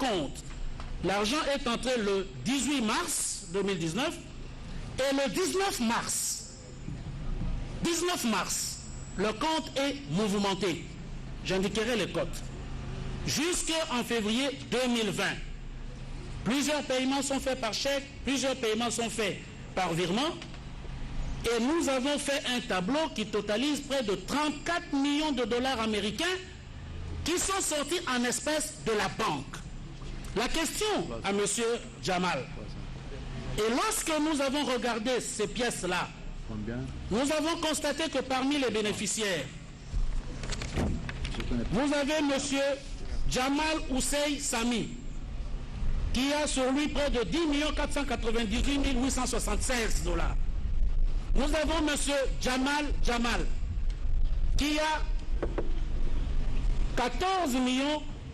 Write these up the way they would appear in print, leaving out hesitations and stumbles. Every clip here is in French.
compte. L'argent est entré le 18 mars 2019 et le 19 mars, le compte est mouvementé. J'indiquerai les cotes. Jusqu'en février 2020, plusieurs paiements sont faits par chèque, plusieurs paiements sont faits par virement. Et nous avons fait un tableau qui totalise près de 34 millions de dollars américains qui sont sortis en espèces de la banque. La question à M. Jamal, et lorsque nous avons regardé ces pièces-là, nous avons constaté que parmi les bénéficiaires, vous avez M. Jamal Ousseï Sami, qui a sur lui près de 10 498 876 dollars. Nous avons M. Jamal, qui a 14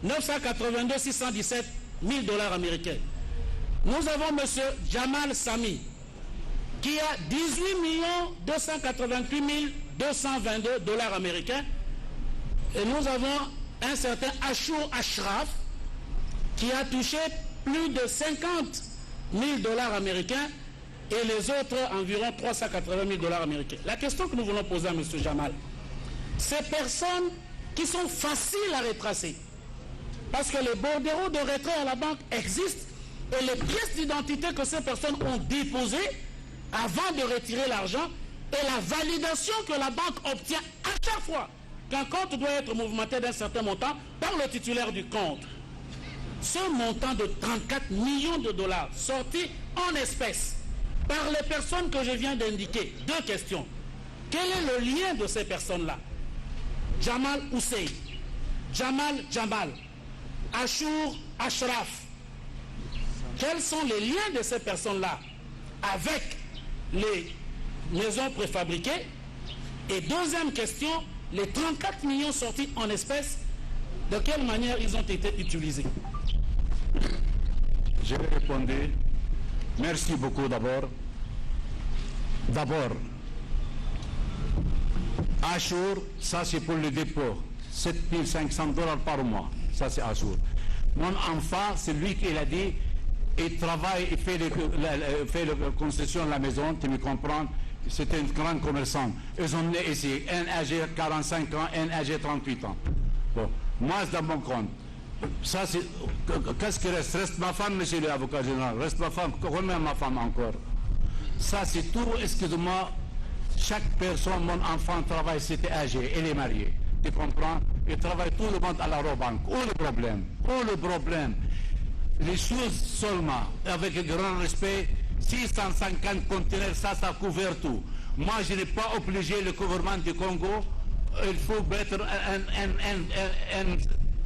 982 617 000 dollars américains. Nous avons M. Jamal Sami, qui a 18 288 222 dollars américains. Et nous avons un certain Achour Ashraf, qui a touché plus de 50 000 dollars américains, et les autres environ 380 000 dollars américains. La question que nous voulons poser à M. Jamal, ces personnes qui sont faciles à retracer, parce que les bordereaux de retrait à la banque existent, et les pièces d'identité que ces personnes ont déposées avant de retirer l'argent, et la validation que la banque obtient à chaque fois qu'un compte doit être mouvementé d'un certain montant par le titulaire du compte. Ce montant de 34 millions de dollars sorti en espèces par les personnes que je viens d'indiquer. Deux questions. Quel est le lien de ces personnes-là? Jamal Ousseï, Jamal, Achour Ashraf. Quels sont les liens de ces personnes-là avec les maisons préfabriquées? Et deuxième question, les 34 millions sortis en espèces, de quelle manière ils ont été utilisés? Je vais répondre. Merci beaucoup d'abord. D'abord, Achour, ça c'est pour le dépôt. 7 500 dollars par mois. Ça c'est Achour. Mon enfant, c'est lui qui l'a dit, il travaille, il fait la construction de la maison, tu me comprends? C'est un grand commerçant. Ils ont né ici, un âgé 45 ans, un âgé 38 ans. Bon, moi c'est dans mon compte. Ça c'est... Qu'est-ce qui reste? Reste ma femme, monsieur l'avocat général. Reste ma femme. Combien ma femme encore? Ça c'est tout, excusez-moi. Chaque personne, mon enfant travaille, c'était âgé, elle est mariée. Tu comprends? Il travaille tout le monde à la banque. Où le problème? Où le problème? Les choses seulement, avec un grand respect, 650 conteneurs, ça couvre tout. Moi, je n'ai pas obligé le gouvernement du Congo. Il faut mettre un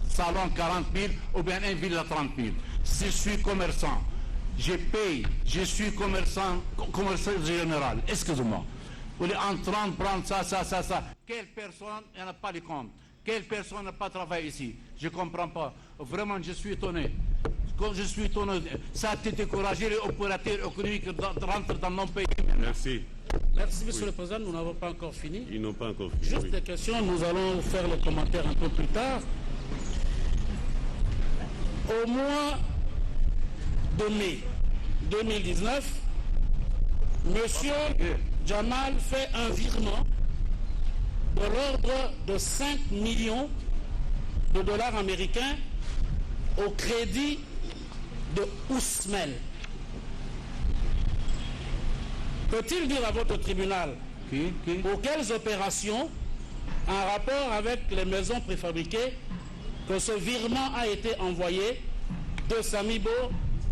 salon 40 000 ou bien une ville à 30 000. Si je suis commerçant, je paye, je suis commerçant général. Excusez-moi. Vous êtes en train de prendre ça. Quelle personne n'a pas de compte? Quelle personne n'a pas travaillé ici? Je ne comprends pas. Vraiment, je suis étonné. Quand je suis étonné, ça a découragé les opérateurs économiques de rentrer dans nos pays. Merci. Merci, Monsieur le Président. Nous n'avons pas encore fini. Ils n'ont pas encore fini. Juste des questions. Nous allons faire les commentaires un peu plus tard. Au mois de mai 2019, Monsieur Jamal fait un virement de l'ordre de 5 millions de dollars américains au crédit de Ousmel. Peut-il dire à votre tribunal pour quelles opérations, en rapport avec les maisons préfabriquées, que ce virement a été envoyé de Samibo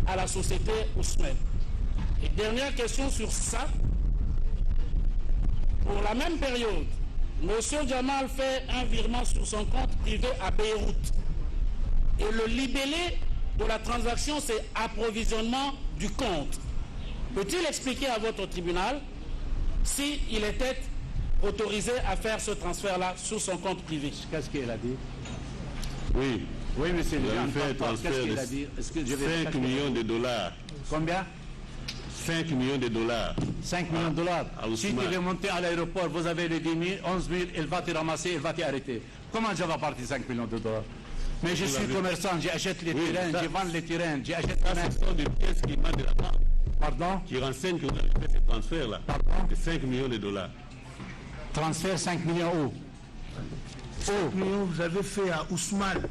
à la société Ousmel? Et dernière question sur ça. Pour la même période, M. Jamal fait un virement sur son compte privé à Beyrouth. Et le libellé de la transaction, c'est approvisionnement du compte. Peut-il expliquer à votre tribunal s'il était autorisé à faire ce transfert-là sur son compte privé? Qu'est-ce qu'il a dit? Oui. Oui, monsieur. Vous avez fait un transfert de 5 millions de dollars. Combien? 5 millions de dollars. 5 millions de dollars. Si tu Ousmane. veux monter à l'aéroport, vous avez les 10 000, 11 000, il va te ramasser, il va t'arrêter. Comment je vais partir 5 millions de dollars? Mais je suis commerçant, j'achète les terrains, je vends les terrains, j'achète Ça, ce sont des pièces qui manquent de la banque, Pardon? qui renseignent que vous avez fait ce transfert-là, de 5 millions de dollars. Transfert 5 millions où? 5 millions, vous avez fait à Ousmane.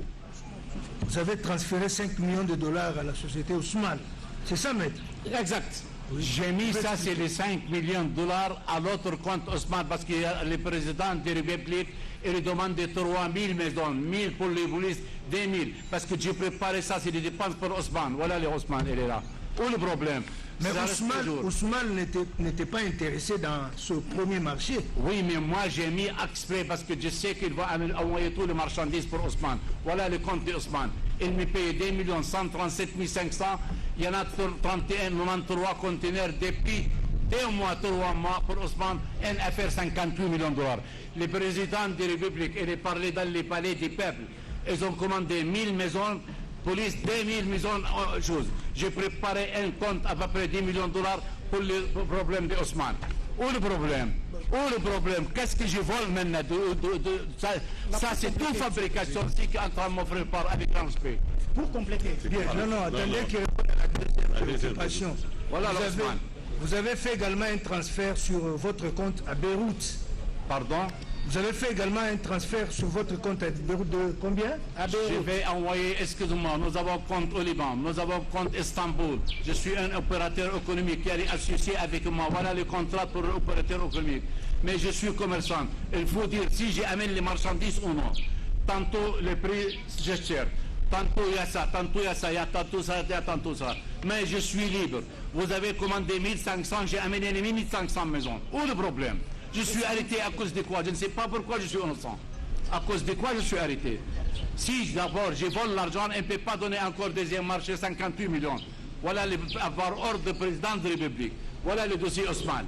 Vous avez transféré 5 millions de dollars à la société Ousmane. C'est ça, maître? Exact. J'ai mis ça, c'est les 5 millions de dollars à l'autre compte Ousmane parce que le président de la République, il demande de 3 000 maisons, 1000 pour les polices, 2 000. Parce que j'ai préparé ça, c'est des dépenses pour Ousmane. Voilà le Ousmane, il est là. Où le problème? Mais Ça reste toujours. Ousmane n'était pas intéressé dans ce premier marché. Oui, mais moi j'ai mis exprès parce que je sais qu'il va envoyer tout les marchandises pour Ousmane. Voilà le compte de Ousmane. Il me paye 2 137 500. Il y en a 31, 93 conteneurs depuis 2 mois, 3 mois pour Ousmane. Une affaire 58 millions de dollars. Le président de la République, il est parlé dans les palais du peuple. Ils ont commandé 1000 maisons. Police, 2000 maisons, choses. J'ai préparé un compte à peu près 10 millions de dollars pour le problème de Ousmane. Où le problème? Où le problème? Qu'est-ce que je vole maintenant? Ça c'est toute fabrication qui est en train de m'offrir par avec grand respect. Pour compléter. Bien, non, attendez qu'il réponde à la deuxième préoccupation. Voilà l'Ousmane. Vous avez fait également un transfert sur votre compte à Beyrouth. Pardon? Vous avez fait également un transfert sur votre compte à Beyrouth de combien? Je vais envoyer, excusez-moi, nous avons compte au Liban, nous avons compte Istanbul. Je suis un opérateur économique qui est associé avec moi. Voilà le contrat pour l'opérateur économique. Mais je suis commerçant. Il faut dire si j'amène les marchandises ou non. Tantôt le prix, je cherche. Tantôt il y a ça, tantôt il y a ça, il y a tantôt ça, il y a tantôt ça. Mais je suis libre. Vous avez commandé 1500, j'ai amené les 1500 maisons. Où le problème? Je suis arrêté à cause de quoi? Je ne sais pas pourquoi je suis innocent. À cause de quoi je suis arrêté? Si d'abord je vole l'argent, on ne peut pas donner encore deuxième marché 58 millions. Voilà avoir ordre du président de la République. Voilà le dossier Ousmane.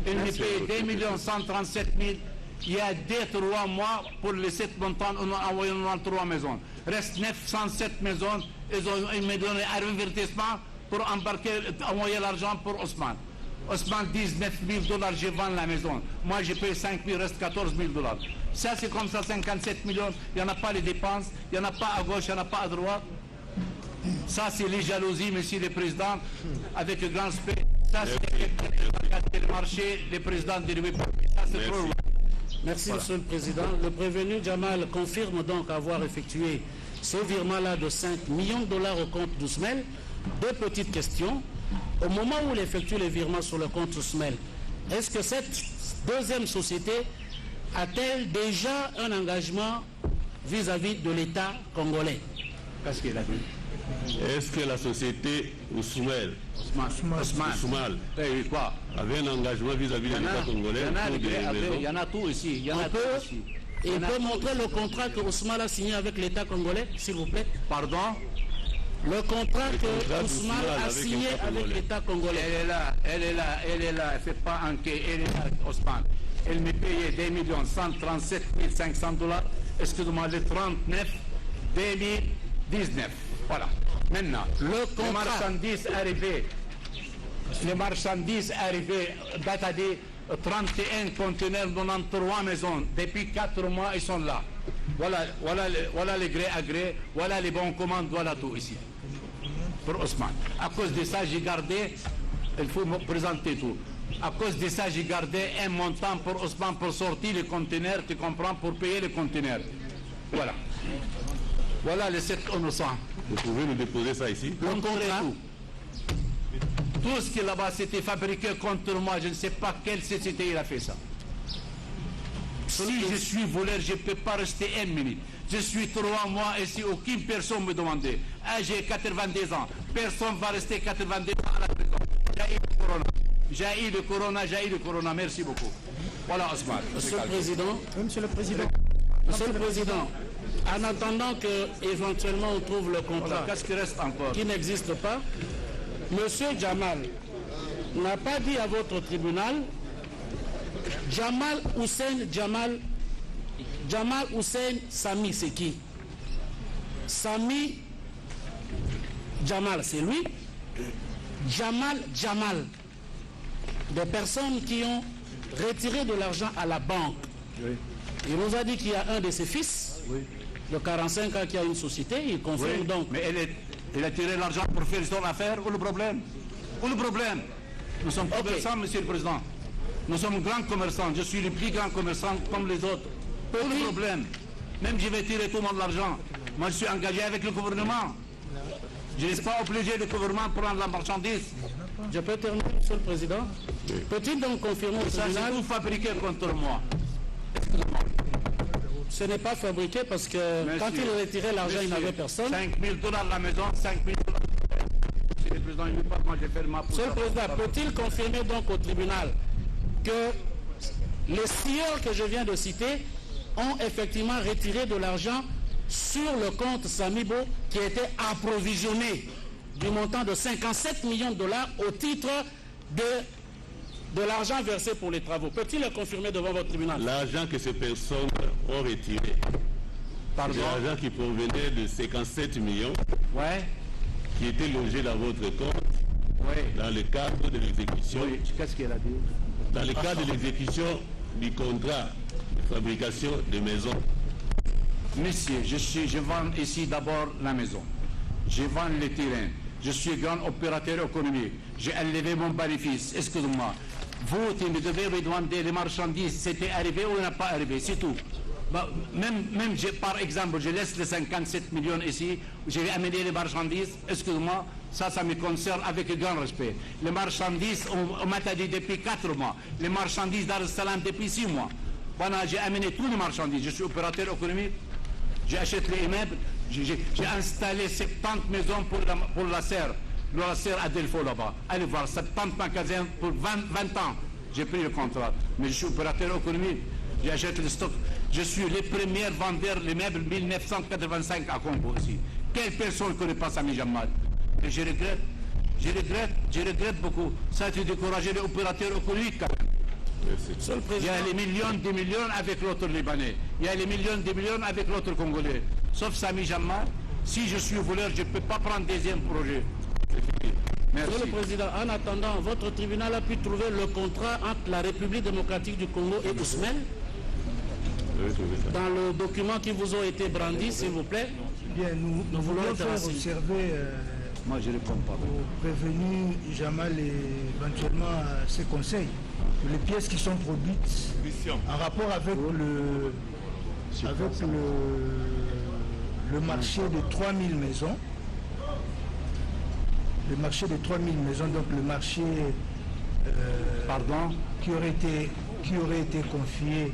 Il me paye 2 137 000. Il y a 2-3 mois pour les 7 montants, on a envoyé 3 maisons. Reste 907 maisons. Ils me donnent un avertissement pour embarquer, envoyer l'argent pour Ousmane. Ousmane 19 000 dollars, je vends la maison. Moi, je paye 5 000, reste 14 000 dollars. Ça, c'est comme ça, 57 millions. Il n'y en a pas les dépenses, il n'y en a pas à gauche, il n'y en a pas à droite. Ça, c'est les jalousies, monsieur le président, avec le grand respect. Ça, c'est le marché, le président de l'Union. Ça, c'est trop loin. Merci, Monsieur le Président. Le prévenu Jamal confirme donc avoir effectué ce virement-là de 5 millions de dollars au compte d'Ousmane. Deux petites questions. Au moment où il effectue les virements sur le compte Ousmane, est-ce que cette deuxième société a-t-elle déjà un engagement vis-à-vis de l'État congolais? Qu'est-ce qu'il a dit? Est-ce que la société Ousmane Quoi? avait un engagement vis-à-vis de l'État congolais? Il y en a tout ici. Il y en a tout ici. Il peut montrer le contrat que Ousmane a signé avec l'État congolais, s'il vous plaît? Pardon? Le contrat que Ousmane a signé avec l'État congolais. Elle est là, elle ne fait pas un quai, elle est là, Ousmane. Elle me payait 2 137 500 dollars, excusez-moi, le 39 2019. Voilà. Maintenant, les marchandises arrivées, date de 31 conteneurs, 93 maisons. Depuis 4 mois, ils sont là. Voilà les gré à gré, voilà les bons commandes, voilà tout ici. Pour Ousmane. À cause de ça, j'ai gardé, il faut me présenter tout. À cause de ça, j'ai gardé un montant pour Ousmane pour sortir les conteneurs, tu comprends, pour payer les conteneurs. Voilà. Voilà les 7 innocents. Vous pouvez nous déposer ça ici? Le contrat. Tout ce qui est là-bas, c'était fabriqué contre moi. Je ne sais pas quelle société il a fait ça. Si je suis voleur, je ne peux pas rester 1 minute. Je suis 3 mois ici, aucune personne ne me demandait. J'ai 82 ans. Personne ne va rester 82 ans à la prison. J'ai eu le corona. Merci beaucoup. Voilà, Ousmane. Monsieur le Président. Monsieur le Président. Monsieur le Président. En attendant que éventuellement on trouve le contrat, qu'est-ce qui reste encore? Qui n'existe pas, Monsieur Jamal n'a pas dit à votre tribunal Jamal Hussein Sami, c'est qui? Sami Jamal, c'est lui. Jamal, des personnes qui ont retiré de l'argent à la banque. Oui. Il nous a dit qu'il y a un de ses fils de 45 ans qui a une société, il confirme Oui, donc. mais elle a tiré l'argent pour faire son affaire. Où le problème? Où le problème? Nous sommes commerçants, Monsieur le Président. Nous sommes grands commerçants. Je suis le plus grand commerçant comme les autres. Où le problème? Même je vais tirer tout mon argent. Moi, je suis engagé avec le gouvernement. Je ne laisse pas obliger le gouvernement de prendre la marchandise. Je peux terminer, Monsieur le Président? Peut-il donc confirmer au Ça, tribunal? c'est tout fabriqué contre moi. Ce n'est pas fabriqué parce que Monsieur, quand il retirait l'argent, il n'avait personne. 5 000 $ la maison, 5 000 $. Monsieur le Président, il ne veut pas, moi, j'ai fait ma Monsieur le Président, peut-il confirmer donc au tribunal que les scieurs que je viens de citer ont effectivement retiré de l'argent sur le compte Samibo qui était approvisionné du montant de 57 millions de dollars au titre de l'argent versé pour les travaux? Peut-il le confirmer devant votre tribunal? L'argent que ces personnes ont retiré, Pardon? c'est l'argent qui provenait de 57 millions Ouais, qui était logé dans votre compte ouais. dans le cadre de l'exécution, Oui, qu'est-ce qu'elle a dit? dans le cadre de l'exécution du contrat de fabrication de maisons. Monsieur, je vends ici d'abord la maison. Je vends les terrains. Je suis grand opérateur économique. J'ai élevé mon bénéfice. Excusez-moi. Vous, tu me devez me demander les marchandises. C'était arrivé ou n'a pas arrivé? C'est tout. Bah, même par exemple, je laisse les 57 millions ici. J'ai amené les marchandises. Excusez-moi. Ça me concerne avec grand respect. Les marchandises, on m'a dit depuis 4 mois. Les marchandises Dar es Salaam depuis 6 mois. Voilà, j'ai amené tous les marchandises. Je suis opérateur économique. J'achète les immeubles. J'ai installé 70 maisons pour la serre. La serre à Delfaux là-bas. Allez voir, 70 magasins pour 20 ans. J'ai pris le contrat. Mais je suis opérateur économique. J'achète le stock. Je suis le premier vendeur des meubles 1985 à Congo aussi. Quelle personne ne connaît pas Sami Jamal? Et je regrette beaucoup. Ça a été découragé les opérateurs économiques quand même. Monsieur le Il y Président, a les millions de millions avec l'autre Libanais. Il y a les millions de millions avec l'autre Congolais. Sauf Sami Jamal, si je suis voleur, je ne peux pas prendre deuxième projet. Merci. Monsieur le Président, en attendant, votre tribunal a pu trouver le contrat entre la République démocratique du Congo et Ousmane dans le document qui vous ont été brandis, s'il vous plaît. Bien, nous voulons voulons être faire assis. observer Moi, je ne réponds pas. au prévenu Jamal et éventuellement à ses conseils que les pièces qui sont produites en rapport avec le marché de 3000 maisons, le marché de 3000 maisons, donc le marché Pardon? qui aurait été confié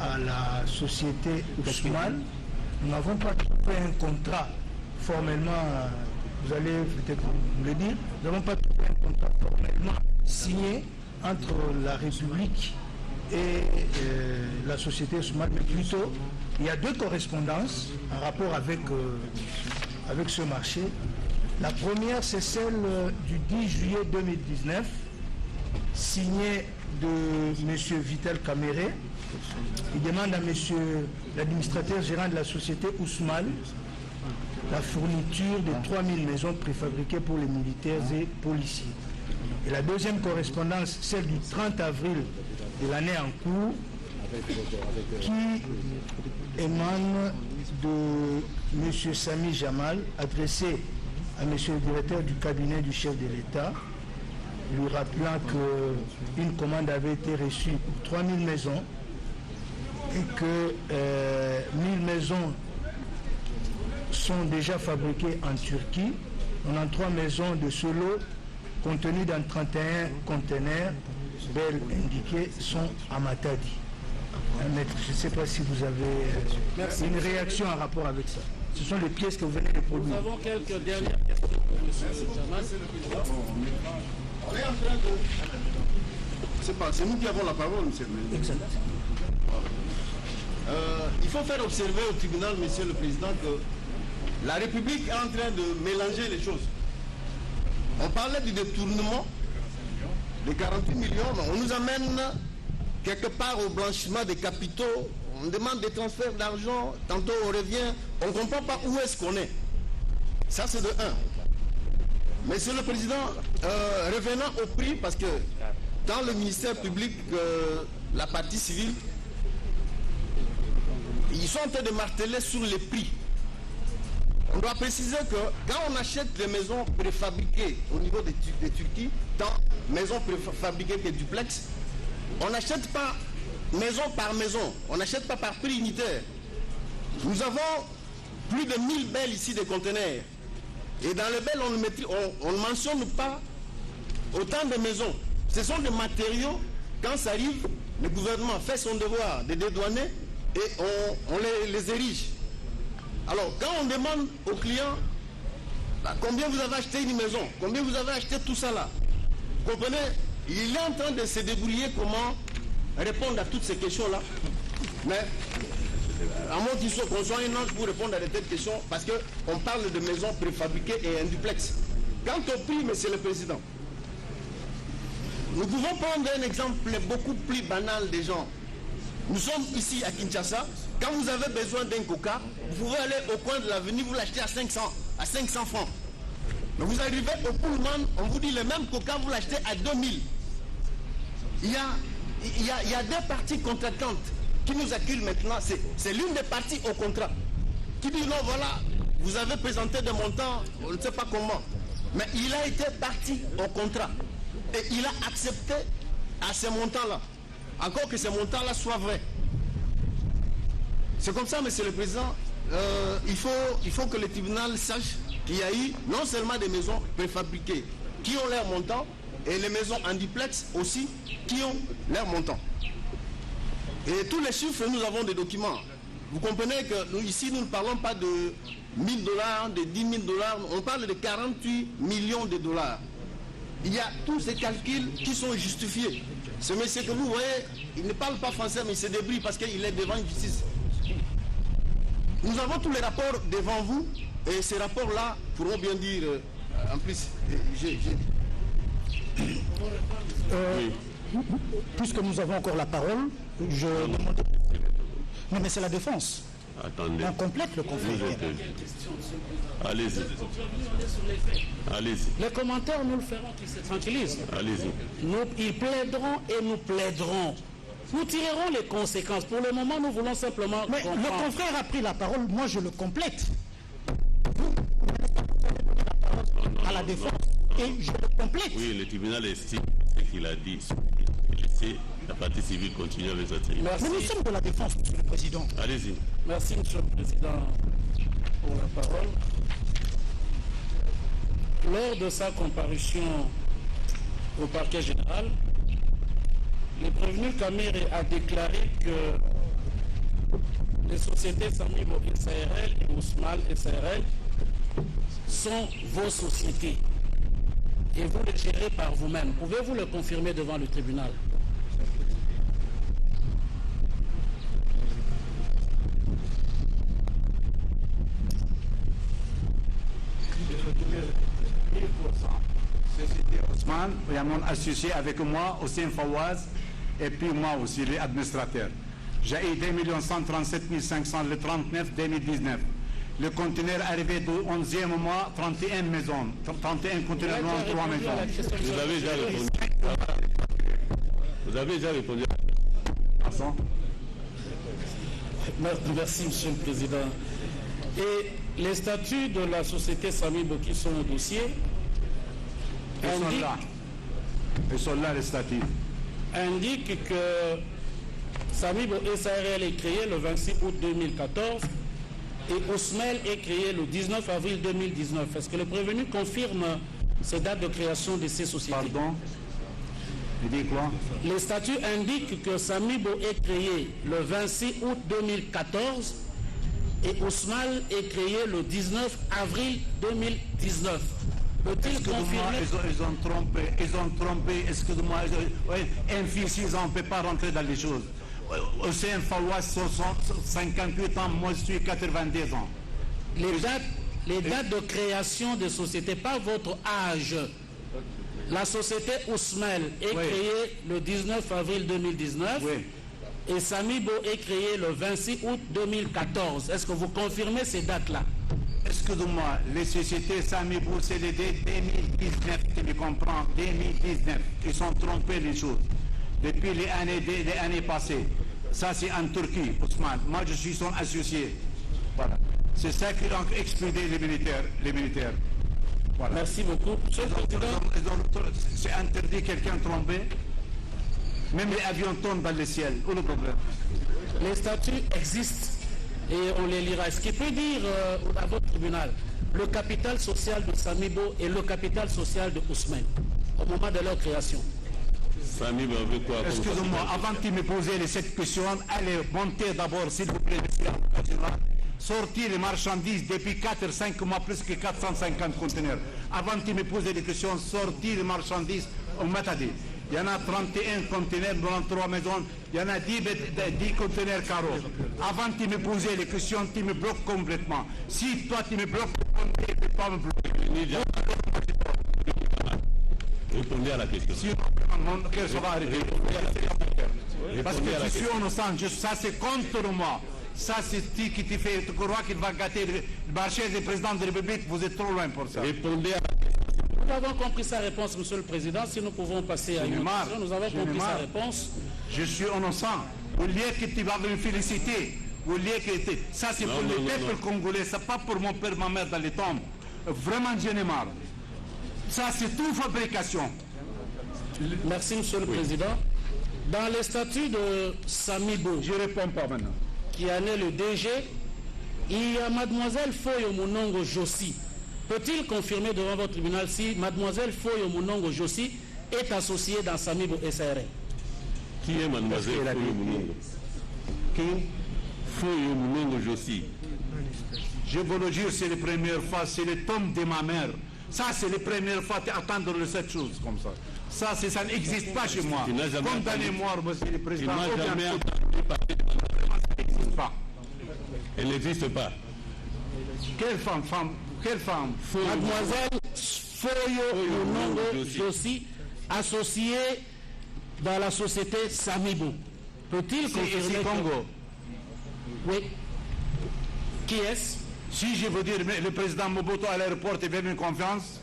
à la société Ousmane. Nous n'avons pas trouvé un contrat formellement, vous allez peut-être me le dire, nous n'avons pas trouvé un contrat formellement signé entre la République et la société Ousmane, mais plutôt il y a 2 correspondances en rapport avec ce marché. La première, c'est celle du 10 juillet 2019, signée de M. Vital Kamere. Il demande à M. l'administrateur gérant de la société Ousmane la fourniture de 3000 maisons préfabriquées pour les militaires et policiers. Et la deuxième correspondance, celle du 30 avril de l'année en cours, qui émane de M. Sami Jamal, adressée à M. le directeur du cabinet du chef de l'État, lui rappelant qu'une commande avait été reçue pour 3000 maisons et que 1000 maisons sont déjà fabriquées en Turquie. 93 maisons de ce lot contenues dans 31 conteneurs belles indiqués sont à Matadi. Maître, je ne sais pas si vous avez une réaction en rapport avec ça. Ce sont les pièces que vous venez de Nous produire. avons quelques dernières questions pour M. Jamal. On est en train de... C'est nous qui avons la parole, monsieur le Président. Exact. Il faut faire observer au tribunal, monsieur le Président, que la République est en train de mélanger les choses. On parlait du détournement de 48 millions, mais on nous amène quelque part au blanchiment des capitaux. On demande des transferts d'argent, tantôt on revient, on ne comprend pas où est-ce qu'on est. Ça c'est de 1. Monsieur le Président, revenant au prix, parce que dans le ministère public, la partie civile, ils sont en train de marteler sur les prix. On doit préciser que quand on achète des maisons préfabriquées au niveau de Turquie, tant maisons préfabriquées que duplex, on n'achète pas maison par maison, on n'achète pas par prix unitaire. Nous avons plus de 1000 belles ici de conteneurs. Et dans les belles, on ne mentionne pas autant de maisons. Ce sont des matériaux, quand ça arrive, le gouvernement fait son devoir de dédouaner et on les érige. Alors, quand on demande aux clients combien vous avez acheté une maison, combien vous avez acheté tout ça là, vous comprenez, il est en train de se débrouiller comment répondre à toutes ces questions-là. Mais, à moins qu'on soit un ange pour répondre à de telles questions, parce qu'on parle de maisons préfabriquées et un duplex. Quant au prix, monsieur le Président, nous pouvons prendre un exemple beaucoup plus banal des gens. Nous sommes ici à Kinshasa. Quand vous avez besoin d'un coca, vous pouvez aller au coin de l'avenue, vous l'achetez à 500 francs. Mais vous arrivez au Pullman, on vous dit le même coca, vous l'achetez à 2000. Il y a deux parties contractantes qui nous acculent maintenant. C'est l'une des parties au contrat qui dit non, voilà, vous avez présenté des montants, on ne sait pas comment. Mais il a été parti au contrat. Et il a accepté à ces montants-là. Encore que ces montants-là soient vrais. C'est comme ça, monsieur le Président, il faut que le tribunal sache qu'il y a eu non seulement des maisons préfabriquées qui ont leur montant, et les maisons en duplex aussi qui ont leur montant. Et tous les chiffres, nous avons des documents. Vous comprenez que nous, ici, nous ne parlons pas de 1000 $, de 10 000 $, on parle de 48 millions de dollars. Il y a tous ces calculs qui sont justifiés. Ce monsieur que vous voyez, il ne parle pas français, mais il se débrouille parce qu'il est devant une justice. Nous avons tous les rapports devant vous, et ces rapports-là pourront bien dire, en plus, puisque nous avons encore la parole, je demande... Non, mais c'est la défense. Attendez. On complète le conflit. Allez-y. Allez-y. Les commentaires, nous le ferons, qu'ils se tranquillisent. Allez-y. Ils plaideront et nous plaiderons. Nous tirerons les conséquences. Pour le moment, nous voulons simplement Mais comprendre. le confrère a pris la parole, moi je le complète. À la défense. Et je le complète. Oui, le tribunal estime ce qu'il a dit. Laissez la partie civile continuer avec sa tribune. Merci. Mais nous sommes de la défense, monsieur le Président. Allez-y. Merci, monsieur le Président, pour la parole. Lors de sa comparution au parquet général, le prévenu Kamere a déclaré que les sociétés Samibo SARL et Ousmal SARL sont vos sociétés et vous les gérez par vous-même. Pouvez-vous le confirmer devant le tribunal? Société Ousmane, il y a mon associé avec moi, Hossein Fawaz, et puis moi aussi, les administrateurs. J'ai eu 2 137 500 le 39 2019. Le conteneur arrivé du 11e mois, 31 maisons, 31 conteneurs, non 3 maisons. Vous avez déjà répondu. Vous avez déjà répondu. Merci, monsieur le Président. Et les statuts de la société Samibo qui sont au dossier Ils sont là, les statuts. indiquent que Samibo SARL est créé le 26 août 2014 et Ousmel est créé le 19 avril 2019. Est-ce que le prévenu confirme ces dates de création de ces sociétés? Pardon? Il dit quoi? Les statuts indiquent que Samibo est créé le 26 août 2014 et Ousmane est créé le 19 avril 2019. Peut-il Excusez-moi, confirmer? ils ont trompé, excusez-moi, un fils 6 ans ne peut pas rentrer dans les choses. Hossein Fawaz, 58 ans, moi je suis 90 ans. Les dates de création de société, pas votre âge. La société Ousmel est créée le 19 avril 2019 et Samibo est créé le 26 août 2014. Est-ce que vous confirmez ces dates-là? Excusez-moi, les sociétés Samibo, c'est les 2019, tu me comprends, 2019. Ils ont trompé les choses depuis les années passées. Ça, c'est en Turquie, Ousmane. Moi, je suis son associé. Voilà. C'est ça qui a expédié les militaires. Voilà. Merci beaucoup. Monsieur le Président, C'est interdit quelqu'un de tomber. Même les avions tombent dans le ciel. Où le problème? les statuts existent et on les lira. Ce qui peut dire à votre tribunal, le capital social de Samibo et le capital social de Ousmane au moment de leur création. Samibo veut quoi? Excusez-moi, avant de me poser cette question, allez monter d'abord, s'il vous plaît, monsieur l'avocat, sortir les marchandises depuis 4-5 mois, plus que 450 conteneurs. Avant de me poser des questions, sortir les marchandises au Matadi. Il y en a 31 conteneurs dans 3 maisons, il y en a 10 conteneurs carreaux. Avant de me poser les questions, tu me bloques complètement. Si toi tu me bloques, tu ne peux pas me bloquer. Répondez à la question. Si mon cœur sera arrivé. Parce que je suis innocent, ça c'est contre moi. Ça c'est ce qui te fait, tu crois qu'il va gâter le marché du président de la République, vous êtes trop loin pour ça. Répondez à la question. Nous avons compris sa réponse, Monsieur le Président. Si nous pouvons passer à une autre question, nous avons compris sa réponse. Je suis innocent. Au lieu que tu vas me féliciter, au lieu que ça c'est pour le peuple congolais, c'est pas pour mon père, ma mère dans les tombes. Vraiment, j'en ai marre. Ça c'est toute fabrication. Merci, Monsieur le Président. Dans les statuts de Samibo, Je réponds pas maintenant. qui en est le DG, il y a Mademoiselle Foyo Mounongo Jossi. Peut-il confirmer devant votre tribunal si Mademoiselle Foyo Mounongo Jossi est associée dans Samibo SARL? Qui est mademoiselle Foyo Mounongo? Qui? Foyo Mounongo Jossi. Je vous le jure, c'est la première fois, c'est le tombe de ma mère. Ça, c'est la première fois d'entendre cette chose comme ça. Ça n'existe pas chez moi. Condamnez-moi, monsieur le Tu président. n'as jamais entendu parler de Ça n'existe pas. Elle n'existe pas. Quelle femme? Mademoiselle Foyo Mounongo Jossi, associée dans la société Samibo. Peut-il C'est confirmer ici Congo. Oui. Qui est-ce? Si je veux dire, mais le président Mobutu à l'aéroport, il fait une confiance.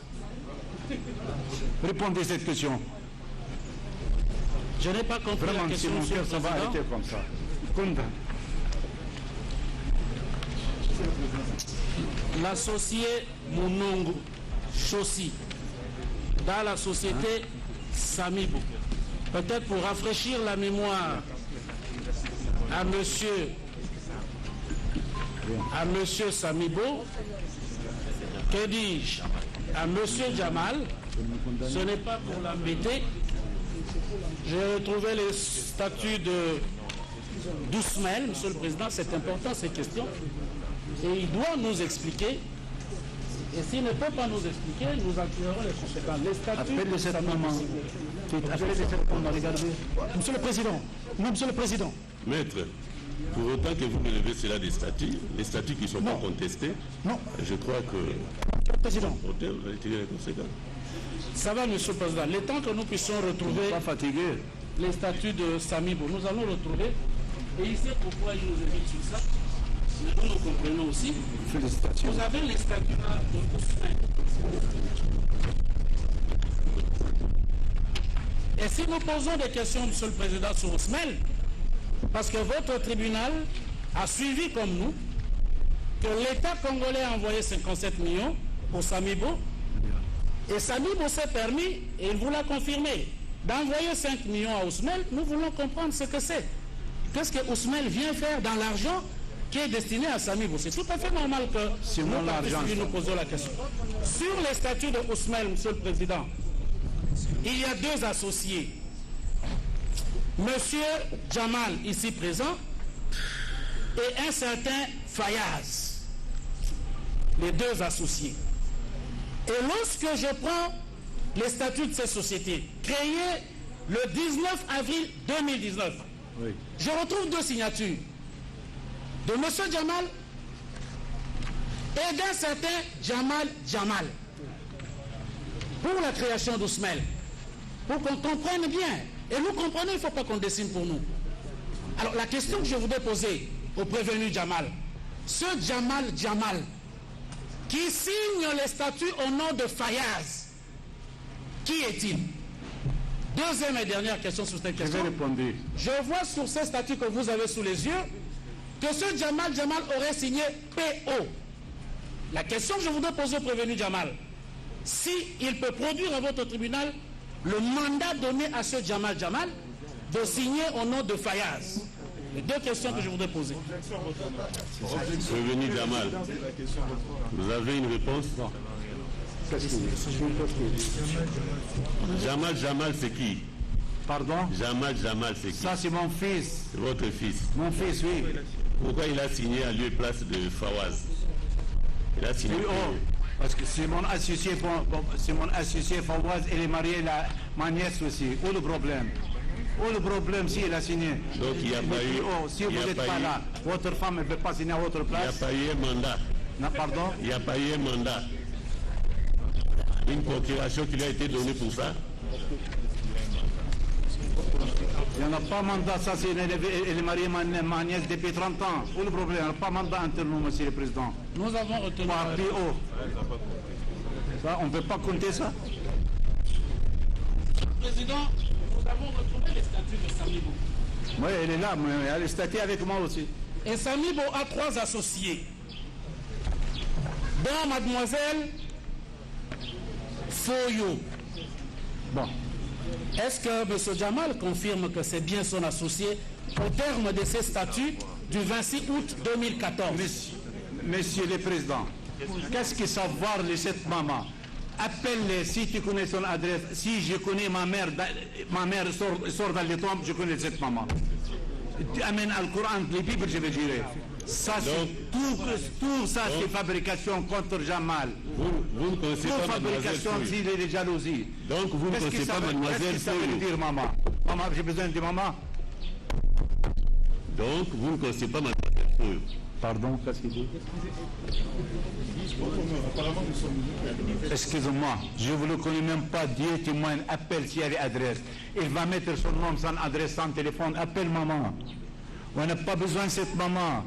Répondez à cette question. Je n'ai pas compris Vraiment, la si question, mon Monsieur le cœur ça va Président. arrêter comme ça. Content. L'associé Mounongo Jossi dans la société Samibo. Peut-être pour rafraîchir la mémoire à monsieur Samibo, que dis-je, à monsieur Jamal, ce n'est pas pour l'embêter. J'ai retrouvé les statuts d'Ousmane, Monsieur le Président, c'est important ces questions. Et il doit nous expliquer. Et s'il ne peut pas nous expliquer, nous accueillerons les conséquences. Les statuts Appelle cette maman. Appelle cette maman, regardez. Monsieur le Président. Non, Monsieur le Président. Maître, pour autant que vous relevez cela des statuts, les statuts qui ne sont pas contestés, Non. je crois que Monsieur le Président. l'auteur va retirer les conséquences. Ça va, Monsieur le Président. Le temps que nous puissions retrouver Pas fatigué. les statuts de Samibo, nous allons retrouver. Et il sait pourquoi il nous invite sur ça. Mais nous comprenons aussi. Félicitations. Vous avez les statuts là de Ousmane. Et si nous posons des questions, Monsieur le Président, sur Ousmane, parce que votre tribunal a suivi comme nous que l'État congolais a envoyé 57 millions pour Samibo, et Samibo s'est permis, et il vous l'a confirmé, d'envoyer 5 millions à Ousmane. Nous voulons comprendre ce que c'est. Qu'est-ce que Ousmane vient faire dans l'argent qui est destiné à Samibo? C'est tout à fait normal que mon nous, argent, partis civils, nous posions la question. Sur les statuts de Ousmane, Monsieur le Président, il y a deux associés. Monsieur Jamal, ici présent, et un certain Fayaz. Les deux associés. Et lorsque je prends les statuts de ces sociétés, créées le 19 avril 2019, je retrouve deux signatures de M. Jamal et d'un certain Jamal pour la création d'Ousmane. Pour qu'on comprenne bien. Et nous comprenons, il ne faut pas qu'on dessine pour nous. Alors la question que je voudrais poser au prévenu Jamal, ce Jamal qui signe les statuts au nom de Fayaz, qui est-il? Deuxième et dernière question sur cette Je vais question. répondre. Je vois sur ces statuts que vous avez sous les yeux que ce Jamal aurait signé PO. La question que je voudrais poser au prévenu Jamal, si il peut produire à votre tribunal le mandat donné à ce Jamal de signer au nom de Fayaz. Les deux questions que je voudrais poser. Prévenu Jamal, vous avez une réponse? Jamal, c'est qui? Pardon? Jamal, c'est qui? Ça, c'est mon fils. C'est votre fils. Mon fils, oui. Pourquoi il a signé à lieu et place de Fawaz? Il a signé. Oui, oh, parce que c'est mon associé, Fawaz, elle est mariée à ma nièce aussi. Où le problème? Où le problème si elle a signé? Donc il n'y a pas eu. Oh, si vous n'êtes pas là, votre femme ne peut pas signer à votre Il n'y a place. pas eu un mandat. Non, pardon? Il n'y a pas eu un mandat. Une procuration qui lui a été donnée pour ça. Il n'y en a pas mandat, ça c'est elle est mariée à ma nièce depuis 30 ans. Où le problème? Il n'y a pas mandat entre nous, monsieur le Président. Nous avons retenu... Par PO. Ça, on ne peut pas compter ça? Président, nous avons retrouvé les statuts de Samibo. Oui, elle est là, mais elle est statue avec moi aussi. Et Samibo a 3 associés, dont mademoiselle Foyo. Bon. Est-ce que M. Jamal confirme que c'est bien son associé au terme de ses statuts du 26 août 2014? Monsieur le Président, qu'est-ce que savoir de cette maman? Appelle-les si tu connais son adresse. Si je connais ma mère sort dans les tombes, je connais cette maman. Tu amènes le Coran, les Bibles, je vais dire. Ça, c'est tout ça, c'est fabrication contre Jamal. Vous ne connaissez Toute pas Mademoiselle fabrication, Foyo. c'est des jalousies. Donc vous ne connaissez pas Mademoiselle Qu'est-ce que ça veut Foyo. dire, maman? Maman, j'ai besoin de maman. Donc vous ne connaissez pas Mademoiselle Foyo. Pardon, qu'est-ce qu'il dit? Excusez-moi, je ne vous le connais même pas. Dieu témoigne, appelle s'il y a des adresses. Il va mettre son nom, son adresse, son téléphone. Appelle maman. On n'a pas besoin de cette maman.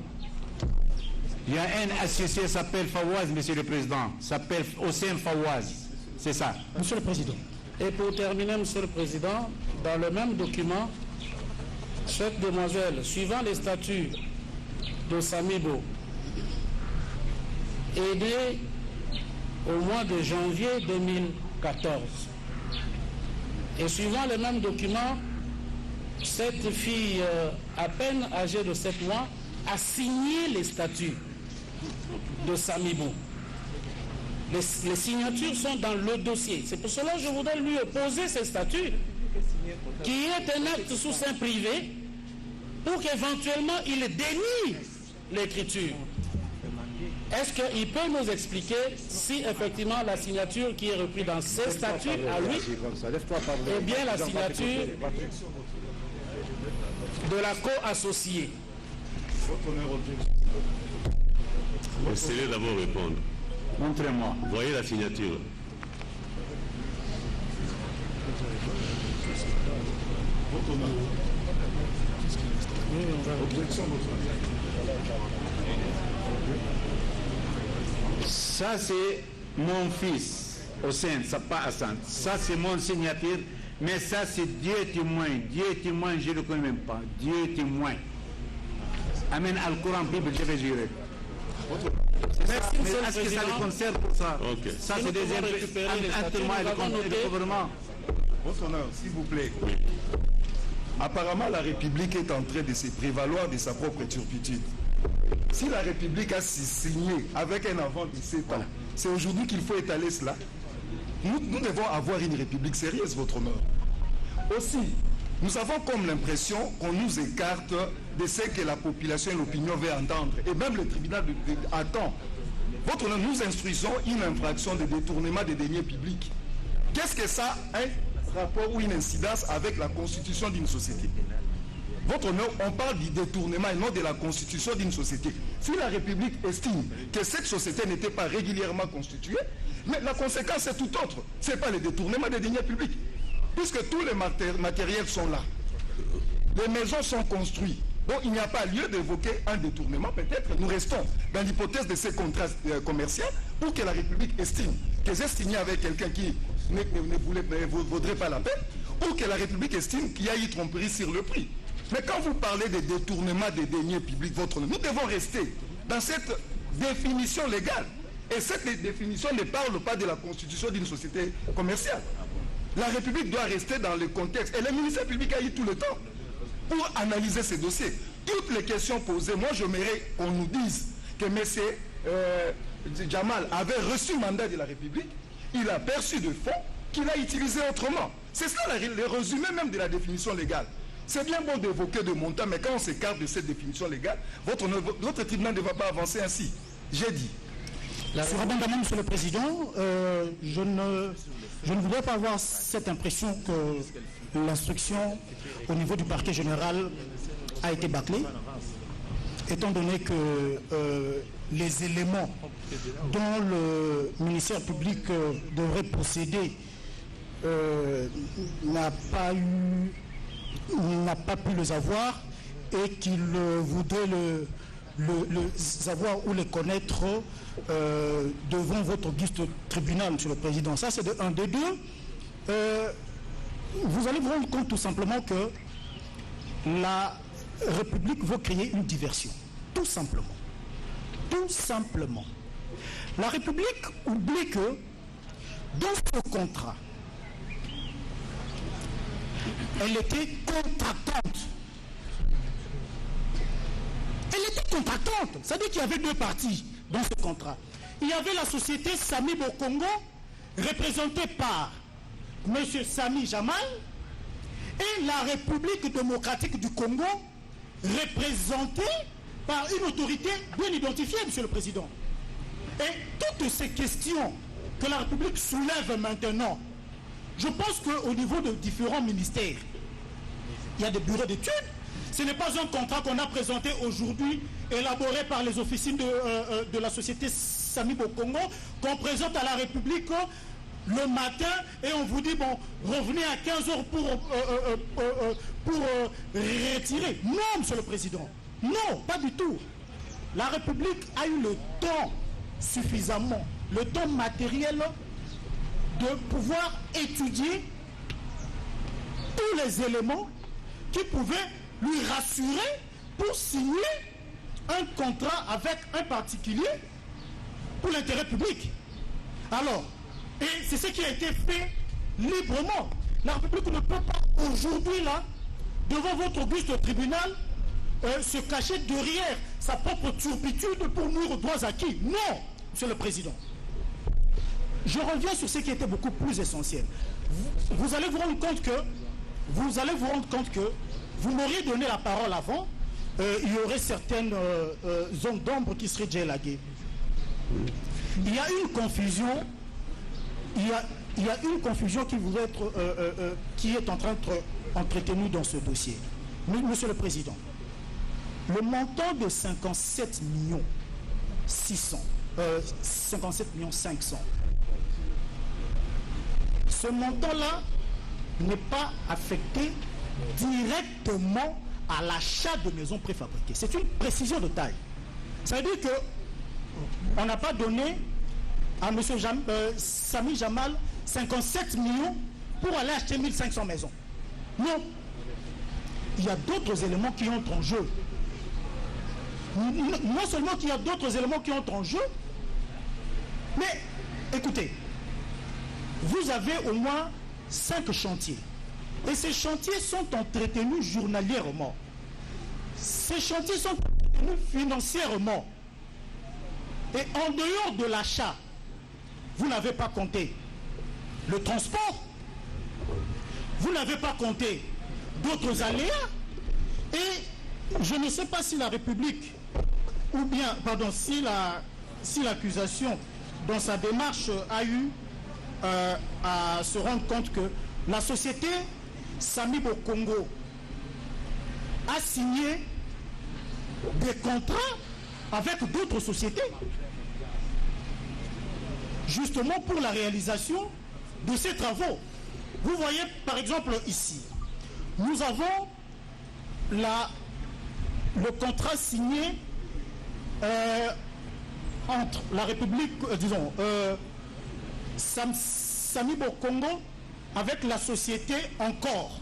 Il y a un associé qui s'appelle Fawaz, monsieur le Président. S'appelle Hossein Fawaz. C'est ça. Monsieur le Président. Et pour terminer, Monsieur le Président, dans le même document, cette demoiselle, suivant les statuts de Samibo, est née au mois de janvier 2014. Et suivant le même document, cette fille à peine âgée de 7 mois a signé les statuts de Samibo. Les signatures sont dans le dossier. C'est pour cela que je voudrais lui opposer ces statuts, qui est un acte sous seing privé, pour qu'éventuellement il dénie l'écriture. Est-ce qu'il peut nous expliquer si effectivement la signature qui est reprise dans ces statuts à lui est bien la signature de la co-associée? Essayez d'abord répondre. Montrez-moi. Voyez la signature. Ça, c'est mon fils, Hossein, ça pas Hassan. Ça, c'est mon signature, mais ça, c'est Dieu témoin. Dieu témoin, je ne le connais même pas. Dieu témoin. Amène Al-Coran, Bible, je vais jurer. Merci, Monsieur le Est-ce que ça Président. le concerne pour ça? Ok. Ça, Si c'est nous des pouvons récupérer les statuts, intermois nous avons et noté. le gouvernement. Votre honneur, s'il vous plaît. Apparemment, la République est en train de se prévaloir de sa propre turpitude. Si la République a signé avec un avant de 7 ans, c'est aujourd'hui qu'il faut étaler cela. Nous devons avoir une République sérieuse, votre honneur. Aussi, nous avons comme l'impression qu'on nous écarte de ce que la population et l'opinion veulent entendre. Et même le tribunal attend. Votre honneur, nous instruisons une infraction de détournement des deniers publics. Qu'est-ce que ça a un rapport ou une incidence avec la constitution d'une société? Votre honneur, on parle du détournement et non de la constitution d'une société. Si la République estime que cette société n'était pas régulièrement constituée, mais la conséquence est tout autre. Ce n'est pas le détournement des deniers publics. Puisque tous les matériels sont là. Les maisons sont construites. Donc il n'y a pas lieu d'évoquer un détournement. Peut-être nous restons dans l'hypothèse de ces contrats commerciaux pour que la République estime que j'ai signé avec quelqu'un qui ne vaudrait pas la peine, ou que la République estime qu'il y a eu tromperie sur le prix. Mais quand vous parlez de détournement des deniers publics, nous devons rester dans cette définition légale. Et cette définition ne parle pas de la constitution d'une société commerciale. La République doit rester dans le contexte. Et le ministère public a eu tout le temps pour analyser ces dossiers. Toutes les questions posées, moi j'aimerais qu'on nous dise que M. Jamal avait reçu le mandat de la République, il a perçu de fonds qu'il a utilisé autrement. C'est ça le résumé même de la définition légale. C'est bien bon d'évoquer de montants, mais quand on s'écarte de cette définition légale, votre tribunal ne va pas avancer ainsi. J'ai dit. Sur abondamment, Monsieur le Président, je ne voudrais pas avoir cette impression que l'instruction au niveau du parquet général a été bâclée, étant donné que les éléments dont le ministère public devrait procéder n'a pas pu les avoir et qu'il voudrait le savoir ou les connaître devant votre auguste tribunal, Monsieur le Président. Ça, c'est de un. De deux, vous allez vous rendre compte tout simplement que la République veut créer une diversion. Tout simplement. Tout simplement. La République oublie que dans ce contrat, elle était contractante. Elle était contractante. Ça veut dire qu'il y avait deux parties dans ce contrat. Il y avait la société Sami Bokongo, représentée par M. Sami Jamal, et la République démocratique du Congo, représentée par une autorité bien identifiée, Monsieur le Président. Et toutes ces questions que la République soulève maintenant, je pense qu'au niveau de différents ministères, il y a des bureaux d'études. Ce n'est pas un contrat qu'on a présenté aujourd'hui, élaboré par les officines de la société Sami Bokongo, qu'on présente à la République le matin et on vous dit, bon, revenez à 15h pour retirer. Non, Monsieur le Président. Non, pas du tout. La République a eu le temps suffisamment, le temps matériel de pouvoir étudier tous les éléments qui pouvaient lui rassurer pour signer un contrat avec un particulier pour l'intérêt public. Alors, et c'est ce qui a été fait librement. La République ne peut pas aujourd'hui, là, devant votre auguste tribunal, se cacher derrière sa propre turpitude pour nuire aux droits acquis. Non, Monsieur le Président. Je reviens sur ce qui était beaucoup plus essentiel. Vous allez vous rendre compte que vous m'auriez donné la parole avant, il y aurait certaines zones d'ombre qui seraient déjà élaguées. Il y a une confusion. Il y a une confusion qui voudrait être, qui est en train d'être entretenue dans ce dossier. Monsieur le Président, le montant de 57 millions 500, ce montant-là n'est pas affecté directement à l'achat de maisons préfabriquées. C'est une précision de taille. Ça veut dire qu'on n'a pas donné à M. Sami Jamal 57 millions pour aller acheter 1500 maisons. Non. Il y a d'autres éléments qui entrent en jeu. Non seulement qu'il y a d'autres éléments qui entrent en jeu, mais écoutez, vous avez au moins 5 chantiers. Et ces chantiers sont entretenus journalièrement. Ces chantiers sont entretenus financièrement. Et en dehors de l'achat, vous n'avez pas compté le transport, vous n'avez pas compté d'autres aléas. Et je ne sais pas si la République, ou bien, pardon, si l'accusation dans sa démarche a eu à se rendre compte que la société Sami Bokongo a signé des contrats avec d'autres sociétés justement pour la réalisation de ces travaux. Vous voyez par exemple ici, nous avons le contrat signé entre la République, Samy Bokongo avec la société Encore.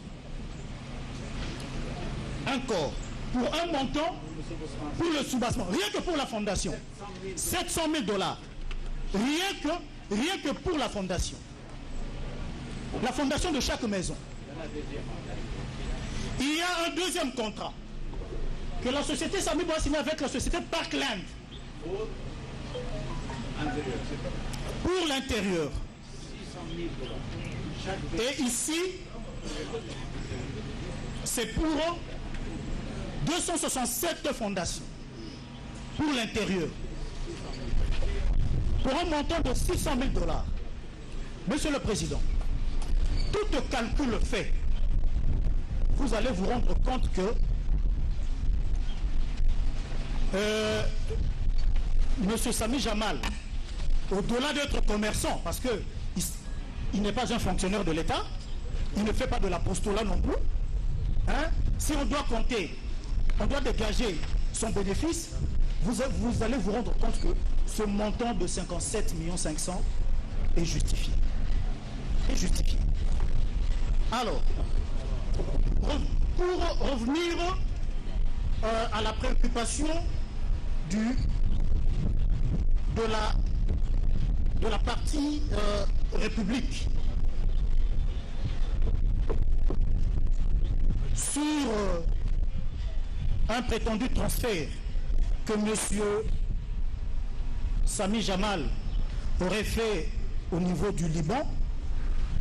Pour un montant, pour le soubassement, rien que pour la fondation, 700 000 $. Rien que pour la fondation de chaque maison. Il y a un deuxième contrat que la société Samy doit signer avec la société Parkland pour l'intérieur. Et ici, c'est pour 267 fondations pour l'intérieur, pour un montant de 600 000 $. Monsieur le Président, tout calcul fait, vous allez vous rendre compte que Monsieur Samy Jamal, au-delà d'être commerçant, parce qu'il n'est pas un fonctionnaire de l'État, il ne fait pas de l'apostolat non plus, hein? Si on doit compter, on doit dégager son bénéfice, vous allez vous rendre compte que ce montant de 57 500 000 est justifié. Alors, pour revenir à la préoccupation de la partie République sur un prétendu transfert que M. Samy Jamal aurait fait au niveau du Liban.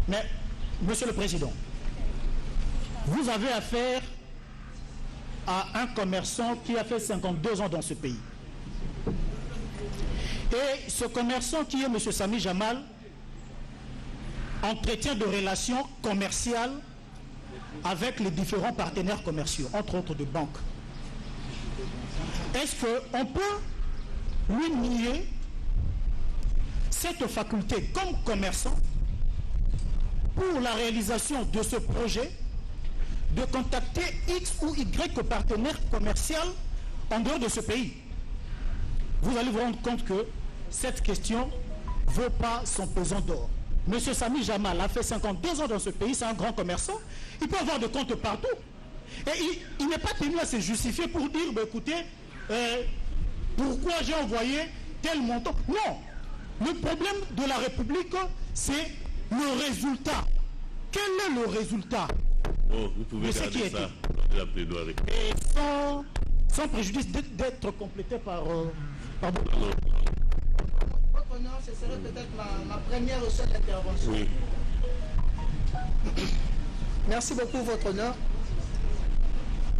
Mais, Monsieur le Président, vous avez affaire à un commerçant qui a fait 52 ans dans ce pays. Et ce commerçant qui est M. Samy Jamal entretient de relations commerciales avec les différents partenaires commerciaux, entre autres de banques. Est-ce qu'on peut lui nier cette faculté comme commerçant pour la réalisation de ce projet de contacter X ou Y partenaire commercial en dehors de ce pays? Vous allez vous rendre compte que cette question ne vaut pas son pesant d'or. Monsieur Samy Jamal a fait 52 ans dans ce pays, c'est un grand commerçant, il peut avoir des comptes partout. Et il n'est pas tenu à se justifier pour dire, bah, écoutez, pourquoi j'ai envoyé tel montant? Non, le problème de la République, c'est le résultat. Quel est le résultat? Oh, vous pouvez garder ça dans la plaidoirie. Et sans préjudice d'être complété par... Votre honneur, ce serait peut-être ma première seule intervention. Oui. Merci beaucoup, votre honneur.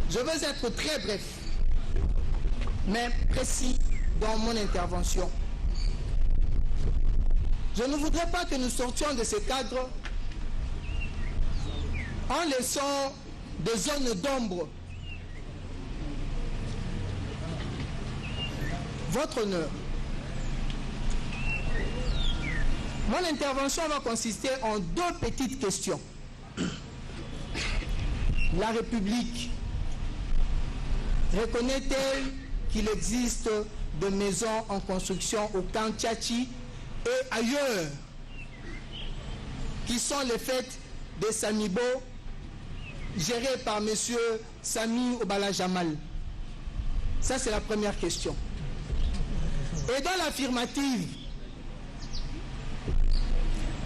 Je veux être très bref, mais précis dans mon intervention. Je ne voudrais pas que nous sortions de ce cadre en laissant des zones d'ombre. Votre honneur, mon intervention va consister en deux petites questions. La République reconnaît-elle qu'il existe des maisons en construction au camp Tchachi et ailleurs qui sont les fêtes des Samibo gérées par M. Samy Obala Jamal? Ça, c'est la première question. Et dans l'affirmative,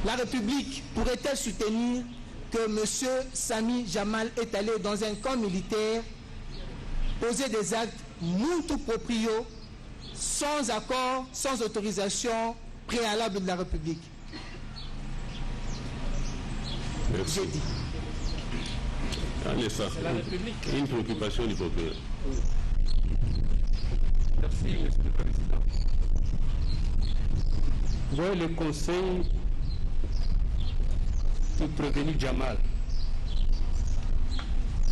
la République pourrait-elle soutenir que M. Samy Jamal est allé dans un camp militaire poser des actes mutu proprio sans accord, sans autorisation préalable de la République? Merci. J'ai dit. Allez, ça. Une préoccupation du procureur. Merci, Monsieur le Président. Moi, le conseil pour prévenir Jamal,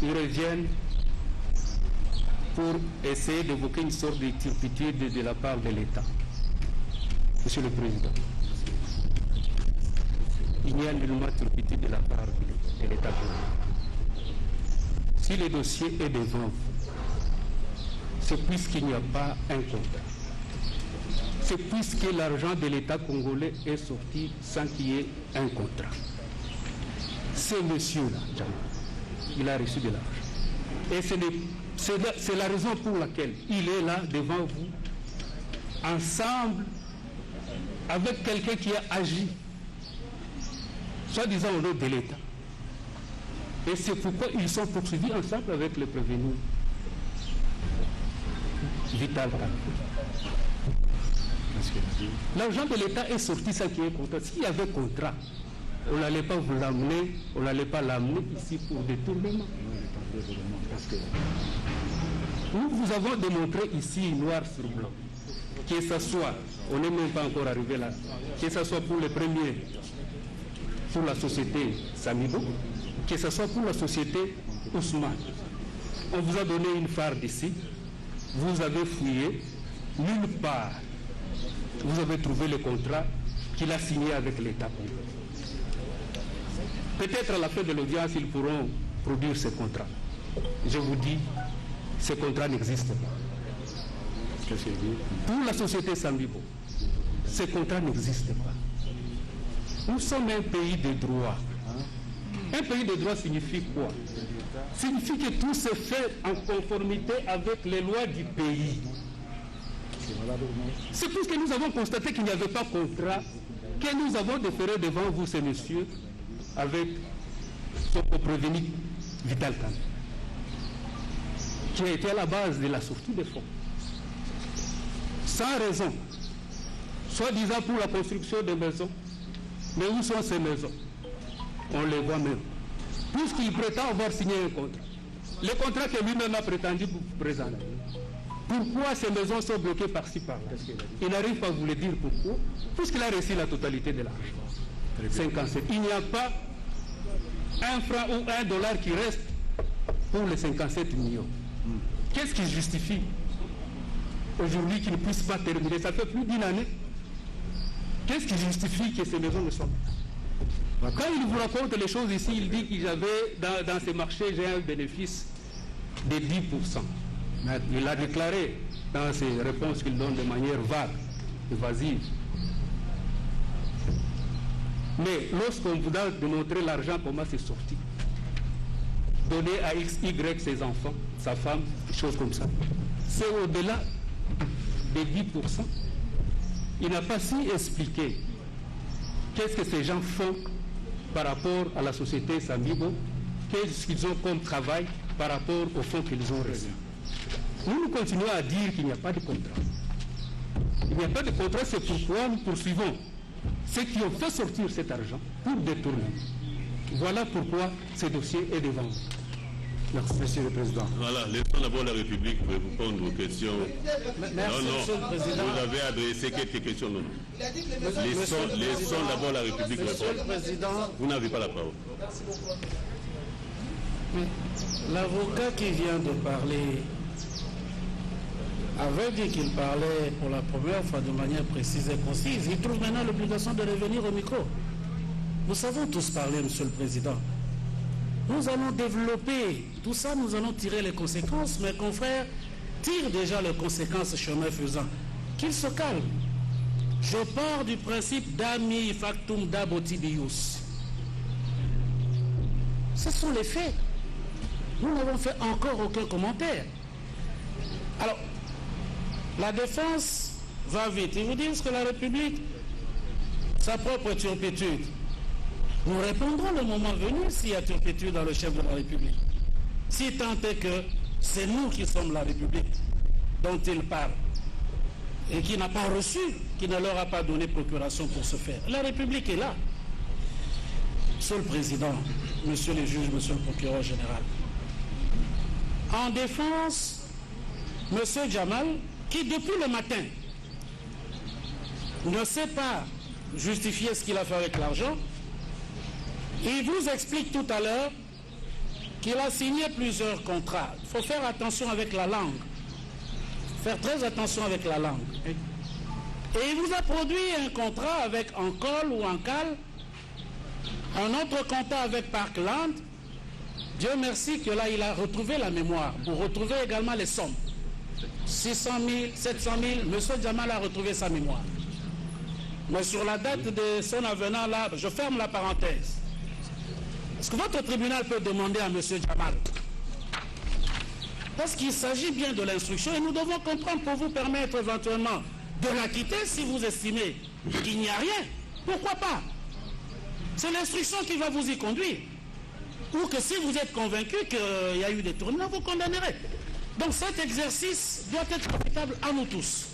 ils reviennent pour essayer d'évoquer une sorte de turpitude de la part de l'État. Monsieur le Président, il n'y a nullement turpitude de la part de l'État. Si le dossier est devant vous, c'est puisqu'il n'y a pas un contrat. c'est puisque l'argent de l'État congolais est sorti sans qu'il y ait un contrat. Ce monsieur-là, il a reçu de l'argent. Et c'est la raison pour laquelle il est là devant vous, ensemble, avec quelqu'un qui a agi, soi-disant au nom de l'État. Et c'est pourquoi ils sont poursuivis ensemble avec le prévenu Vital Kamerhe. L'argent de l'État est sorti sans qu'il y ait contrat. S'il y avait contrat, on n'allait pas vous l'amener, on n'allait pas l'amener ici pour détournement. Nous vous avons démontré ici, noir sur blanc, que ce soit, on n'est même pas encore arrivé là, que ce soit pour les premiers, pour la société Samibo, que ce soit pour la société Ousmane. On vous a donné une farde ici, vous avez fouillé, nulle part vous avez trouvé le contrat qu'il a signé avec l'État. Peut-être à la fin de l'audience, ils pourront produire ce contrat. Je vous dis, ce contrat n'existe pas. Pour la société Samibo, ce contrat n'existe pas. Nous sommes un pays de droit. Un pays de droit signifie quoi? Signifie que tout se fait en conformité avec les lois du pays. C'est tout ce que nous avons constaté qu'il n'y avait pas de contrat, que nous avons déféré devant vous, ces messieurs, avec son prévenu Vital Kamerhe, qui a été à la base de la sortie des fonds. Sans raison, soi-disant pour la construction des maisons. Mais où sont ces maisons? On les voit même. Puisqu'il prétend avoir signé un contrat. Le contrat que lui-même a prétendu vous présenter. Pourquoi ces maisons sont bloquées par-ci, par-là? Il n'arrive pas à vous le dire pourquoi. Puisqu'il a reçu la totalité de l'argent. 57. Il n'y a pas un franc ou un dollar qui reste pour les 57 millions. Qu'est-ce qui justifie aujourd'hui qu'il ne puisse pas terminer? Ça fait plus d'une année. Qu'est-ce qui justifie que ces maisons ne soient pas? Quand il vous raconte les choses ici, il dit qu'il avait dans ces marchés, j'ai un bénéfice de 10%. Il a déclaré dans ses réponses qu'il donne de manière vague, évasive. Mais lorsqu'on vous a démontré l'argent, comment c'est sorti, donner à X, Y ses enfants, sa femme, des choses comme ça, c'est au-delà des 10%. Il n'a pas si expliqué qu'est-ce que ces gens font par rapport à la société Samibo, qu'est-ce qu'ils ont comme travail par rapport au fonds qu'ils ont reçu. Nous continuons à dire qu'il n'y a pas de contrat. Il n'y a pas de contrat, c'est pourquoi nous poursuivons ceux qui ont fait sortir cet argent pour détourner. Voilà pourquoi ce dossier est devant vous. Merci, Monsieur le Président. Voilà, laissons d'abord la République pour répondre aux questions. Merci, Monsieur le Président. Vous avez adressé quelques questions, non. Laissons d'abord la République répondre. Vous n'avez pas la parole. L'avocat qui vient de parler avait dit qu'il parlait pour la première fois de manière précise et concise. Il trouve maintenant l'obligation de revenir au micro. Nous savons tous parler, Monsieur le Président. Nous allons développer tout ça, nous allons tirer les conséquences. Mes confrères tirent déjà les conséquences chemin faisant. Qu'ils se calment. Je pars du principe d'ami factum d'abotibius. Ce sont les faits. Nous n'avons fait encore aucun commentaire. Alors, la défense va vite. Ils vous disent que la République, sa propre turpitude. Nous répondrons le moment venu s'il y a turpitude dans le chef de la République. Si tant est que c'est nous qui sommes la République dont il parle et qui n'a pas reçu, qui ne leur a pas donné procuration pour ce faire. La République est là. Monsieur le Président, Monsieur le juge, Monsieur le procureur général. En défense, Monsieur Jamal, qui depuis le matin ne sait pas justifier ce qu'il a fait avec l'argent, il vous explique tout à l'heure qu'il a signé plusieurs contrats. Il faut faire attention avec la langue. Faire très attention avec la langue. Et il vous a produit un contrat avec Ancol ou Ancal, un autre contrat avec Parkland. Dieu merci que là, il a retrouvé la mémoire pour retrouver également les sommes. 600 000, 700 000, M. Jamal a retrouvé sa mémoire. Mais sur la date de son avenant, là, je ferme la parenthèse. Est-ce que votre tribunal peut demander à M. Jamal? Parce qu'il s'agit bien de l'instruction et nous devons comprendre pour vous permettre éventuellement de l'acquitter si vous estimez qu'il n'y a rien. Pourquoi pas? C'est l'instruction qui va vous y conduire. Ou que si vous êtes convaincu qu'il y a eu des tournements, vous condamnerez. Donc cet exercice doit être applicable à nous tous.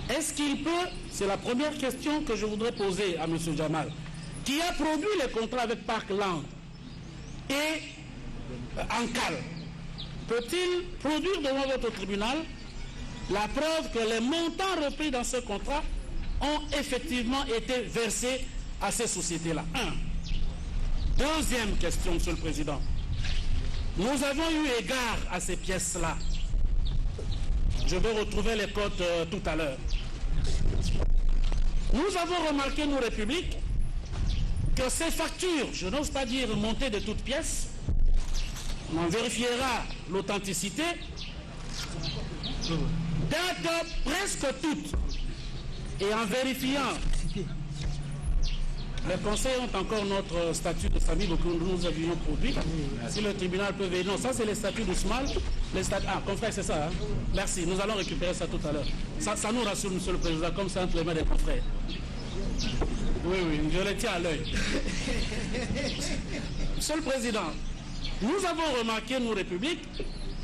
Est-ce qu'il peut, c'est la première question que je voudrais poser à M. Jamal, qui a produit les contrats avec Parkland et Ankal, peut-il produire devant votre tribunal la preuve que les montants repris dans ce contrat ont effectivement été versés à ces sociétés-là? Deuxième question, Monsieur le Président. Nous avons eu égard à ces pièces-là. Je vais retrouver les codes tout à l'heure. Nous avons remarqué, nous, République, que ces factures, je n'ose pas dire montées de toutes pièces, on en vérifiera l'authenticité, datent presque toutes. Et en vérifiant, les conseils ont encore notre statut de famille que nous avions produit. Si le tribunal peut vérifier. Non, ça c'est les statuts d'Ousmane. Confrère, c'est ça. Hein? Merci. Nous allons récupérer ça tout à l'heure. Ça nous rassure, Monsieur le Président, comme c'est entre les mains des confrères. Oui, je les tiens à l'œil. Monsieur le Président, nous avons remarqué, nous, République,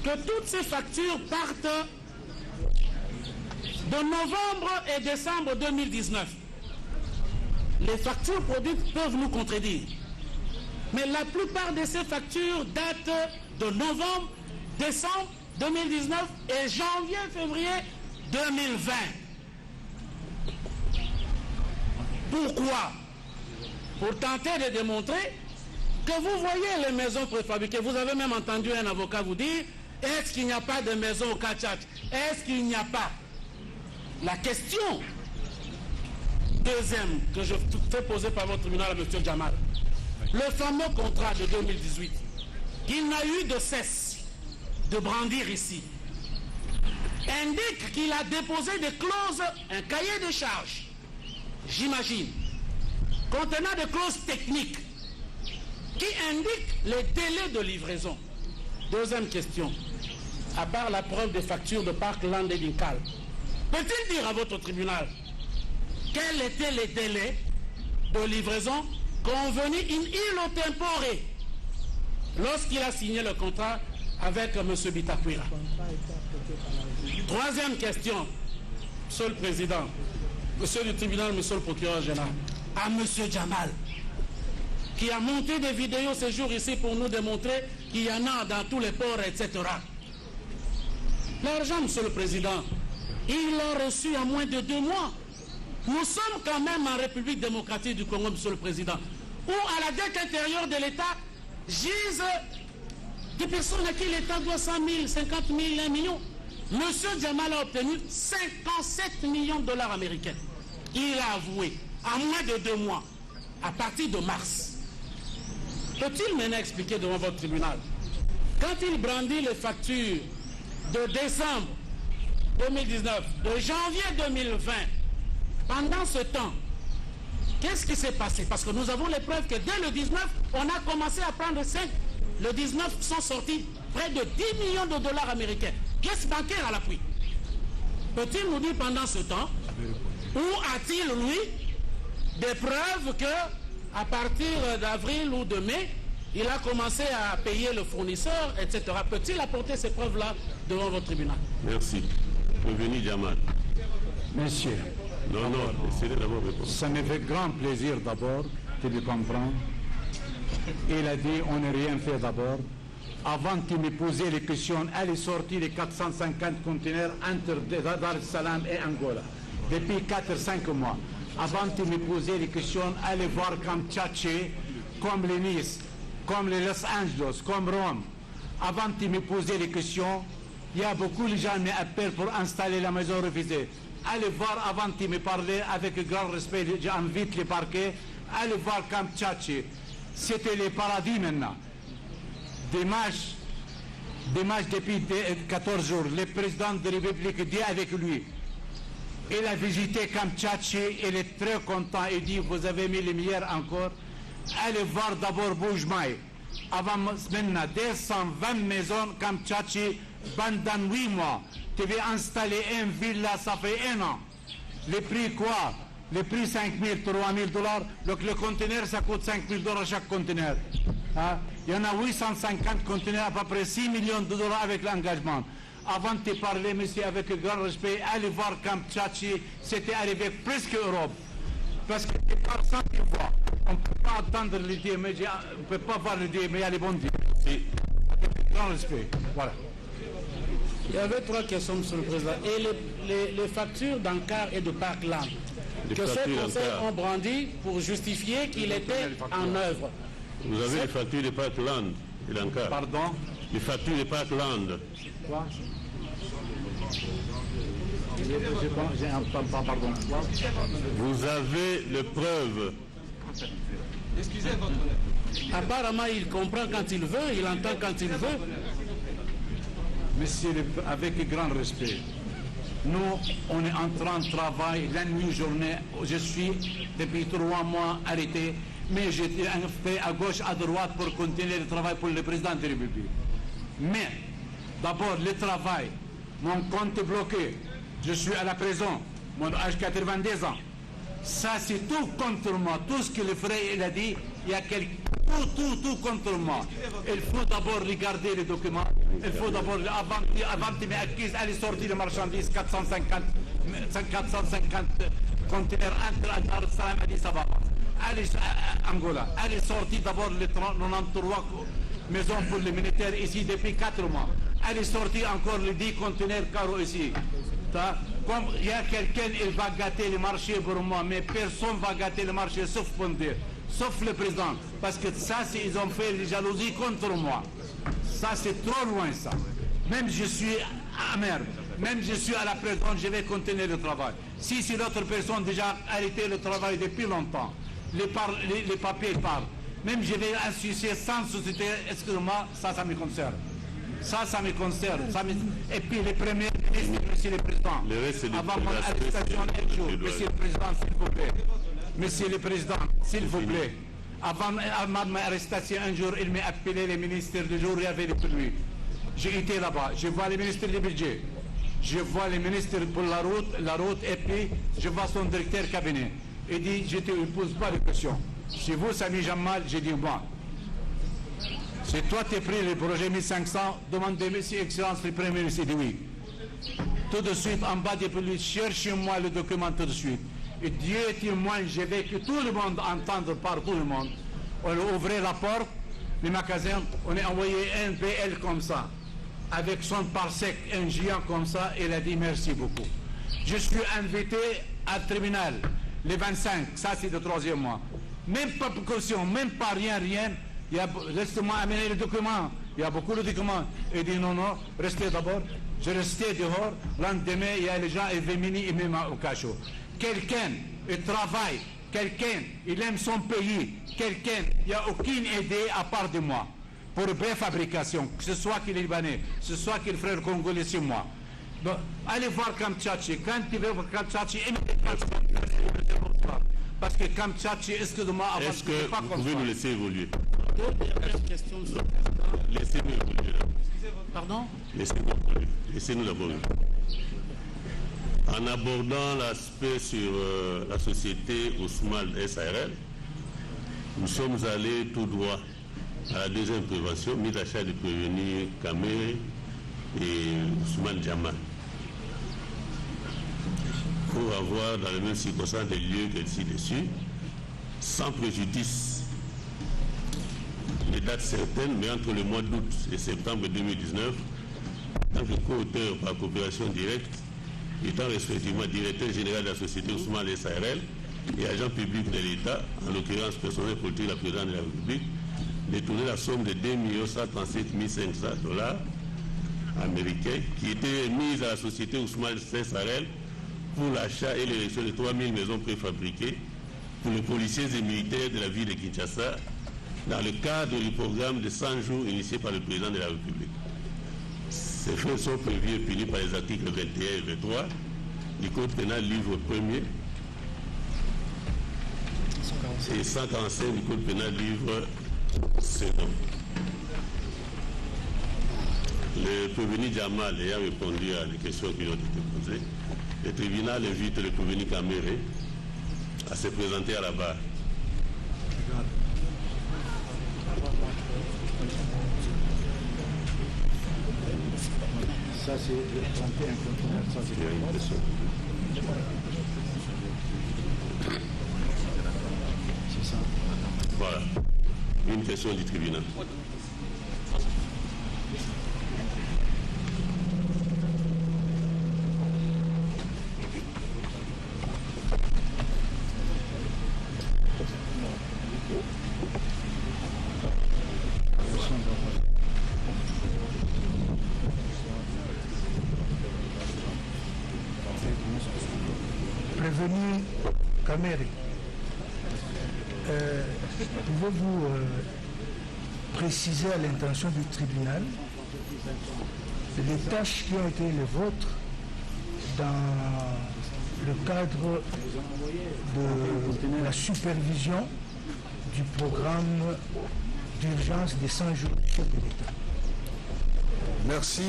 que toutes ces factures partent de novembre et décembre 2019. Les factures produites peuvent nous contredire. Mais la plupart de ces factures datent de novembre, décembre 2019 et janvier, février 2020. Pourquoi? Pour tenter de démontrer que vous voyez les maisons préfabriquées. Vous avez même entendu un avocat vous dire, est-ce qu'il n'y a pas de maison au Kachach? Est-ce qu'il n'y a pas? La question deuxième que je fais poser par votre tribunal à M. Jamal, le fameux contrat de 2018, qu'il n'a eu de cesse de brandir ici, indique qu'il a déposé des clauses, un cahier de charges, j'imagine, contenant des clauses techniques qui indiquent les délais de livraison. Deuxième question, à part la preuve des factures de Parkland et d'Inkal, peut-il dire à votre tribunal quels étaient les délais de livraison convenus in illo tempore lorsqu'il a signé le contrat avec M. Bitakwira? Troisième question, Monsieur le Président, Monsieur le tribunal, Monsieur le procureur général, à M. Jamal, qui a monté des vidéos ce jour ici pour nous démontrer qu'il y en a dans tous les ports, etc. L'argent, Monsieur le Président, il l'a reçu en moins de 2 mois. Nous sommes quand même en République démocratique du Congo, Monsieur le Président, où à la dette intérieure de l'État gisent des personnes à qui l'État doit 100 000, 50 000, 1 million. Monsieur Jamal a obtenu 57 millions de dollars américains. Il a avoué, en moins de 2 mois, à partir de mars. Peut-il maintenant expliquer devant votre tribunal, quand il brandit les factures de décembre 2019, de janvier 2020, pendant ce temps, qu'est-ce qui s'est passé? Parce que nous avons les preuves que dès le 19, on a commencé à prendre 5. Le 19 sont sortis près de 10 millions de dollars américains. Pièces bancaires à l'appui. Peut-il nous dire pendant ce temps, où a-t-il, lui, des preuves que à partir d'avril ou de mai, il a commencé à payer le fournisseur, etc. Peut-il apporter ces preuves-là devant votre tribunal? Merci. Revenu Jamal. Monsieur. Non, essayez d'abord répondre. Ça me fait grand plaisir d'abord de le comprendre. Il a dit on n'a rien fait d'abord. Avant qu'il me posait les questions, elle est sortie les 450 conteneurs entre Dar es Salaam et Angola. Depuis 4-5 mois. Avant qu'il me posait les questions, allez voir comme Tchatché, comme les Nice, comme les Los Angeles, comme Rome. Avant qu'il me posait les questions, il y a beaucoup de gens qui m'appellent pour installer la maison refusée. Allez voir avant qu'il me parlait avec grand respect, j'invite les parquets, allez voir comme Tchatché. C'était le paradis maintenant. Dimanche, Dimanche, depuis 14 jours, le président de la République dit avec lui, il a visité Kamtchachi, il est très content, il dit, vous avez mis les meilleurs encore. Allez voir d'abord Boujmaï. Avant maintenant, 220 maisons Kamtchachi pendant 8 mois. Tu veux installer une villa, ça fait 1 an. Le prix quoi? Le prix 5 000, 3 000 dollars. Donc le conteneur, ça coûte 5 000 dollars chaque conteneur. Hein? Il y en a 850 conteneurs, à peu près 6 millions de dollars avec l'engagement. Avant de te parler, monsieur, avec grand respect, allez voir Kamtchachi, c'était arrivé presque Europe. Parce que les personnes qui voient, on ne peut pas entendre l'idée, mais on ne peut pas voir l'idée, mais il y a les bons dieux. Avec grand respect. Voilà. Il y avait 3 questions, Monsieur le Président. Et les factures d'Ankar et de Parkland, que ces conseils ont brandi pour justifier qu'il était en œuvre. Vous avez les factures de Parkland et d'Ankar. Pardon? Les factures de Parkland. Quoi? Pardon. Vous avez les preuves. Excusez votre honneur. Apparemment, il comprend quand il veut, il entend quand il veut. Monsieur, avec grand respect, nous, on est en train de travailler la nuit, journée. Je suis depuis 3 mois arrêté, mais j'étais fait à gauche, à droite pour continuer le travail pour le président de la République. Mais, d'abord, le travail, mon compte est bloqué, je suis à la prison, mon âge 92 ans. Ça, c'est tout contre moi. Tout ce que le frère il a dit, il y a tout contre moi. Il faut d'abord regarder les documents. Il faut d'abord, avant de m'accuser, aller sortir les marchandises, 450 conteneurs entre Dar es Salaam et Addis Ababa. Allez à Angola. Allez sortir d'abord les 93 maisons pour les militaires ici depuis 4 mois. Allez sortir encore les 10 conteneurs carreaux ici. Comme il y a quelqu'un, il va gâter le marché pour moi, mais personne ne va gâter le marché sauf Pondé, sauf le président. Parce que ça, ils ont fait les jalousies contre moi. Ça, c'est trop loin, ça. Même je suis amer, même je suis à la prison, je vais continuer le travail. Si l'autre personne a déjà arrêté le travail depuis longtemps, les papiers parlent. Même je vais associer sans société, excusez-moi, ça me concerne. Ça me concerne. Et puis les premiers ministres, monsieur le président, avant mon arrestation un jour, monsieur le président, s'il vous plaît. Monsieur le président, s'il vous plaît. Avant mon arrestation un jour, il m'a appelé le ministre du jour, il y avait pour lui. J'ai été là-bas, je vois le ministre du budget, je vois le ministre pour la route, et puis je vois son directeur cabinet. Il dit, je ne te pose pas de questions. Si vous, Sami Jamal, j'ai dit moi. Si toi tu as pris le projet 1500, demandez, monsieur Excellence, le Premier ministre, il dit oui. Tout de suite, en bas de lui, cherchez-moi le document tout de suite. Et Dieu est témoin, je veux que tout le monde entende par tout le monde. On a ouvert la porte, le magasin, on a envoyé un BL comme ça, avec son parsec, un géant comme ça, et il a dit merci beaucoup. Je suis invité à tribunal, le 25, ça c'est le 3e mois. Même pas de caution, même pas rien. Laissez-moi amener les documents. Il y a beaucoup de documents. Il dit non, restez d'abord. Je restais dehors. Lendemain, il y a les gens, ils viennent et même au cachot. Quelqu'un, il travaille. Quelqu'un, il aime son pays. Quelqu'un, il n'y a aucune idée à part de moi. Pour belle fabrication, que ce soit qu'il est libanais, que ce soit qu'il est frère congolais, c'est moi. Donc, allez voir Kamtchachi. Quand tu veux voir Kamtchachi, parce que Kamtchachi, excusez-moi, avant est-ce que vous pouvez nous laisser évoluer? Question, Laissez-nous évoluer. Pardon? Laissez-nous d'abord. En abordant l'aspect sur la société Ousmane SARL, nous sommes allés tout droit à la 2e prévention, mise à charge de prévenir Kamé et Ousmane Jamal, pour avoir dans les mêmes circonstances des lieux que ci-dessus, sans préjudice des dates certaines, mais entre le mois d'août et septembre 2019, en tant que co-auteur par coopération directe, étant respectivement directeur général de la société Ousmane SARL et agent public de l'État, en l'occurrence personnel politique de la présidente de la République, détourné la somme de 2 137 500 dollars américains qui était mise à la société Ousmane SARL pour l'achat et l'érection de 3 000 maisons préfabriquées pour les policiers et militaires de la ville de Kinshasa dans le cadre du programme de 100 jours initié par le président de la République. Ces faits sont prévus et punis par les articles 21 et 23 du Code pénal, livre 1er, et 145 du Code pénal, livre 2. Le prévenu Jamal ayant répondu à les questions qui ont été posées, le tribunal invite le prévenu Caméré à se présenter à la barre. Ça, c'est le 31 continent. Ça, c'est une question. C'est ça. Voilà. Une question du tribunal. Prévenu Caméré, pouvez-vous préciser à l'intention du tribunal les tâches qui ont été les vôtres dans le cadre de la supervision du programme d'urgence des 100 jours du chef de l'État? Merci,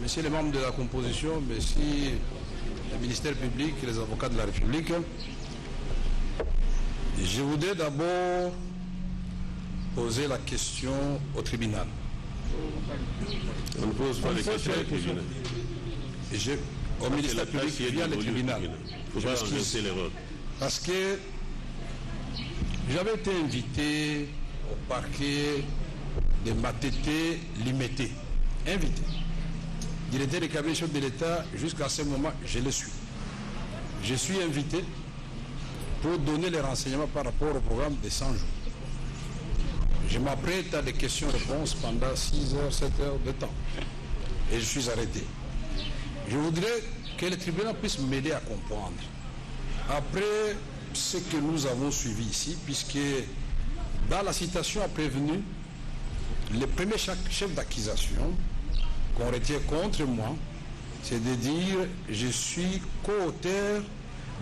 messieurs les membres de la composition, merci le ministère public et les avocats de la République. Je voudrais d'abord poser la question au tribunal. On ne pose pas les questions au tribunal. Au ministère public via le tribunal. Il ne faut pas inverser les rôles. Parce que j'avais été invité au parquet de Matete Limité. Invité. Directeur des cabinets chefs de l'État, jusqu'à ce moment, je le suis. Je suis invité pour donner les renseignements par rapport au programme des 100 jours. Je m'apprête à des questions-réponses pendant 6 heures, 7 heures de temps. Et je suis arrêté. Je voudrais que le tribunal puisse m'aider à comprendre. Après ce que nous avons suivi ici, puisque dans la citation a prévenu, le premier chef d'accusation qu'on retient contre moi, c'est de dire je suis co-auteur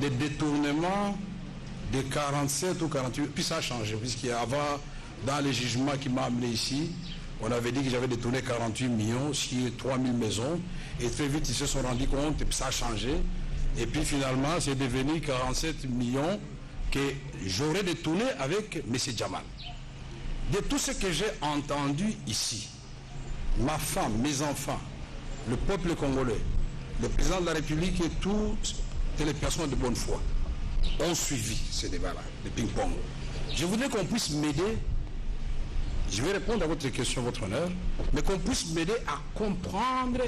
des détournements de 47 ou 48, puis ça a changé, puisqu'avant, dans les jugements qui m'ont amené ici, on avait dit que j'avais détourné 48 millions sur 3000 maisons, et très vite ils se sont rendus compte, et puis ça a changé, et puis finalement c'est devenu 47 millions que j'aurais détourné avec M. Jamal. De tout ce que j'ai entendu ici, ma femme, mes enfants, le peuple congolais, le président de la République et toutes les personnes de bonne foi ont suivi ce débat-là, le ping-pong. Je voudrais qu'on puisse m'aider, je vais répondre à votre question, votre honneur, mais qu'on puisse m'aider à comprendre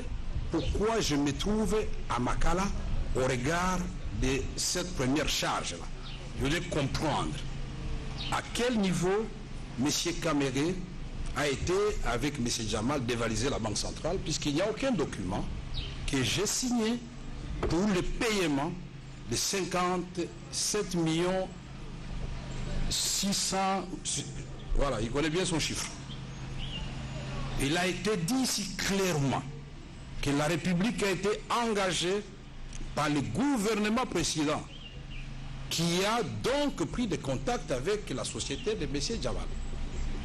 pourquoi je me trouve à Makala au regard de cette première charge-là. Je voudrais comprendre à quel niveau M. Caméré a été, avec M. Jamal, dévaliser la Banque centrale, puisqu'il n'y a aucun document que j'ai signé pour le paiement de 57 millions 600... Voilà, il connaît bien son chiffre. Il a été dit ici clairement que la République a été engagée par le gouvernement précédent, qui a donc pris des contacts avec la société de M. Jamal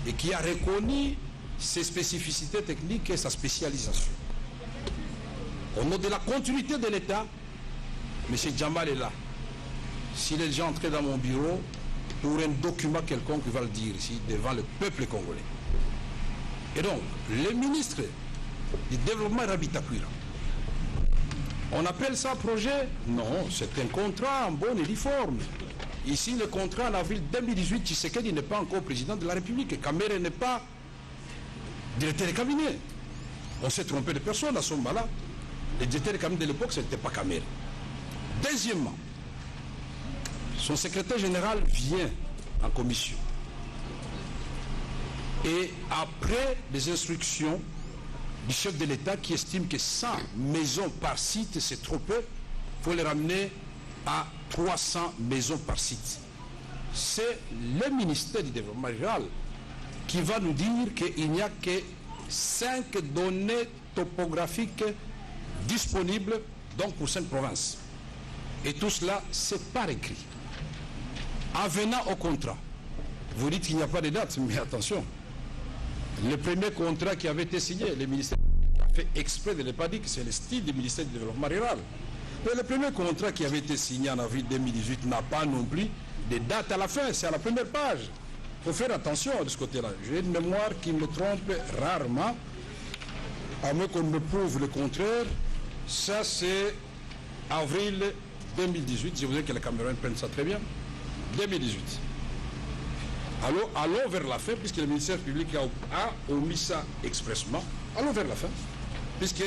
et qui a reconnu ses spécificités techniques et sa spécialisation. Au nom de la continuité de l'État, M. Jamal est là. S'il est déjà entré dans mon bureau, pour un document quelconque, il va le dire ici, devant le peuple congolais. Et donc, le ministre du Développement Rabitakwira, on appelle ça projet? Non, c'est un contrat en bonne et due forme. Ici, le contrat en avril 2018, Tshisekedi n'est pas encore président de la République. Caméré n'est pas directeur de cabinet. On s'est trompé de personne à ce moment-là. Le directeur de cabinet de l'époque, ce n'était pas Caméré. Deuxièmement, son secrétaire général vient en commission. Et après les instructions du chef de l'État qui estime que 100 maisons par site, c'est trop peu, il faut les ramener à 300 maisons par site. C'est le ministère du Développement rural qui va nous dire qu'il n'y a que 5 données topographiques disponibles donc pour 5 provinces. Et tout cela, c'est par écrit. En venant au contrat, vous dites qu'il n'y a pas de date, mais attention, le premier contrat qui avait été signé, le ministère a fait exprès de ne pas dire que c'est le style du ministère du Développement rural. Mais le premier contrat qui avait été signé en avril 2018 n'a pas non plus de date à la fin, c'est à la première page. Il faut faire attention de ce côté-là. J'ai une mémoire qui me trompe rarement, à moins qu'on me prouve le contraire. Ça, c'est avril 2018. Je voudrais que les Camerounais prennent ça très bien. 2018. Allons vers la fin, puisque le ministère public a omis ça expressement. Allons vers la fin, puisque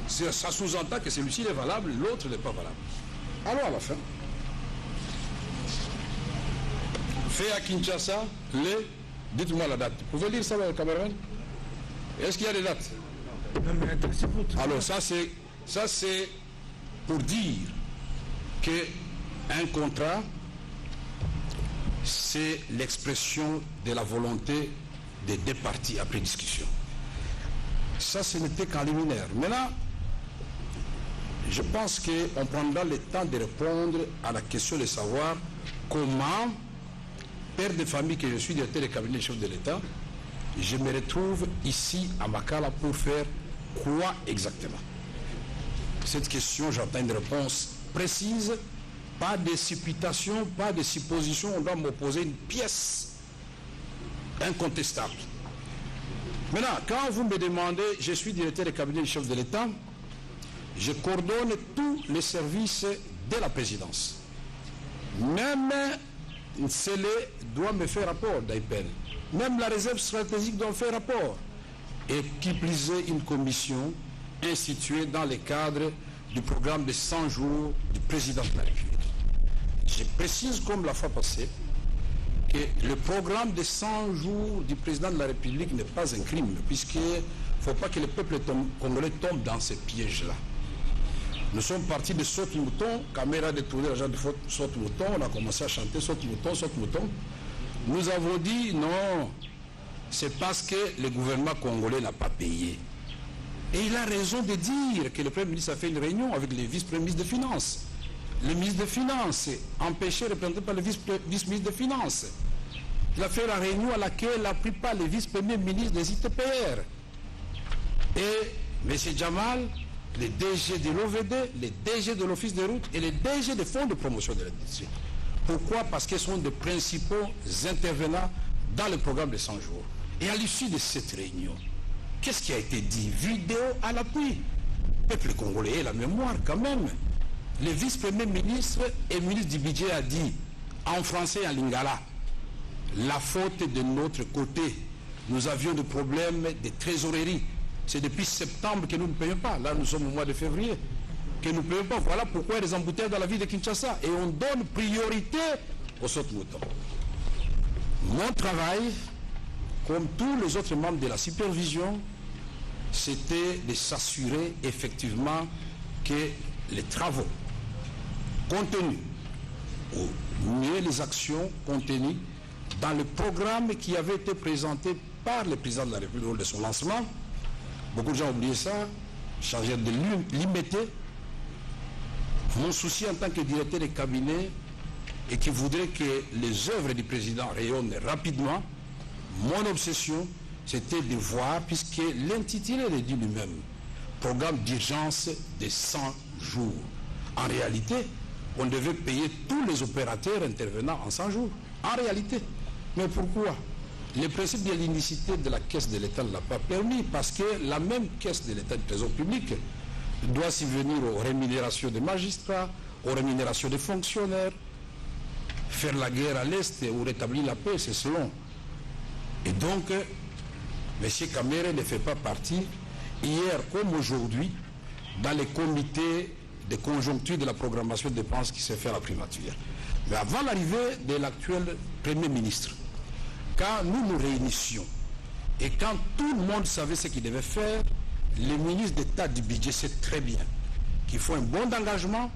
ça sous-entend que celui-ci est valable, l'autre n'est pas valable. Allons à la fin. Fait à Kinshasa, dites-moi la date. Vous pouvez lire ça dans le Cameroun? Est-ce qu'il y a des dates? Alors ça c'est pour dire qu'un contrat, c'est l'expression de la volonté des deux parties après discussion. Ça, ce n'était qu'en liminaire. Maintenant, je pense qu'on prendra le temps de répondre à la question de savoir comment, père de famille que je suis, directeur du cabinet chef de l'État, je me retrouve ici à Makala pour faire quoi exactement? Cette question, j'attends une réponse précise, pas de supputation, pas de supposition, on doit m'opposer une pièce incontestable. Maintenant, quand vous me demandez, je suis directeur du cabinet du chef de l'État, je coordonne tous les services de la présidence. Même Nsele doit me faire rapport d'IPEL. Même la réserve stratégique doit me faire rapport. Et qui plus est une commission instituée dans le cadre du programme de 100 jours du président de la République. Je précise comme la fois passée que le programme de 100 jours du président de la République n'est pas un crime, puisqu'il ne faut pas que le peuple congolais tombe dans ces pièges-là. Nous sommes partis de saute-mouton, caméra détournée, l'agent de saute-mouton, on a commencé à chanter saute-mouton, saute-mouton. Nous avons dit non, c'est parce que le gouvernement congolais n'a pas payé. Et il a raison de dire que le Premier ministre a fait une réunion avec le vice-premier ministre des Finances. Le ministre des Finances, empêché, représenté par le vice-ministre des Finances. Il a fait la réunion à laquelle la plupart les vice-premiers ministres des ITPR. Et M. Jamal, les DG de l'OVD, les DG de l'Office des routes et les DG des fonds de promotion de l'industrie. Pourquoi? Parce qu'ils sont des principaux intervenants dans le programme de 100 jours. Et à l'issue de cette réunion, qu'est-ce qui a été dit? Vidéo à l'appui. Le peuple congolais a la mémoire quand même. Le vice-premier ministre et ministre du budget a dit, en français et en lingala, la faute est de notre côté. Nous avions des problèmes de trésorerie. C'est depuis septembre que nous ne payons pas. Là, nous sommes au mois de février. Que nous ne payons pas. Voilà pourquoi il y a des embouteillages dans la ville de Kinshasa. Et on donne priorité aux saute-moutons. Mon travail, comme tous les autres membres de la supervision, c'était de s'assurer effectivement que les travaux contenus, ou mieux les actions contenues dans le programme qui avait été présenté par le président de la République lors de son lancement. Beaucoup de gens ont oublié ça, changer de limiter. Mon souci en tant que directeur de cabinet et qui voudrait que les œuvres du président rayonnent rapidement, mon obsession, c'était de voir, puisque l'intitulé le dit lui-même, programme d'urgence de 100 jours. En réalité, on devait payer tous les opérateurs intervenant en 100 jours. En réalité. Mais pourquoi? Le principe de l'unicité de la caisse de l'État ne l'a pas permis, parce que la même caisse de l'État du Trésor public doit subvenir aux rémunérations des magistrats, aux rémunérations des fonctionnaires. Faire la guerre à l'Est ou rétablir la paix, c'est selon. Et donc, M. Kamere ne fait pas partie, hier comme aujourd'hui, dans les comités de conjoncture de la programmation de dépenses qui s'est fait à la primature. Mais avant l'arrivée de l'actuel Premier ministre, quand nous nous réunissions et quand tout le monde savait ce qu'il devait faire, le ministre d'État du budget sait très bien qu'il faut un bon engagement,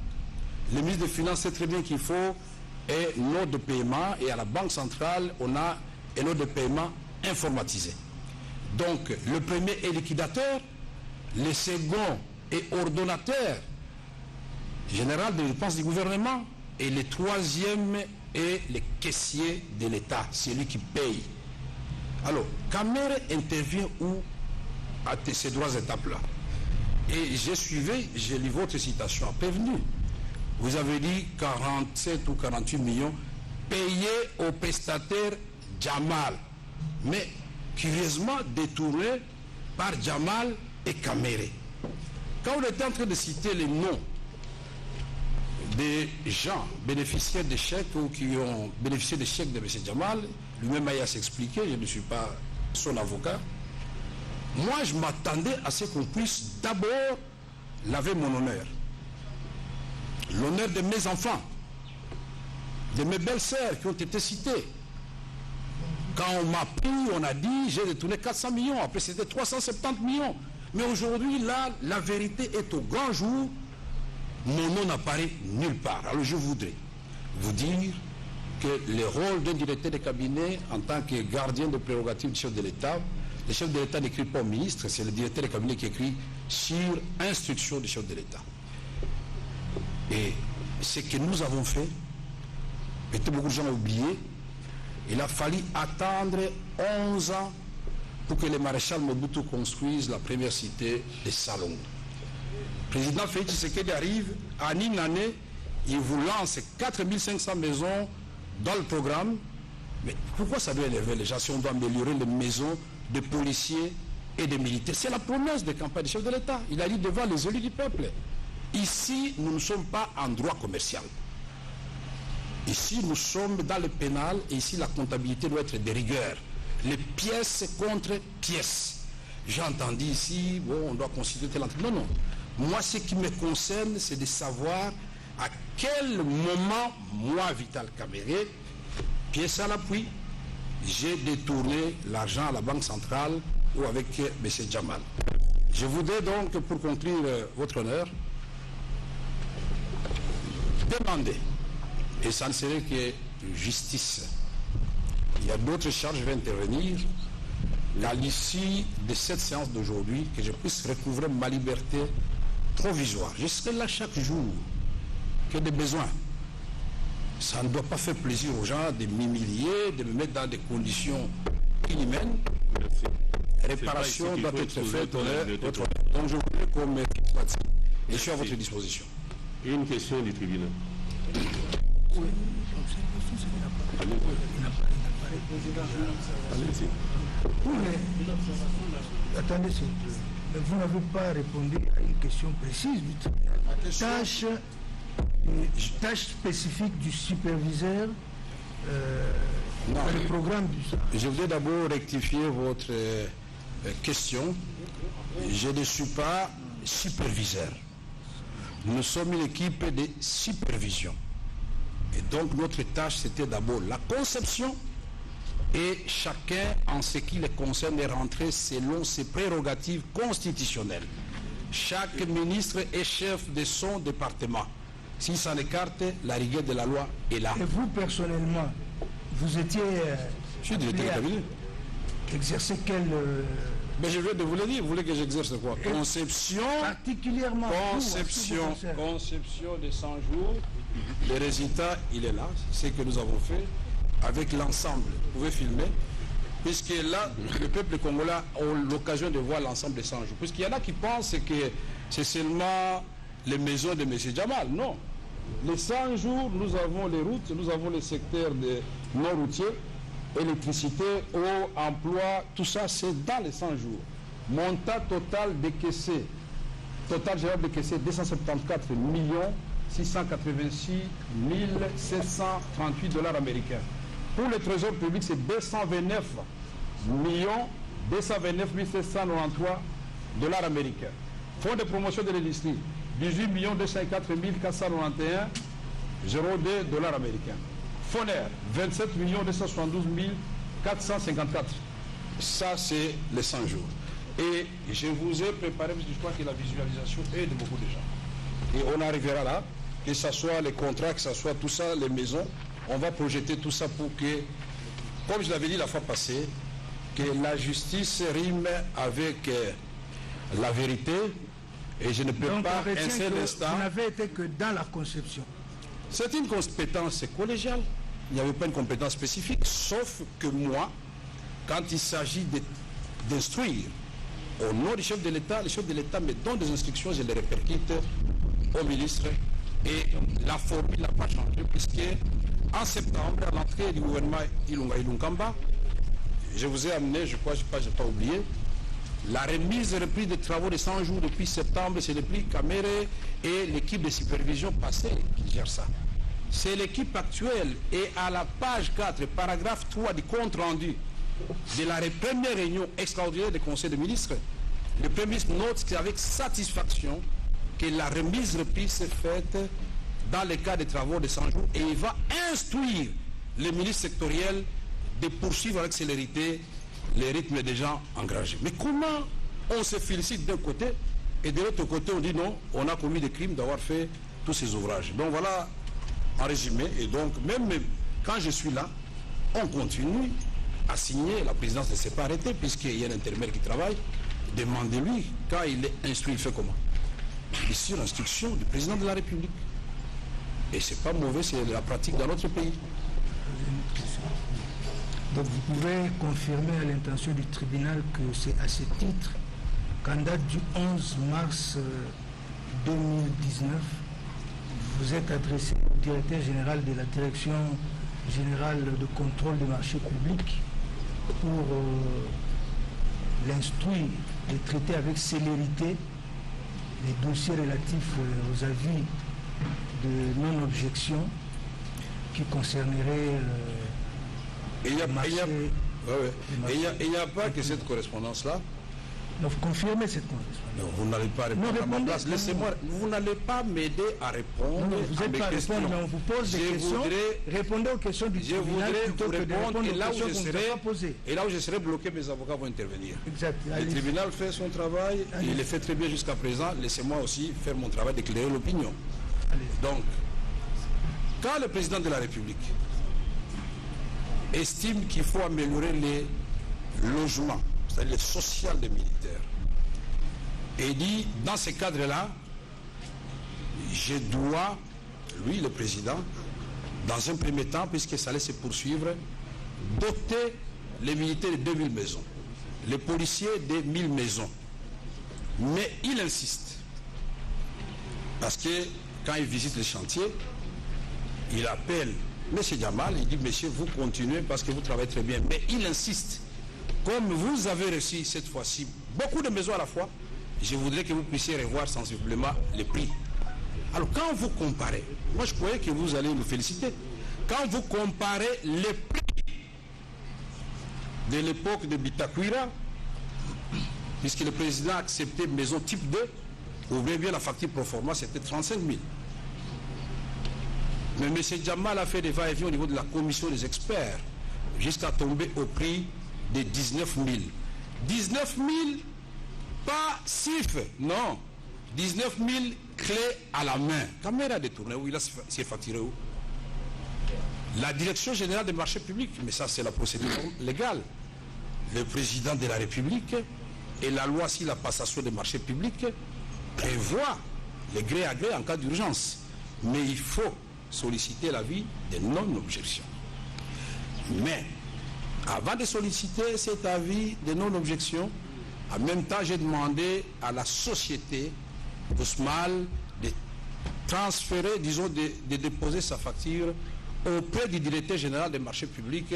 le ministre des Finances sait très bien qu'il faut un note de paiement, et à la Banque centrale, on a un note de paiement informatisé. Donc, le premier est liquidateur, le second est ordonnateur général des dépenses du gouvernement, et le troisième est le caissier de l'État, c'est lui qui paye. Alors, Camere intervient où à ces trois étapes-là? Et j'ai suivi, j'ai lu votre citation à prévenu. Vous avez dit 47 ou 48 millions payés au prestataire Jamal, mais curieusement détournés par Jamal et Camere. Quand on était en train de citer les noms des gens bénéficiaires des chèques ou qui ont bénéficié des chèques de M. Jamal, lui-même a s'expliqué, je ne suis pas son avocat. Moi, je m'attendais à ce qu'on puisse d'abord laver mon honneur. L'honneur de mes enfants, de mes belles-sœurs qui ont été citées. Quand on m'a pris, on a dit, j'ai détourné 400 millions, après c'était 370 millions. Mais aujourd'hui, là, la vérité est au grand jour. Mon nom n'apparaît nulle part. Alors je voudrais vous dire que le rôle d'un directeur de cabinet en tant que gardien de prérogatives du chef de l'État, le chef de l'État n'écrit pas au ministre, c'est le directeur de cabinet qui écrit sur instruction du chef de l'État. Et ce que nous avons fait, peut-être beaucoup de gens ont oublié, il a fallu attendre 11 ans pour que le maréchal Mobutu construise la première cité de Salongo. Le président Félix Tshisekedi arrive, en une année, il vous lance 4500 maisons dans le programme. Mais pourquoi ça doit énerver les gens si on doit améliorer les maisons de policiers et de militaires? C'est la promesse de campagne du chef de l'État. Il a dit devant les élus du peuple. Ici, nous ne sommes pas en droit commercial. Ici, nous sommes dans le pénal et ici, la comptabilité doit être de rigueur. Les pièces contre pièces. J'ai entendu ici, bon, on doit constituer tel entreprise. Non, non. Moi, ce qui me concerne, c'est de savoir à quel moment, moi, Vital Camere, pièce à l'appui, j'ai détourné l'argent à la Banque centrale ou avec M. Jamal. Je voudrais donc, pour conclure votre honneur, demander, et ça ne serait que justice, il y a d'autres charges qui vont intervenir, à l'issue de cette séance d'aujourd'hui, que je puisse recouvrer ma liberté provisoire. Je serai là chaque jour que des besoins. Ça ne doit pas faire plaisir aux gens de m'humilier, de me mettre dans des conditions inhumaines. Merci. Réparation doit être faite. Donc je voudrais qu'on me fixe là-dessus. Et je suis à votre disposition. Une question du tribunal. Oui. Oui, mais attendez, vous n'avez pas répondu à une question précise du tribunal. Tâche spécifique du superviseur dans le programme du SAR. Je voudrais d'abord rectifier votre question. Je ne suis pas superviseur. Nous sommes une équipe de supervision. Et donc notre tâche, c'était d'abord la conception et chacun, en ce qui le concerne, est rentré selon ses prérogatives constitutionnelles. Chaque ministre est chef de son département. S'il s'en écarte, la rigueur de la loi est là. Et vous, personnellement, vous étiez... je suis directeur de cabinet. Exercer quel... Mais je viens de vous le dire, vous voulez que j'exerce quoi? Conception, particulièrement conception de 100 jours. Le résultat, il est là, c'est ce que nous avons fait avec l'ensemble. Vous pouvez filmer, puisque là, le peuple congolais a l'occasion de voir l'ensemble des 100 jours. Puisqu'il y en a qui pensent que c'est seulement les maisons de M. Jamal. Non. Les 100 jours, nous avons les routes, nous avons les secteurs non routiers, électricité, eau, emploi, tout ça, c'est dans les 100 jours. Montant total décaissé, total général décaissé, 274 millions 686 738 $ américains. Pour le trésor public, c'est 229 millions 229 793 $ américains. Fonds de promotion de l'industrie, 18 204 491 0,2 $ américains. FONER, 27 272 454. Ça, c'est les 100 jours. Et je vous ai préparé, parce que je crois que la visualisation aide beaucoup de gens. Et on arrivera là, que ce soit les contrats, que ce soit tout ça, les maisons, on va projeter tout ça pour que, comme je l'avais dit la fois passée, que la justice rime avec la vérité et je ne peux Donc, pas on retient un seul que instant. vous n'avez été que dans la conception. C'est une compétence collégiale. Il n'y avait pas une compétence spécifique, sauf que moi, quand il s'agit d'instruire au nom du chef de l'État, le chef de l'État me donne des instructions, je les répercute au ministre et la formule n'a pas changé puisque en septembre, à l'entrée du gouvernement Ilunkamba, je vous ai amené, je crois, je n'ai pas oublié, la remise et reprise des travaux de 100 jours depuis septembre, c'est depuis Caméré et l'équipe de supervision passée qui gère ça. C'est l'équipe actuelle et à la page 4, paragraphe 3 du compte rendu de la première réunion extraordinaire du Conseil des ministres, le Premier ministre note qu'avec satisfaction que la remise reprise s'est faite dans le cas des travaux de 100 jours et il va instruire les ministres sectoriels de poursuivre avec célérité les rythmes déjà engagés. Mais comment on se félicite d'un côté et de l'autre côté on dit non, on a commis des crimes d'avoir fait tous ces ouvrages. Donc voilà en résumé, et donc même quand je suis là, on continue à signer, la présidence ne s'est pas arrêtée puisqu'il y a un intérimaire qui travaille, demandez-lui, quand il est instruit, il fait comment? Il est sur l'instruction du président de la République. Et c'est pas mauvais, c'est la pratique dans notre pays. Donc vous pouvez confirmer à l'intention du tribunal que c'est à ce titre qu'en date du 11 mars 2019, vous êtes adressé au directeur général de la Direction générale de contrôle des marchés publics pour l'instruire et traiter avec célérité les dossiers relatifs aux avis de non-objection qui concerneraient il n'y a pas que cette correspondance-là. Donc, vous confirmez cette correspondance. Non, vous n'allez pas répondre à ma place. Laissez-moi, vous n'allez pas m'aider à répondre. Non, vous n'êtes pas à répondre, mais on vous pose des questions. Répondez aux questions du tribunal plutôt que de répondre aux questions qu'on ne vous a pas posées. Et là où je serai bloqué, mes avocats vont intervenir. Exact. Le tribunal fait son travail, il le fait très bien jusqu'à présent. Laissez-moi aussi faire mon travail d'éclairer l'opinion. Donc, quand le président de la République estime qu'il faut améliorer les logements, c'est-à-dire le social des militaires, et dit, dans ce cadre-là, je dois, lui, le président, dans un premier temps, puisque ça allait se poursuivre, doter les militaires de 2000 maisons, les policiers de 1000 maisons. Mais il insiste, parce que quand il visite les chantiers, il appelle M. Jamal, il dit, monsieur, vous continuez parce que vous travaillez très bien. Mais il insiste, comme vous avez reçu cette fois-ci beaucoup de maisons à la fois, je voudrais que vous puissiez revoir sensiblement les prix. Alors quand vous comparez, moi je croyais que vous allez me féliciter, quand vous comparez les prix de l'époque de Bitakwira, puisque le président a accepté maison type 2, ouvrez bien la facture pro forma, c'était 35 000. Mais M. Jamal a fait des va-et-vient au niveau de la commission des experts, jusqu'à tomber au prix de 19 000. 19 000, pas CIF, non. 19 000 clés à la main. Caméra détournée, où il a s'est facturé où? La direction générale des marchés publics, mais ça c'est la procédure légale. Le président de la République et la loi sur la passation des marchés publics prévoit le gré à gré en cas d'urgence. Mais il faut solliciter l'avis des non-objections. Mais avant de solliciter cet avis de non-objection, en même temps j'ai demandé à la société Ousmal de transférer, disons, de déposer sa facture auprès du directeur général des marchés publics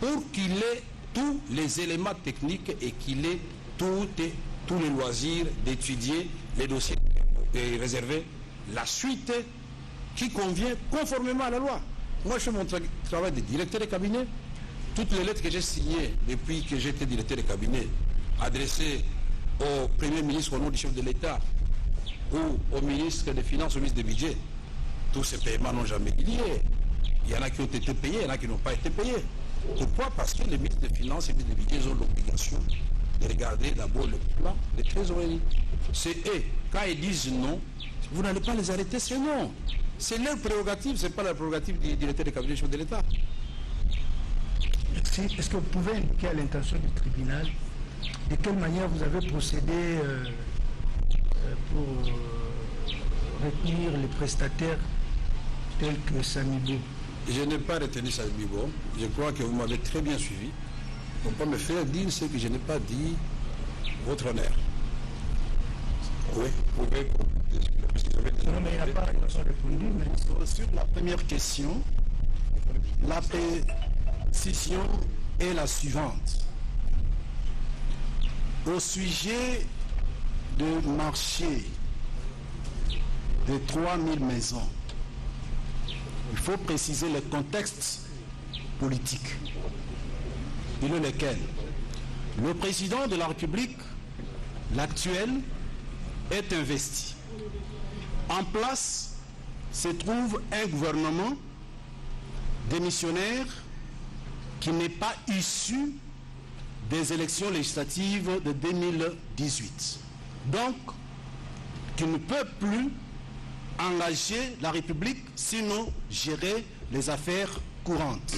pour qu'il ait tous les éléments techniques et qu'il ait tous les loisirs d'étudier les dossiers et réserver la suite qui convient conformément à la loi. Moi, je fais mon travail de directeur de cabinet. Toutes les lettres que j'ai signées depuis que j'étais directeur de cabinet, adressées au Premier ministre au nom du chef de l'État ou au ministre des Finances, au ministre des Budgets, tous ces paiements n'ont jamais été liés. Il y en a qui ont été payés, il y en a qui n'ont pas été payés. Pourquoi? Parce que les ministres des Finances et des Budgets ont l'obligation de regarder d'abord le plan de trésorerie. C'est eux. Quand ils disent non, vous n'allez pas les arrêter, c'est non. C'est leur prérogative, ce n'est pas la prérogative du directeur de cabinet chef de l'État. Merci. Est-ce que vous pouvez indiquer à l'intention du tribunal de quelle manière vous avez procédé pour retenir les prestataires tels que Samibo? Je n'ai pas retenu Samibo. Je crois que vous m'avez très bien suivi. On peut me faire dire ce que je n'ai pas dit, votre honneur. Oui, vous pouvez. Non, mais il n'a pas répondu. Mais... Sur la première question, la précision est la suivante. Au sujet du marché de 3000 maisons, il faut préciser le contexte politique. Il est lequel? Le président de la République, l'actuel, est investi. En place se trouve un gouvernement démissionnaire qui n'est pas issu des élections législatives de 2018. Donc, qui ne peut plus engager la République, sinon gérer les affaires courantes.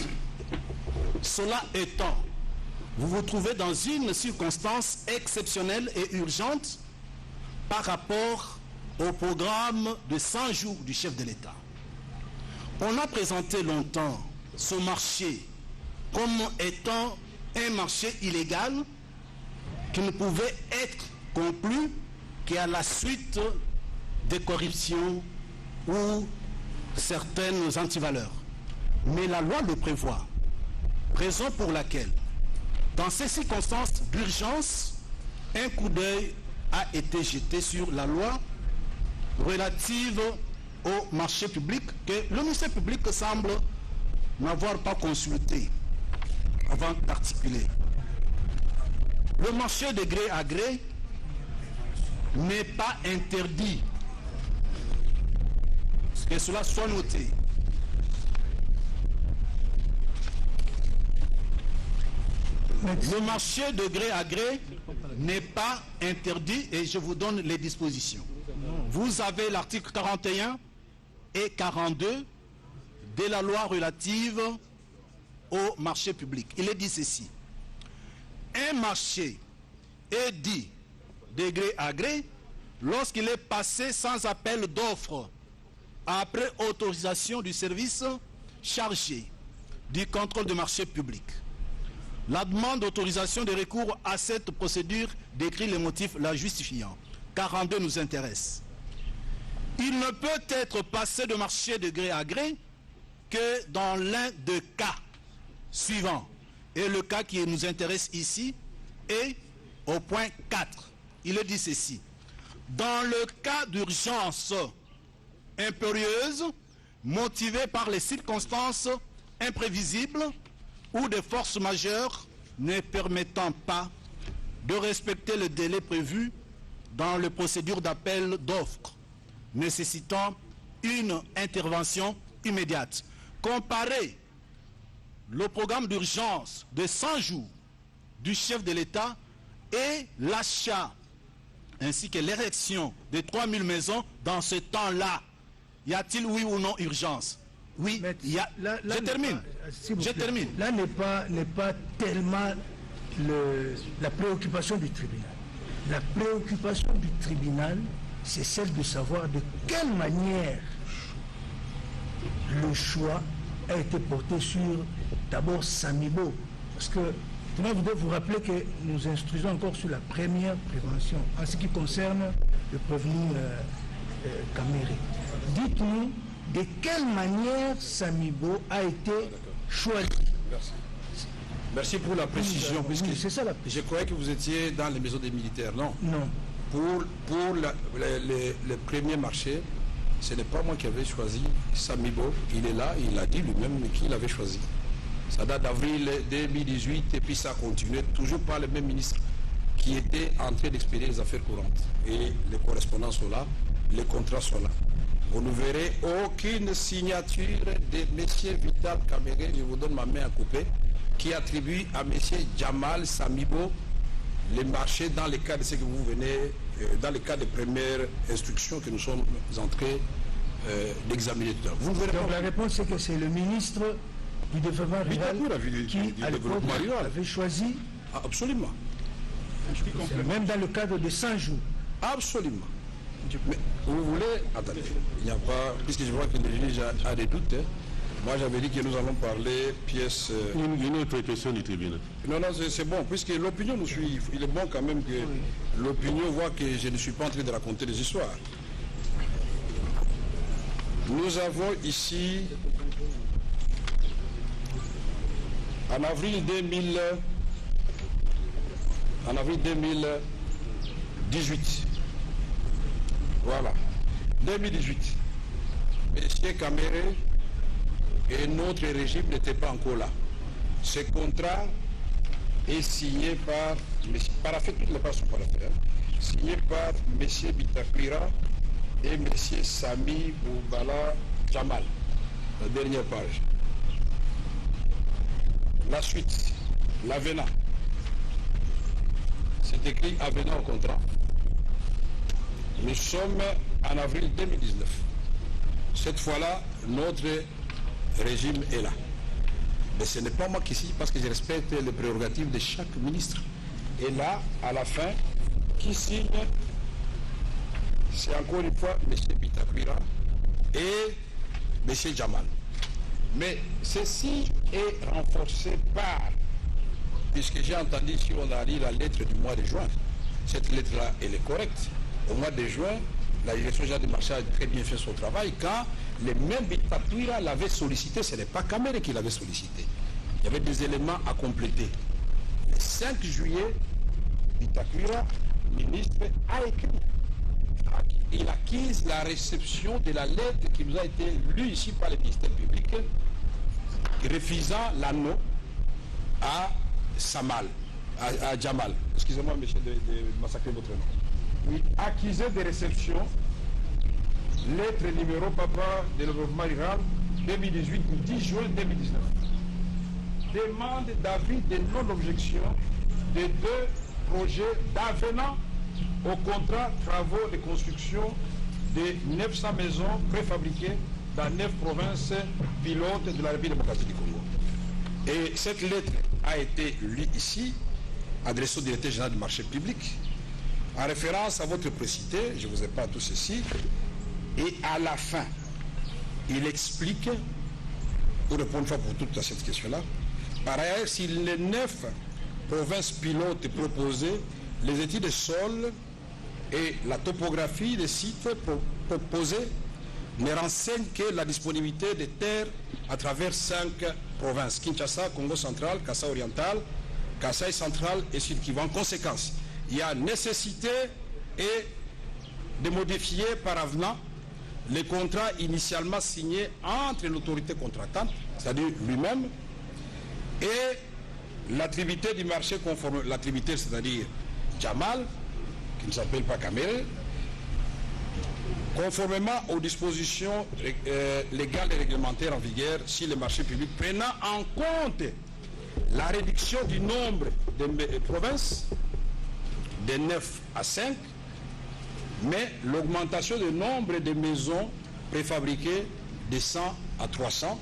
Cela étant, vous vous trouvez dans une circonstance exceptionnelle et urgente par rapport au programme de 100 jours du chef de l'État. On a présenté longtemps ce marché comme étant un marché illégal qui ne pouvait être conclu qu'à la suite de corruption ou certaines antivaleurs. Mais la loi le prévoit, raison pour laquelle, dans ces circonstances d'urgence, un coup d'œil a été jeté sur la loi relative au marché public que le ministère public semble n'avoir pas consulté avant d'articuler. Le marché de gré à gré n'est pas interdit. Que cela soit noté. Le marché de gré à gré n'est pas interdit et je vous donne les dispositions. Vous avez l'article 41 et 42 de la loi relative au marché public. Il est dit ceci. Un marché est dit de gré à gré lorsqu'il est passé sans appel d'offres après autorisation du service chargé du contrôle du marché public. La demande d'autorisation de recours à cette procédure décrit les motifs la justifiant. 42 nous intéresse. Il ne peut être passé de marché de gré à gré que dans l'un des cas suivants. Et le cas qui nous intéresse ici est au point 4. Il est dit ceci. Dans le cas d'urgence impérieuse, motivée par les circonstances imprévisibles ou des forces majeures ne permettant pas de respecter le délai prévu dans les procédures d'appel d'offres, nécessitant une intervention immédiate. Comparez le programme d'urgence de 100 jours du chef de l'État et l'achat ainsi que l'érection de 3000 maisons dans ce temps-là. Y a-t-il oui ou non urgence? Oui, il y a. Je termine. Je termine. Là n'est pas tellement la préoccupation du tribunal. La préoccupation du tribunal, c'est celle de savoir de quelle manière le choix a été porté sur d'abord Samibo. Parce que je voudrais vous rappeler que nous instruisons encore sur la première prévention en ce qui concerne le prévenu Caméré. Dites-nous de quelle manière Samibo a été choisi. Merci. Merci pour la précision, puisque c'est ça, je croyais que vous étiez dans les maisons des militaires. Non. Non. Pour le premier marché, ce n'est pas moi qui avais choisi Samibo. Il est là, il a dit lui-même qu'il avait choisi. Ça date d'avril 2018 et puis ça a continué, toujours par le même ministre qui était en train d'expédier les affaires courantes. Et les correspondants sont là, les contrats sont là. Vous ne verrez aucune signature de M. Vital Caméré, je vous donne ma main à couper, qui attribue à M. Jamal Samibo les marchés dans le cas de ce que vous venez, dans le cas des premières instructions que nous sommes en train d'examiner tout à l'heure. Donc la réponse c'est que c'est le ministre du développement rural qui à l'époque avait choisi. Absolument. Même dans le cadre de 100 jours. Absolument. Mais vous voulez... Attendez, il n'y a pas... Puisque je vois que le juge a des doutes, hein. Moi j'avais dit que nous allons parler pièce... Une autre question du tribunal. Non, non, c'est bon, puisque l'opinion nous suit. Il est bon quand même que l'opinion voit que je ne suis pas en train de raconter des histoires. Nous avons ici, en avril 2018, voilà, 2018, M. Caméré et notre régime n'étaient pas encore là. Ce contrat est signé par, paraffé, toutes les pages sont paraffées, signé par M. Bitakwira et M. Sami Boubala Jamal. La dernière page. La suite, l'avenant. C'est écrit avenant au contrat. Nous sommes en avril 2019. Cette fois-là, notre régime est là. Mais ce n'est pas moi qui signe parce que je respecte les prérogatives de chaque ministre. Et là, à la fin, qui signe, c'est encore une fois M. Bitakwira et M. Jamal. Mais ceci est renforcé par, puisque j'ai entendu si on a lu la lettre du mois de juin, cette lettre-là, elle est correcte. Au mois de juin, la direction générale du marché a très bien fait son travail quand les mêmes Bitakwira l'avaient sollicité, ce n'est pas Caméré qui l'avait sollicité. Il y avait des éléments à compléter. Le 5 juillet, Bitakwira, ministre, a écrit. Il acquise la réception de la lettre qui nous a été lue ici par le ministère public, refusant l'anneau à Samal, à Jamal. Excusez-moi, monsieur, de massacrer votre nom. Oui, accusé de réception, lettre numéro papa de développement rural 2018 du 10 juin 2019. Demande d'avis de non-objection de 2 projets d'avenant au contrat travaux de construction de 900 maisons préfabriquées dans 9 provinces pilotes de la République démocratique du Congo. Et cette lettre a été lue ici, adressée au directeur général du marché public, en référence à votre précité, je ne vous ai pas tout ceci, et à la fin, il explique, pour répondre une fois pour toutes à cette question-là, par ailleurs, si les 9 provinces pilotes proposées, les études de sol et la topographie des sites proposés ne renseignent que la disponibilité des terres à travers 5 provinces, Kinshasa, Congo central, Kasaï oriental, Kasaï central et Sud-Kivu. En conséquence, il y a nécessité et de modifier par avenant les contrats initialement signés entre l'autorité contractante, c'est-à-dire lui-même, et l'attributaire du marché conforme, l'attributaire c'est-à-dire Jamal, qui ne s'appelle pas Caméré, conformément aux dispositions légales et réglementaires en vigueur sur les marchés publics, prenant en compte la réduction du nombre de provinces de 9 à 5, mais l'augmentation du nombre de maisons préfabriquées de 100 à 300,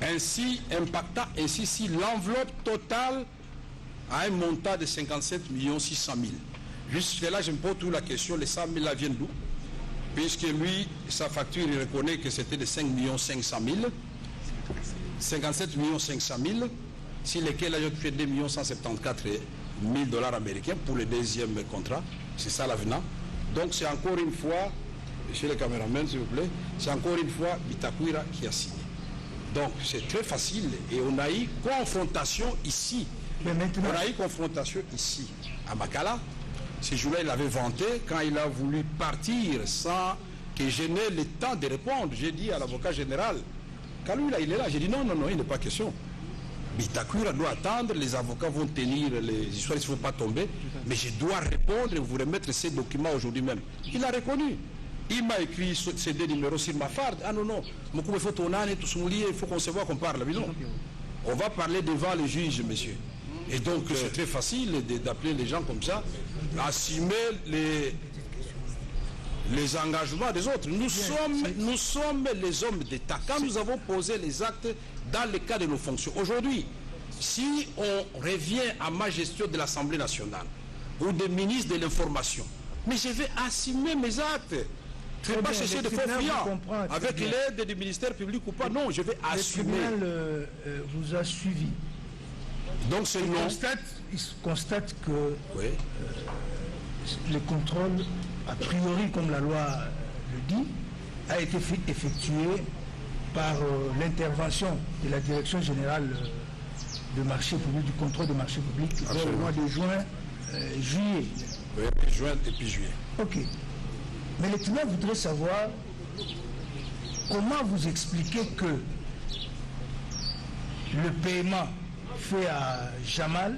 ainsi impactant ainsi si l'enveloppe totale à un montant de 57 600 000. Jusque-là, je me pose toute la question, les 100 000 là viennent d'où? Puisque lui, sa facture, il reconnaît que c'était de 5 500 000, 57 500 000, sur lesquels il a fait 2 174 000 dollars américains pour le deuxième contrat. C'est ça l'avenant. Donc c'est encore une fois, monsieur le caméraman s'il vous plaît, c'est encore une fois Bitakwira qui a signé. Donc c'est très facile et on a eu confrontation ici. Mais maintenant... On a eu confrontation ici, à Makala. Ce jour-là, il avait vanté quand il a voulu partir sans que je n'ai le temps de répondre. J'ai dit à l'avocat général, quand lui là, il est là, j'ai dit non, non, non, il n'est pas question. Bitakwira doit attendre, les avocats vont tenir les histoires, il ne faut pas tomber, mais je dois répondre et vous remettre ces documents aujourd'hui même. Il a reconnu. Il m'a écrit ces 2 numéros sur ma farde. Ah non, non, il faut qu'on se voit qu'on parle. Mais non, on va parler devant les juges, monsieur. Et donc, c'est très facile d'appeler les gens comme ça, assumer les engagements des autres. Nous sommes les hommes d'État. Quand nous avons posé les actes dans le cadre de nos fonctions. Aujourd'hui, si on revient à ma gestion de l'Assemblée nationale, ou des ministres de l'information. Mais je vais assumer mes actes. Je ne vais pas chercher de faux clients avec l'aide du ministère public ou pas. Non, je vais assumer. Le tribunal vous a suivi. Donc c'est non. Il constate que le contrôle, a priori, comme la loi le dit, a été effectué par l'intervention de la Direction générale de marché public, du contrôle des marchés publics, vers le mois de juillet. Oui, juin et puis juillet. Ok. Mais le tribunal voudrait savoir comment vous expliquez que le paiement fait à Jamal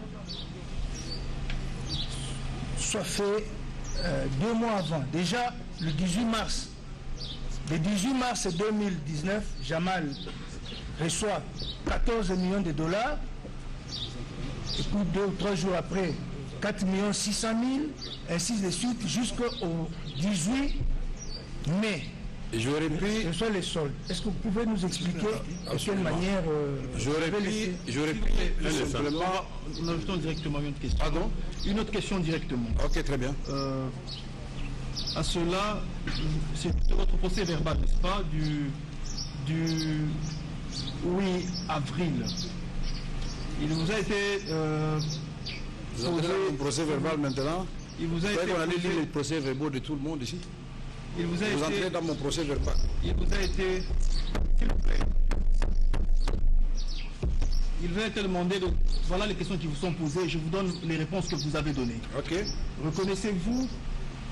soit fait 2 mois avant. Déjà, le 18 mars. Le 18 mars 2019, Jamal reçoit 14 millions de dollars. Et puis 2 ou 3 jours après, 4 600 000, ainsi de suite, jusqu'au 18 mai. J'aurais pris... Ce sont les soldes. Est-ce que vous pouvez nous expliquer de quelle manière... J'aurais pris simplement... Nous ajoutons directement une autre question. Pardon? Une autre question directement. Ok, très bien. À cela, c'est votre procès verbal, n'est-ce pas, du 8 avril. Il vous a été... vous avez un procès verbal maintenant? Il vous a été... On allait lire les procès verbaux de tout le monde ici? Il vous a été... entrez dans mon procès verbal. Il vous a été... S'il vous plaît. Il vous a été demandé... Voilà les questions qui vous sont posées. Je vous donne les réponses que vous avez données. Ok. Reconnaissez-vous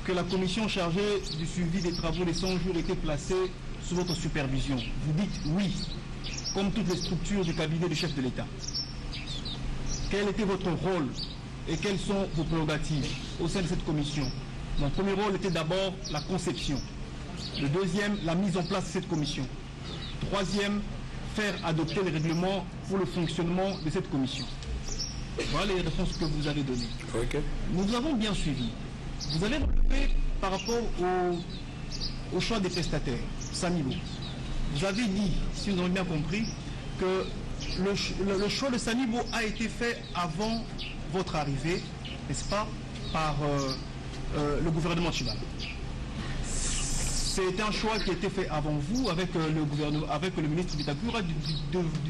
que la commission chargée du suivi des travaux des 100 jours était placée sous votre supervision? Vous dites oui, comme toutes les structures du cabinet du chef de l'État. Quel était votre rôle et quelles sont vos prérogatives au sein de cette commission? Mon premier rôle était d'abord la conception. Le deuxième, la mise en place de cette commission. Troisième, faire adopter les règlements pour le fonctionnement de cette commission. Voilà les réponses que vous avez données. Okay. Nous avons bien suivi. Vous avez relevé par rapport au choix des prestataires, Samibo. Vous avez dit, si nous avons bien compris, que le choix de Samibo a été fait avant votre arrivée, n'est-ce pas, par le gouvernement Tchibala. C'est un choix qui a été fait avant vous avec le ministre Bitakura du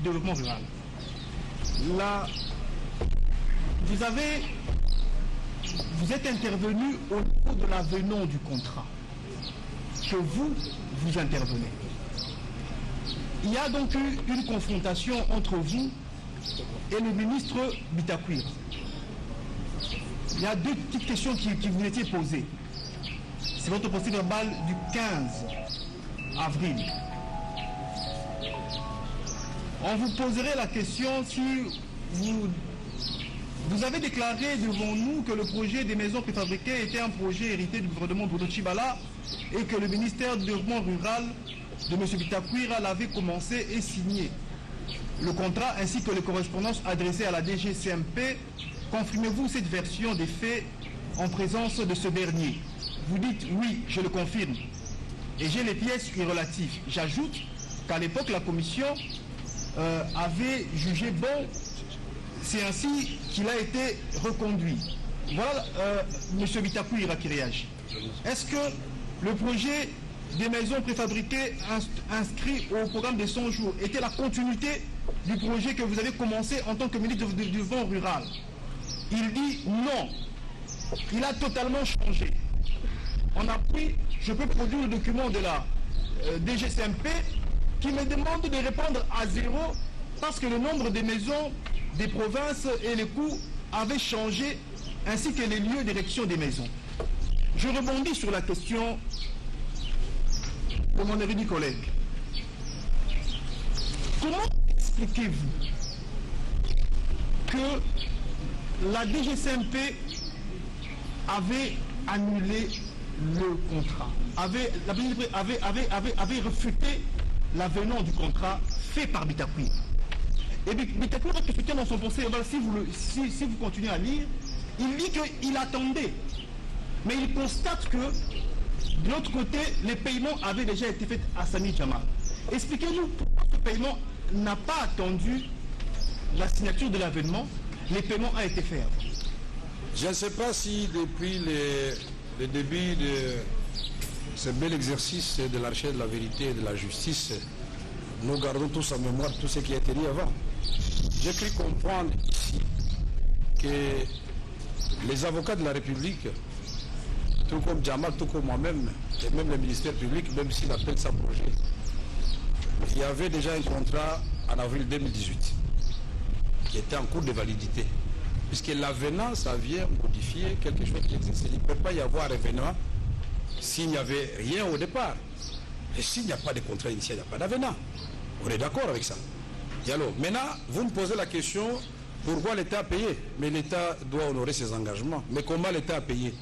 développement rural. Là, vous êtes intervenu au niveau de l'avenant du contrat, que vous intervenez. Il y a donc eu une confrontation entre vous et le ministre Bitakura. Il y a 2 petites questions qui vous étaient posées. C'est votre procès verbal du 15 avril. On vous poserait la question si vous avez déclaré devant nous que le projet des maisons préfabriquées était un projet hérité du gouvernement Bruno Tchibala et que le ministère du développement rural de M. Bitakura l'avait commencé et signé. Le contrat ainsi que les correspondances adressées à la DGCMP, confirmez-vous cette version des faits en présence de ce dernier? Vous dites oui, je le confirme. Et j'ai les pièces relatives. J'ajoute qu'à l'époque, la commission avait jugé bon. C'est ainsi qu'il a été reconduit. Voilà M. Bitakura qui réagit. Est-ce que le projet des maisons préfabriquées inscrits au programme des 100 jours était la continuité du projet que vous avez commencé en tant que ministre du développement rural? Il dit non. Il a totalement changé. On a pris, je peux produire le document de la DGCMP qui me demande de répondre à 0 parce que le nombre de maisons des provinces et les coûts avaient changé ainsi que les lieux d'érection des maisons. Je rebondis sur la question de mon érudit collègue. Comment expliquez-vous que la DGCMP avait annulé le contrat, avait refuté l'avenant du contrat fait par Bitakura? Et Bitakura expliquait dans son procès, si vous continuez à lire, il dit qu'il attendait. Mais il constate que, de l'autre côté, les paiements avaient déjà été faits à Sami Jamal. Expliquez-nous pourquoi ce paiement n'a pas attendu la signature de l'avenant, les paiements ont été faits. Je ne sais pas si depuis le début de ce bel exercice de la recherche de la vérité et de la justice, nous gardons tous en mémoire tout ce qui a été dit avant. J'ai cru comprendre ici que les avocats de la République, tout comme Jamal, tout comme moi-même, et même le ministère public, même s'il appelle ça projet, il y avait déjà un contrat en avril 2018 qui était en cours de validité. Puisque l'avenant, ça vient modifier quelque chose qui existe. Il ne peut pas y avoir avenant s'il n'y avait rien au départ. Et s'il n'y a pas de contrat initial, il n'y a pas d'avenant. On est d'accord avec ça. Et alors, maintenant, vous me posez la question, pourquoi l'État a payé? Mais l'État doit honorer ses engagements. Mais comment l'État a payé?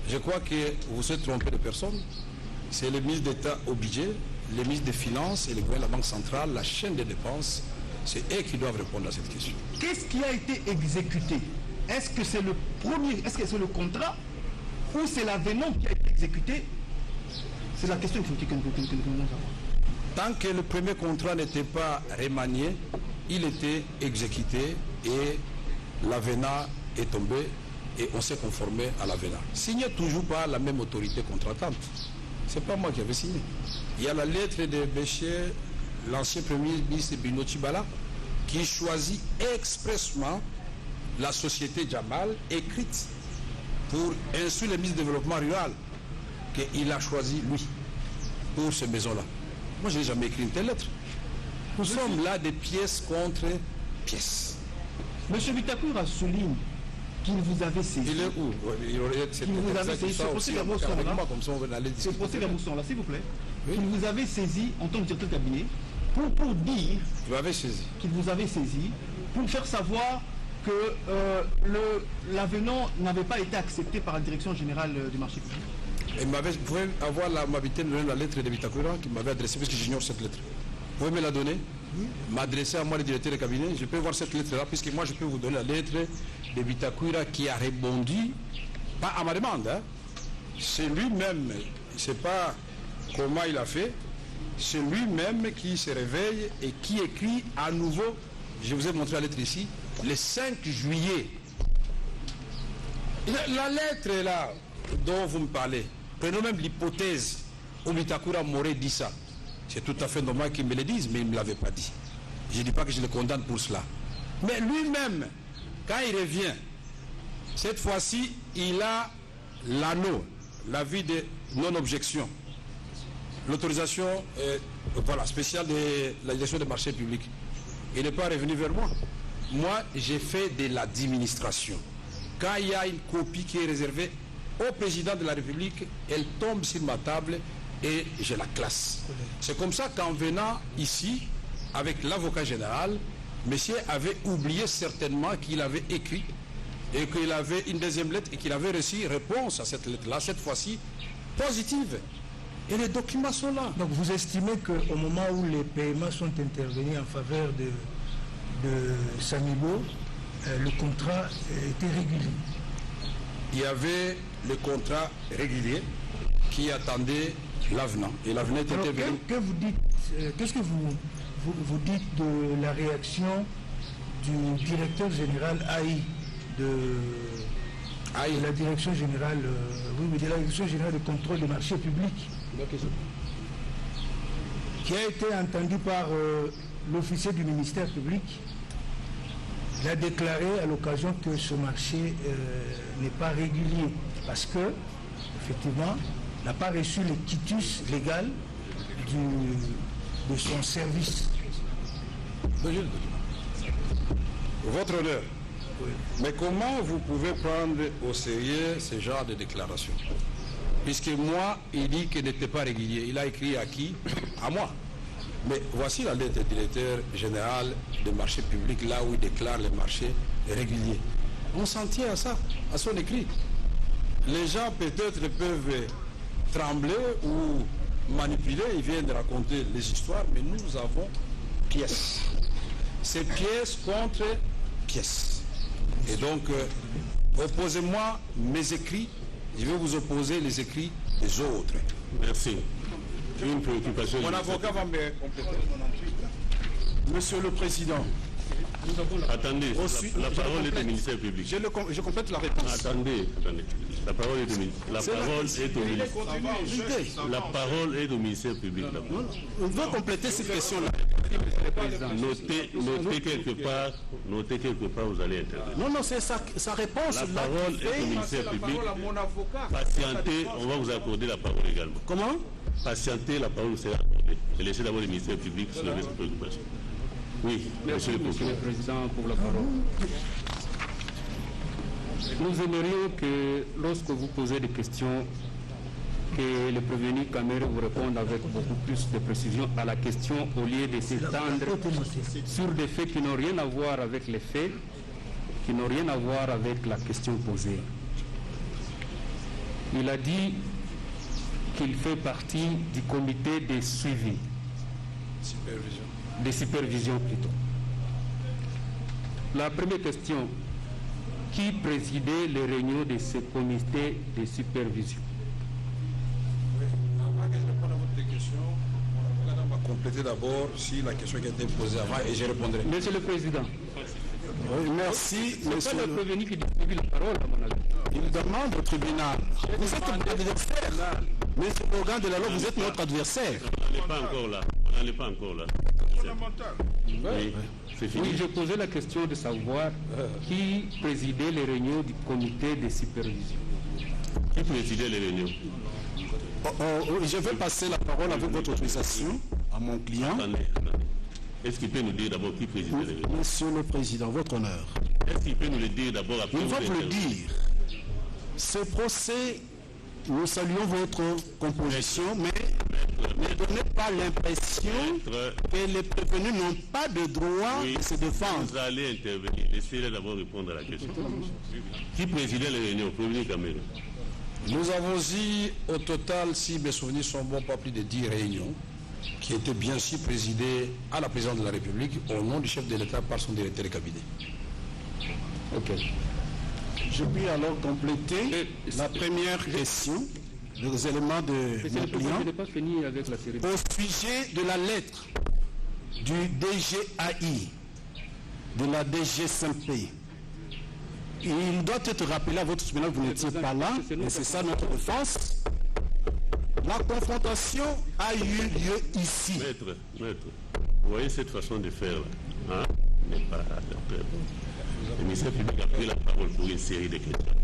Je crois que vous êtes trompé de personne. C'est le ministre d'État au budget, le ministre des Finances et le gouvernement de la Banque centrale, la chaîne des dépenses. C'est eux qui doivent répondre à cette question. Qu'est-ce qui a été exécuté? Est-ce que c'est le premier, est-ce que c'est le contrat ou c'est l'avenant qui a été exécuté? C'est la question que nous avons. Tant que le premier contrat n'était pas remanié, il était exécuté et l'avenant est tombé et on s'est conformé à l'avenant. Signé toujours par la même autorité contratante. Ce n'est pas moi qui avais signé. Il y a la lettre de Béchier, l'ancien premier ministre Bruno Tshibala, qui choisit expressement la société Jamal, écrite pour instruire le ministre du Développement rural, qu'il a choisi lui, pour ces maisons-là. Moi, je n'ai jamais écrit une telle lettre. Nous sommes là des pièces contre pièces. Monsieur Bitakura souligne qu'il vous avait saisi. Il est où? Qu'il vous avait saisi. Ce procès-verbal là, s'il vous plaît. Oui. Qu'il vous avait saisi en tant que directeur de cabinet pour dire qu'il vous avait saisi pour faire savoir que l'avenant n'avait pas été accepté par la direction générale du marché public. Et vous pouvez avoir l'amabilité de donner la lettre de Bitakura qui m'avait adressée, parce que j'ignore cette lettre. Vous pouvez me la donner? Oui. M'adresser à moi, le directeur de cabinet. Je peux voir cette lettre-là, puisque moi, je peux vous donner la lettre de Bitakura qui a répondu, pas à ma demande. Hein. C'est lui-même, je ne sais pas comment il a fait, c'est lui-même qui se réveille et qui écrit à nouveau, je vous ai montré la lettre ici, le 5 juillet. La lettre là dont vous me parlez, prenons même l'hypothèse où Bitakura m'aurait dit ça. C'est tout à fait normal qu'il me le dise, mais il ne me l'avait pas dit. Je ne dis pas que je le condamne pour cela. Mais lui-même, quand il revient, cette fois-ci, il a l'anneau, l'avis de non-objection, l'autorisation spéciale de la direction des marchés publics. Il n'est pas revenu vers moi. Moi, j'ai fait de l'administration. Quand il y a une copie qui est réservée au président de la République, elle tombe sur ma table et je la classe. C'est comme ça qu'en venant ici, avec l'avocat général, monsieur avait oublié certainement qu'il avait écrit et qu'il avait une deuxième lettre et qu'il avait reçu réponse à cette lettre-là, cette fois-ci positive. Et les documents sont là. Donc vous estimez qu'au moment où les paiements sont intervenus en faveur de Samibo, le contrat était régulier? Il y avait le contrat régulier qui attendait l'avenant. Et l'avenant était intervenu. Qu'est-ce que vous dites de la réaction du directeur général AI de la direction générale, de la direction générale de contrôle des marchés publics, qui a été entendu par l'officier du ministère public? Il a déclaré à l'occasion que ce marché n'est pas régulier parce que, effectivement, n'a pas reçu le quitus légal de son service. Votre honneur, oui. Mais comment vous pouvez prendre au sérieux ce genre de déclaration? Puisque moi, il dit qu'il n'était pas régulier. Il a écrit à qui? À moi. Mais voici la lettre du directeur général des marchés publics, là où il déclare les marchés réguliers. On s'en tient à ça, à son écrit. Les gens peut-être peuvent trembler ou manipuler, ils viennent raconter les histoires, mais nous avons pièces. C'est pièce contre pièce. Et donc, opposez-moi mes écrits, je vais vous opposer les écrits des autres. Merci. Une préoccupation. Mon avocat va me compléter. Monsieur le Président, Attendez, la parole est au ministère public. Je complète la réponse. Attendez. La parole est au ministère. La parole est au ministère public. On veut compléter cette question-là. Notez quelque part, vous allez intervenir. Non, c'est sa réponse. La parole est au ministère public. Patientez, on va vous accorder la parole également. Comment? Patientez, la parole sera accordée. Et laissez d'abord le ministère public soulever cette préoccupation. Oui, Merci, Monsieur le Président, pour la parole. Nous aimerions que, lorsque vous posez des questions, que le prévenu Kamere vous réponde avec beaucoup plus de précision à la question au lieu de s'étendre sur des faits qui n'ont rien à voir avec les faits, qui n'ont rien à voir avec la question posée. Il a dit qu'il fait partie du comité de suivi. De supervision plutôt. La première question, qui présidait les réunions de ce comité de supervision? Avant que je réponde à votre question, mon avocat va compléter d'abord si la question qui a été posée avant et je répondrai. Monsieur le Président. Oui, merci. C'est pas le prévenu qui distribue la parole, à mon avis. Il demande au tribunal. Vous êtes notre adversaire. Monsieur l'organe de la loi, vous êtes notre adversaire. On n'en est pas encore là. Oui, je posais la question de savoir qui présidait les réunions du comité de supervision. Qui présidait les réunions? Je vais passer la parole avec votre autorisation à mon client. Attendez. Est-ce qu'il peut nous dire d'abord qui présidait les réunions? Monsieur le Président, votre honneur. Est-ce qu'il peut nous le dire d'abord après? Il va vous le dire. Ce procès, nous saluons votre composition, mais ne donnez pas l'impression que les prévenus n'ont pas de droit de se défendre. Vous allez intervenir. Laissez-les d'abord répondre à la question. Qui présidait les réunions? Prévenu Kamere. Nous avons eu au total, si mes souvenirs sont bons, pas plus de 10 réunions qui étaient bien sûr présidées à la présidence de la République au nom du chef de l'État par son directeur de cabinet. Ok. Je puis alors compléter la première question, les éléments de mon client, pas fini avec la série. au sujet de la lettre du DGAI, de la DGSMP. Il doit être rappelé à votre tribunal, vous n'étiez pas là, et c'est ça notre défense. La confrontation a eu lieu ici. Maître, vous voyez cette façon de faire là, n'est pas très bon. Le ministère public a pris la parole pour une série de questions.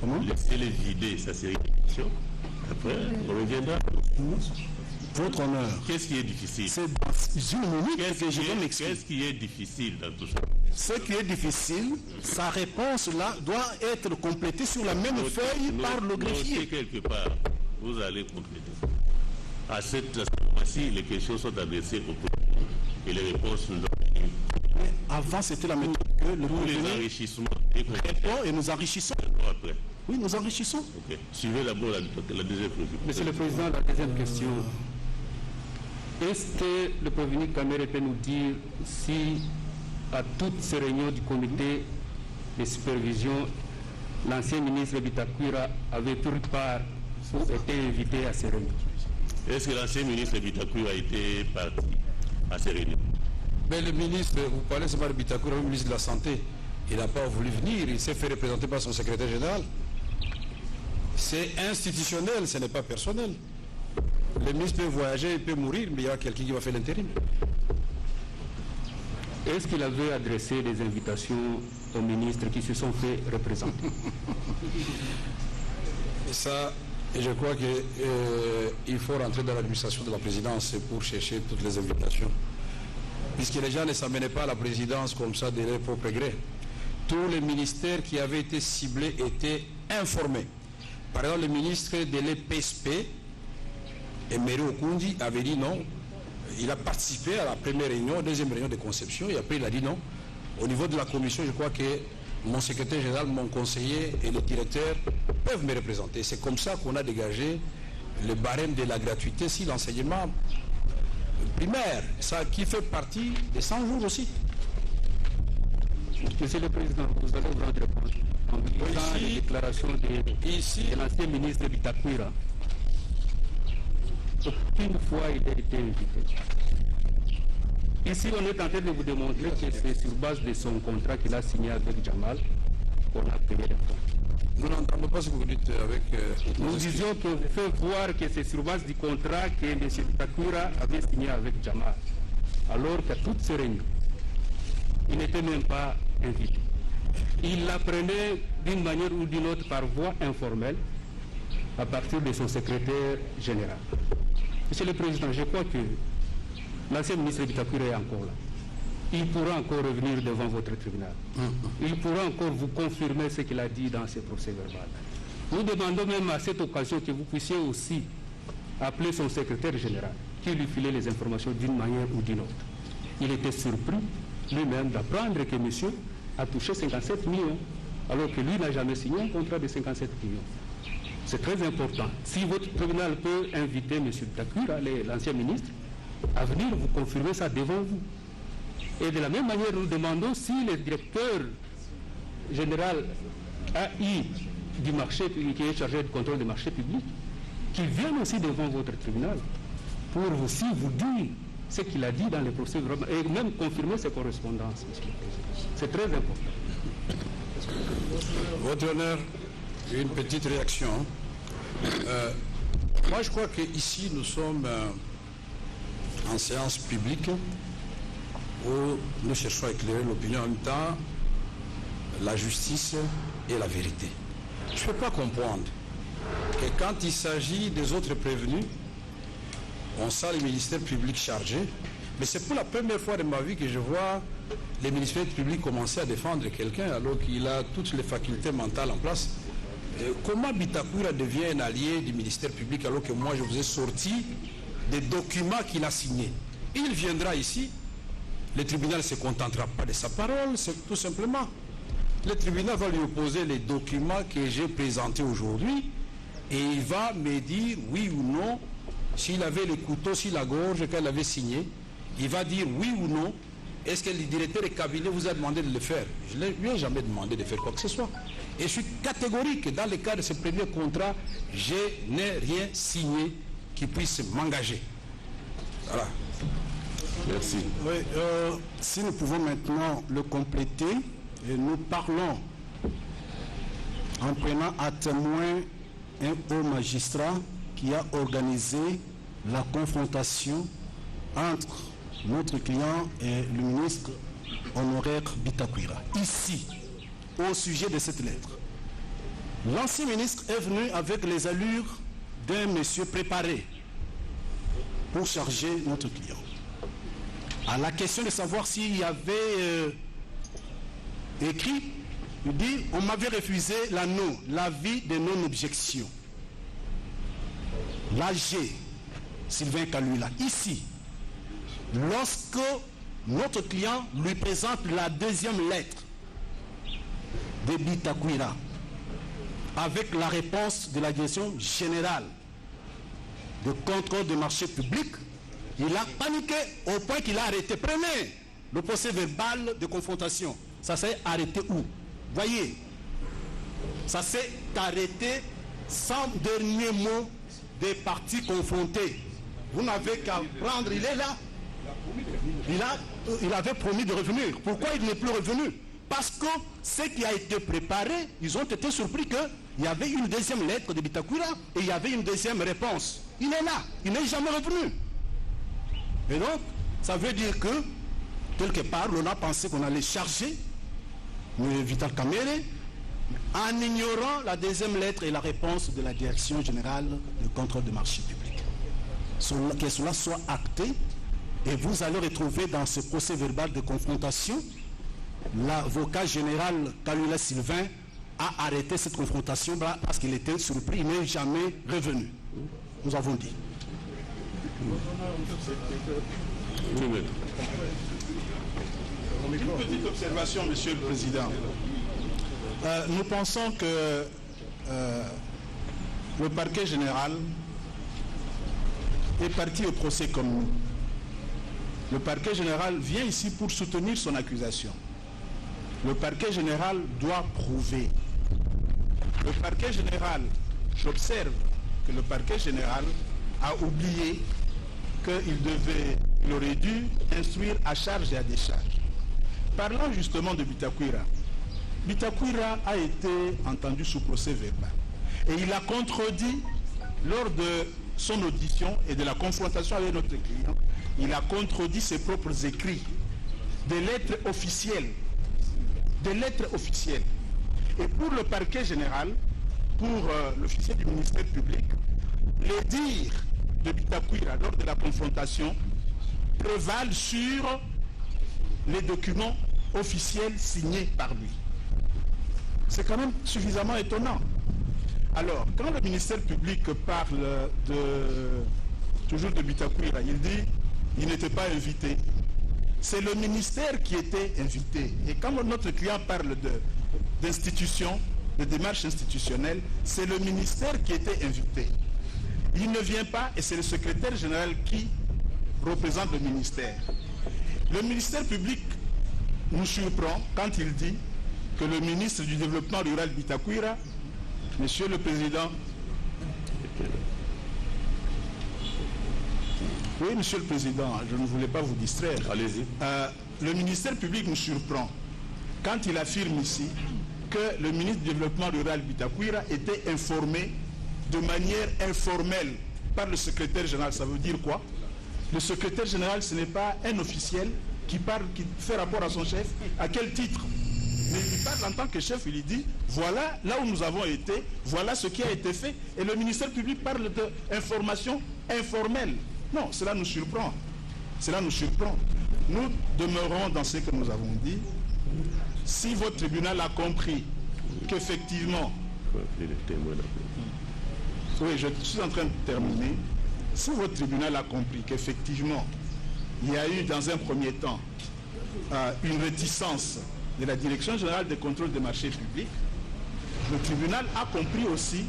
Comment? Laissez-les vider sa série de questions. Après, on reviendra. Votre honneur. Qu'est-ce qui est difficile? C'est dans une minute que je vais m'expliquer. Qu'est-ce qui est difficile dans tout ça? Ce qui est difficile, sa réponse là doit être complétée sur la même feuille par le greffier. Quelque part, vous allez compléter. À cette fois-ci, les questions sont adressées au président et les réponses nous ont été. Avant, c'était la méthode que le les enrichissements répond et nous enrichissons. Après. Oui, nous enrichissons. Okay. Suivez d'abord la deuxième préoccupation. Monsieur le Président, la deuxième question. Est-ce que le prévenu Kamere peut nous dire si, à toutes ces réunions du comité de supervision, l'ancien ministre Bitakwira avait pris part ou été invité à ces réunions? Est-ce que l'ancien ministre Bitakwira a été parti à ces réunions? Mais le ministre, vous parlez seulement de Bitakwira, le ministre de la Santé, il n'a pas voulu venir, il s'est fait représenter par son secrétaire général. C'est institutionnel, ce n'est pas personnel. Le ministre peut voyager, il peut mourir, mais il y a quelqu'un qui va faire l'intérim. Est-ce qu'il avait adressé des invitations aux ministres qui se sont fait représenter? Ça, je crois qu'il faut rentrer dans l'administration de la présidence pour chercher toutes les invitations. Puisque les gens ne s'amenaient pas à la présidence comme ça de leur propre gré. Tous les ministères qui avaient été ciblés étaient informés. Par exemple, le ministre de l'EPSP, Emery Okundi, avait dit non. Il a participé à la première réunion, deuxième réunion de conception, et après il a dit non. Au niveau de la commission, je crois que mon secrétaire général, mon conseiller et le directeur peuvent me représenter. C'est comme ça qu'on a dégagé le barème de la gratuité si l'enseignement primaire, ça qui fait partie des 100 jours aussi. Monsieur le Président, vous allez vous rendre compte en lisant les déclarations de l'ancien ministre Bitakwira. Aucune fois il a été invité. Ici, on est en train de vous démontrer que c'est sur base de son contrat qu'il a signé avec Jamal qu'on a payé les fonds. Nous n'entendons pas ce que vous dites avec... Nous disions que vous faites voir que c'est sur base du contrat que M. Bitakura avait signé avec Jamal. Alors qu'à toutes ces réunions, il n'était même pas invité. Il l'apprenait d'une manière ou d'une autre par voie informelle à partir de son secrétaire général. Monsieur le Président, je crois que l'ancien ministre Bitakura est encore là. Il pourra encore revenir devant votre tribunal. Il pourra encore vous confirmer ce qu'il a dit dans ses procès verbal. Nous demandons même à cette occasion que vous puissiez aussi appeler son secrétaire général, qui lui filait les informations d'une manière ou d'une autre. Il était surpris lui-même d'apprendre que monsieur a touché 57 millions, alors que lui n'a jamais signé un contrat de 57 millions. C'est très important. Si votre tribunal peut inviter M. Bitakura, l'ancien ministre, à venir vous confirmer ça devant vous. Et de la même manière, nous demandons si le directeur général AI du marché, qui est chargé du contrôle des marchés publics, qu'il vienne aussi devant votre tribunal pour aussi vous dire ce qu'il a dit dans les procès et même confirmer ses correspondances. C'est très important. Votre honneur, une petite réaction. Moi, je crois qu'ici, nous sommes en séance publique où nous cherchons à éclairer l'opinion en même temps, la justice et la vérité. Je ne peux pas comprendre que quand il s'agit des autres prévenus, on sent les ministères publics chargés, mais c'est pour la première fois de ma vie que je vois les ministères publics commencer à défendre quelqu'un alors qu'il a toutes les facultés mentales en place. Comment Bitakura devient un allié du ministère public alors que moi je vous ai sorti des documents qu'il a signés? Il viendra ici, le tribunal ne se contentera pas de sa parole, c'est tout simplement. Le tribunal va lui opposer les documents que j'ai présentés aujourd'hui et il va me dire oui ou non, s'il avait le couteau sur la gorge qu'elle avait signé, il va dire oui ou non, est-ce que le directeur de cabinet vous a demandé de le faire? Je ne lui ai jamais demandé de faire quoi que ce soit. Et je suis catégorique, dans le cas de ce premier contrat, je n'ai rien signé qui puisse m'engager. Voilà. Merci. Oui, si nous pouvons maintenant le compléter, et nous parlons en prenant à témoin un haut magistrat qui a organisé la confrontation entre notre client et le ministre honoraire Bitakura. Ici, au sujet de cette lettre, l'ancien ministre est venu avec les allures d'un monsieur préparé pour charger notre client. À la question de savoir s'il y avait écrit, il dit, on m'avait refusé l'avis de non-objection. L'AG, Sylvain Kalula, ici, lorsque notre client lui présente la deuxième lettre de Bitakura, avec la réponse de la direction générale de contrôle des marchés publics, il a paniqué au point qu'il a arrêté. Prenez le procès verbal de confrontation. Ça s'est arrêté où? Voyez, ça s'est arrêté sans dernier mot des parties confrontées. Vous n'avez qu'à prendre, il est là. Il avait promis de revenir. Pourquoi il n'est plus revenu? Parce que ce qui a été préparé, ils ont été surpris qu'il y avait une deuxième lettre de Bitakura et il y avait une deuxième réponse. Il est là, il n'est jamais revenu. Et donc, ça veut dire que, quelque part, on a pensé qu'on allait charger Vital Kamerhe en ignorant la deuxième lettre et la réponse de la direction générale de contrôle des marchés publics. Que cela soit acté, et vous allez retrouver dans ce procès verbal de confrontation, l'avocat général Kalula Sylvain a arrêté cette confrontation parce qu'il était surpris, il n'est jamais revenu. Nous avons dit. Une petite observation, Monsieur le Président. Nous pensons que le parquet général est parti au procès comme nous. Le parquet général vient ici pour soutenir son accusation. Le parquet général doit prouver. Le parquet général, j'observe que le parquet général a oublié qu'il devait il aurait dû instruire à charge et à décharge. Parlant justement de Bitakwira, Bitakwira a été entendu sous procès verbal. Et il a contredit, lors de son audition et de la confrontation avec notre client, il a contredit ses propres écrits, des lettres officielles. Des lettres officielles. Et pour le parquet général, pour l'officier du ministère public, les dires de Bitakwira lors de la confrontation prévalent sur les documents officiels signés par lui. C'est quand même suffisamment étonnant. Alors, quand le ministère public parle toujours de Bitakwira, il dit qu'il n'était pas invité. C'est le ministère qui était invité. Et quand notre client parle d'institutions, de démarches institutionnelles, c'est le ministère qui était invité. Il ne vient pas et c'est le secrétaire général qui représente le ministère. Le ministère public nous surprend quand il dit que le ministre du Développement rural Bitakwira, Monsieur le Président, oui, Monsieur le Président, je ne voulais pas vous distraire. Allez-y. Le ministère public nous surprend quand il affirme ici que le ministre du Développement rural Bitakwira était informé de manière informelle par le secrétaire général. Ça veut dire quoi? Le secrétaire général, ce n'est pas un officiel qui fait rapport à son chef. À quel titre? Mais il parle en tant que chef, il dit, voilà là où nous avons été, voilà ce qui a été fait. Et le ministère public parle d'informations informelles. Non, cela nous surprend. Cela nous surprend. Nous demeurons dans ce que nous avons dit. Si votre tribunal a compris qu'effectivement... Oui, je suis en train de terminer. Si votre tribunal a compris qu'effectivement, il y a eu dans un premier temps une réticence de la Direction générale des contrôles des marchés publics, le tribunal a compris aussi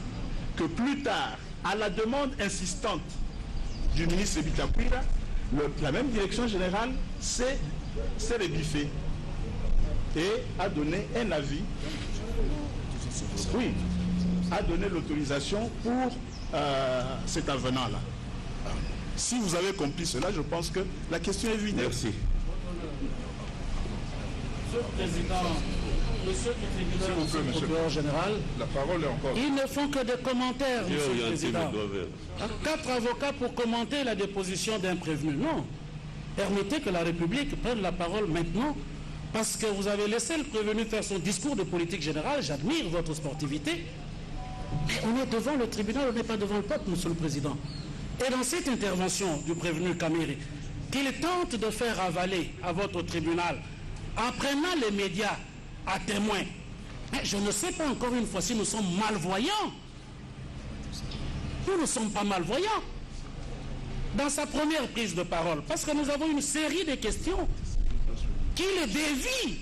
que plus tard, à la demande insistante du ministre Bitakwira, la même Direction générale s'est rebiffée et a donné un avis, oui, a donné l'autorisation pour cet avenant-là. Si vous avez compris cela, je pense que la question est vide. Merci. Monsieur le Président, Monsieur le Procureur général, La parole est encore. ils ne font que des commentaires, Monsieur le Président. Président. 4 avocats pour commenter la déposition d'un prévenu. Non. Permettez que la République prenne la parole maintenant, parce que vous avez laissé le prévenu faire son discours de politique générale. J'admire votre sportivité. Mais on est devant le tribunal, on n'est pas devant le peuple, Monsieur le Président. Et dans cette intervention du prévenu Kamiri, qu'il tente de faire avaler à votre tribunal, en prenant les médias à témoin, mais je ne sais pas encore une fois si nous sommes malvoyants. Nous ne sommes pas malvoyants. Dans sa première prise de parole, parce que nous avons une série de questions qui le dévient,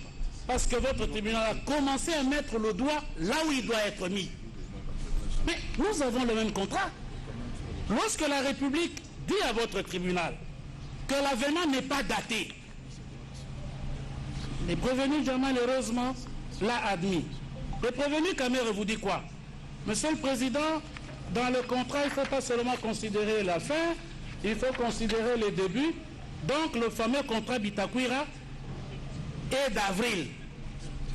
parce que votre tribunal a commencé à mettre le doigt là où il doit être mis. Mais nous avons le même contrat. Lorsque la République dit à votre tribunal que l'avenant n'est pas daté, le prévenu Jamal, heureusement, l'a admis. Le prévenu Kamere vous dit quoi? Monsieur le Président, dans le contrat, il ne faut pas seulement considérer la fin, il faut considérer les débuts. Donc le fameux contrat Bitakwira est d'avril.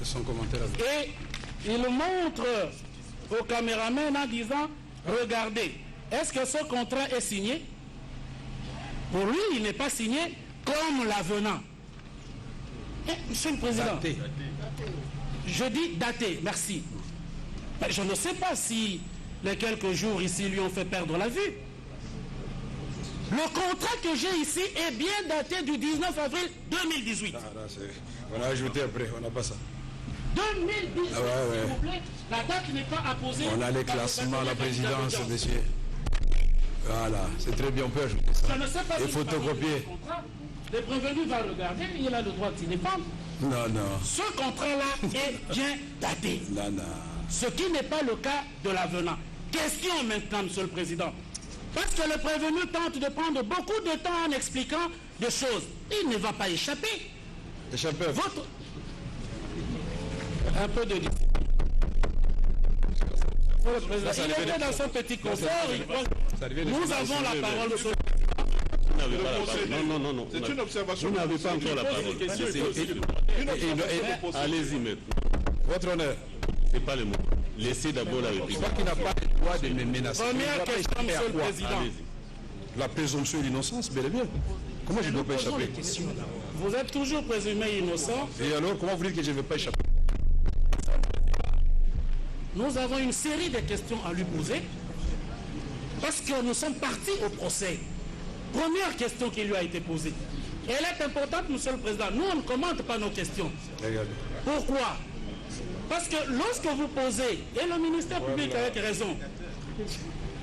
C'est son commentaire. Et il montre au caméraman en disant, regardez, est-ce que ce contrat est signé? Pour lui, il n'est pas signé comme l'avenant. Monsieur le Président, Daté. Je dis daté, merci. Mais je ne sais pas si les quelques jours ici lui ont fait perdre la vue. Le contrat que j'ai ici est bien daté du 19 avril 2018. On a ajouté après, on n'a pas ça. 2018, Ah ouais. s'il vous plaît. La date n'est pas apposée. On a les classements, la présidence, monsieur. Voilà, c'est très bien, on peut ajouter ça. Je ne sais pas Et si photocopier. le prévenu va regarder, il a le droit de s'y défendre. Non, non. Ce contrat-là est bien daté. Non, non. Ce qui n'est pas le cas de l'avenant. Question maintenant, Monsieur le Président. Parce que le prévenu tente de prendre beaucoup de temps en expliquant des choses. Il ne va pas échapper. Échapper. Votre... Un peu de... Monsieur le Président, il était dans son petit confort. Nous avons la parole, Monsieur le Président. n'avez pas la parole. Non. C'est une observation. Vous n'avez pas encore la parole. Allez-y maintenant. Votre honneur. C'est pas le mot. Laissez d'abord la République. Je crois qu'il n'a pas le droit de me menacer. Première question, Monsieur le Président. La présomption d'innocence, bel et bien. Comment je ne dois pas échapper? Vous êtes toujours présumé innocent. Et alors, comment vous dites que je ne vais pas échapper? Nous avons une série de questions à lui poser parce que nous sommes partis au procès. Première question qui lui a été posée. Elle est importante, Monsieur le Président. Nous, on ne commente pas nos questions. Regardez. Pourquoi? Parce que lorsque vous posez, et le ministère public avec raison,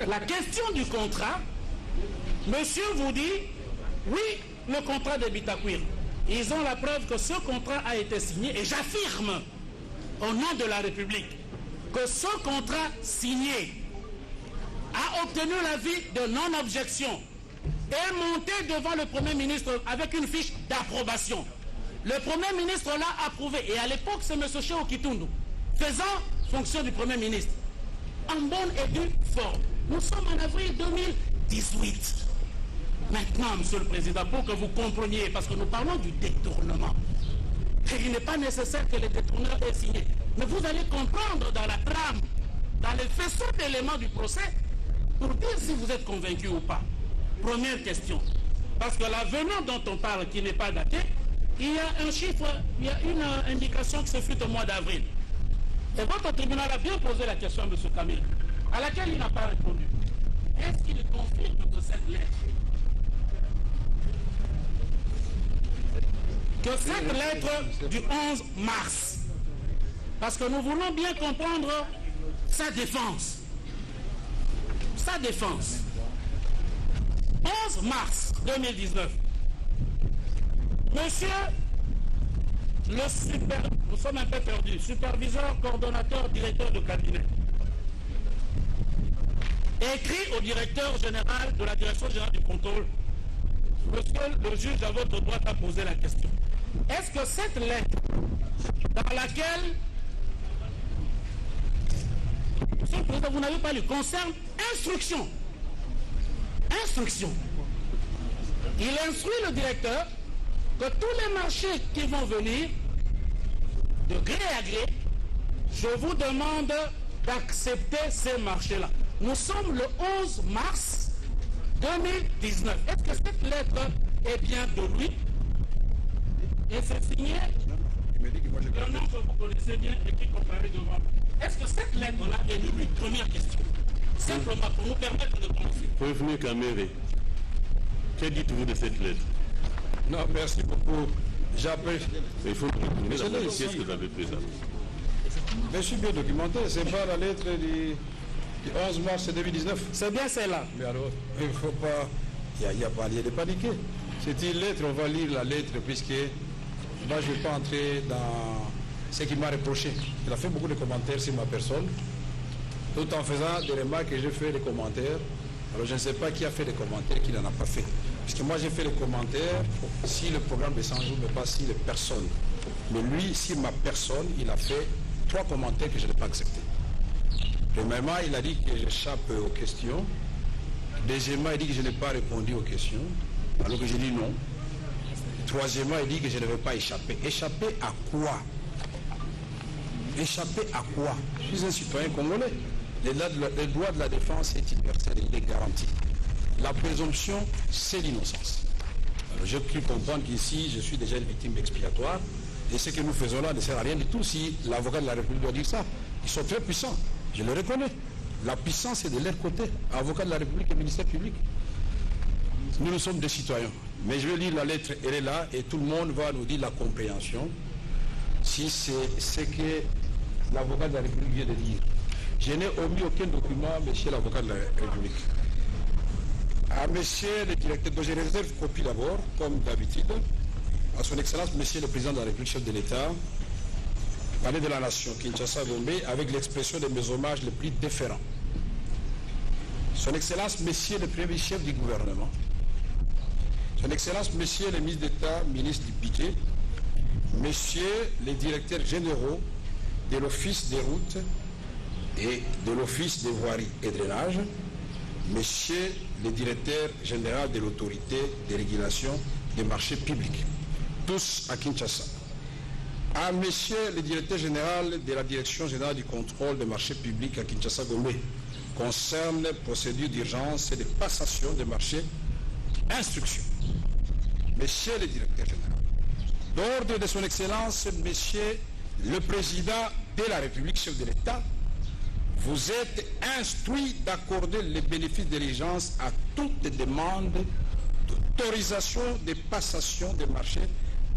la question du contrat, monsieur vous dit, oui, le contrat de Bitakwir. Ils ont la preuve que ce contrat a été signé, et j'affirme, au nom de la République, que ce contrat signé a obtenu l'avis de non-objection et monté devant le Premier ministre avec une fiche d'approbation. Le Premier ministre l'a approuvé, et à l'époque, c'est M. Cheo Kitundu, faisant fonction du Premier ministre, en bonne et due forme. Nous sommes en avril 2018. Maintenant, Monsieur le Président, pour que vous compreniez, parce que nous parlons du détournement, et il n'est pas nécessaire que le détourneur ait signé, mais vous allez comprendre dans la trame, dans les faisceaux d'éléments du procès, pour dire si vous êtes convaincu ou pas. Première question, parce que l'avenant dont on parle, qui n'est pas daté, il y a un chiffre, il y a une indication que ce fut au mois d'avril. Et votre tribunal a bien posé la question à M. Kamil, à laquelle il n'a pas répondu. Est-ce qu'il confirme que cette lettre du 11 mars, parce que nous voulons bien comprendre sa défense. Sa défense. 11 mars 2019. Monsieur nous sommes un peu perdus, superviseur, coordonnateur, directeur de cabinet, écrit au directeur général de la direction générale du contrôle. Monsieur le juge, à votre droit, a posé la question. Est-ce que cette lettre, dans laquelle, Monsieur le Président, vous n'avez pas lu, concerne instruction. Instruction. Il instruit le directeur que tous les marchés qui vont venir, de gré à gré, je vous demande d'accepter ces marchés-là. Nous sommes le 11 mars 2019. Est-ce que cette lettre est bien de lui? Et c'est signé le nom que vous connaissez bien et qui comparait devant vous. Est-ce que cette lettre-là est de lui? Première question. Simplement pour nous permettre de commencer. Prévenu Kamere, que dites-vous de cette lettre? Non, merci beaucoup. J'appelle. Il faut me retourner la pièce que vous avez présentée. Je suis bien documenté. C'est pas la lettre du 11 mars 2019. C'est bien celle-là. Mais alors, il ne faut pas. Il n'y a pas lieu de paniquer. C'est une lettre, on va lire la lettre, puisque moi je ne vais pas entrer dans ce qu'il m'a reproché. Il a fait beaucoup de commentaires sur ma personne, tout en faisant des remarques que j'ai fait des commentaires. Alors je ne sais pas qui a fait des commentaires, qui n'en a pas fait. Puisque moi j'ai fait des commentaires si le programme de 100 jours, mais pas si les personnes. Mais lui, sur ma personne, il a fait 3 commentaires que je n'ai pas acceptés. Premièrement, il a dit que j'échappe aux questions. Deuxièmement, il dit que je n'ai pas répondu aux questions, alors que j'ai dit non. Troisièmement, il dit que je ne vais pas échapper. Échapper à quoi? Échapper à quoi? Je suis un citoyen congolais. Le droit de la défense est universel, il est garanti. La présomption, c'est l'innocence. J'ai cru comprendre qu'ici, je suis déjà une victime expiatoire. Et ce que nous faisons là ne sert à rien du tout si l'avocat de la République doit dire ça. Ils sont très puissants, je le reconnais. La puissance est de leur côté, avocat de la République et ministère public. Nous sommes des citoyens. Mais je vais lire la lettre, elle est là, et tout le monde va nous dire la compréhension, si c'est ce que l'avocat de la République vient de dire. Je n'ai omis aucun document, monsieur l'avocat de la République. À monsieur le directeur, dont je réserve copie d'abord, comme d'habitude, à son Excellence, monsieur le Président de la République, chef de l'État, palais de la Nation, Kinshasa, Gombe, avec l'expression de mes hommages les plus déférents. Son Excellence, monsieur le Premier chef du gouvernement, Son Excellence, monsieur le ministre d'État, ministre du Budget, messieurs les directeurs généraux de l'Office des routes et de l'Office des voiries et drainages, messieurs le directeur général de l'autorité de régulation des marchés publics, tous à Kinshasa. À monsieur le directeur général de la direction générale du contrôle des marchés publics à Kinshasa Gombe, concerne procédure d'urgence et de passation des marchés, instruction. Monsieur le directeur général, d'ordre de son excellence, monsieur le président de la République, chef de l'État, vous êtes instruit d'accorder les bénéfices de l'urgence à toute demande d'autorisation de passation des marchés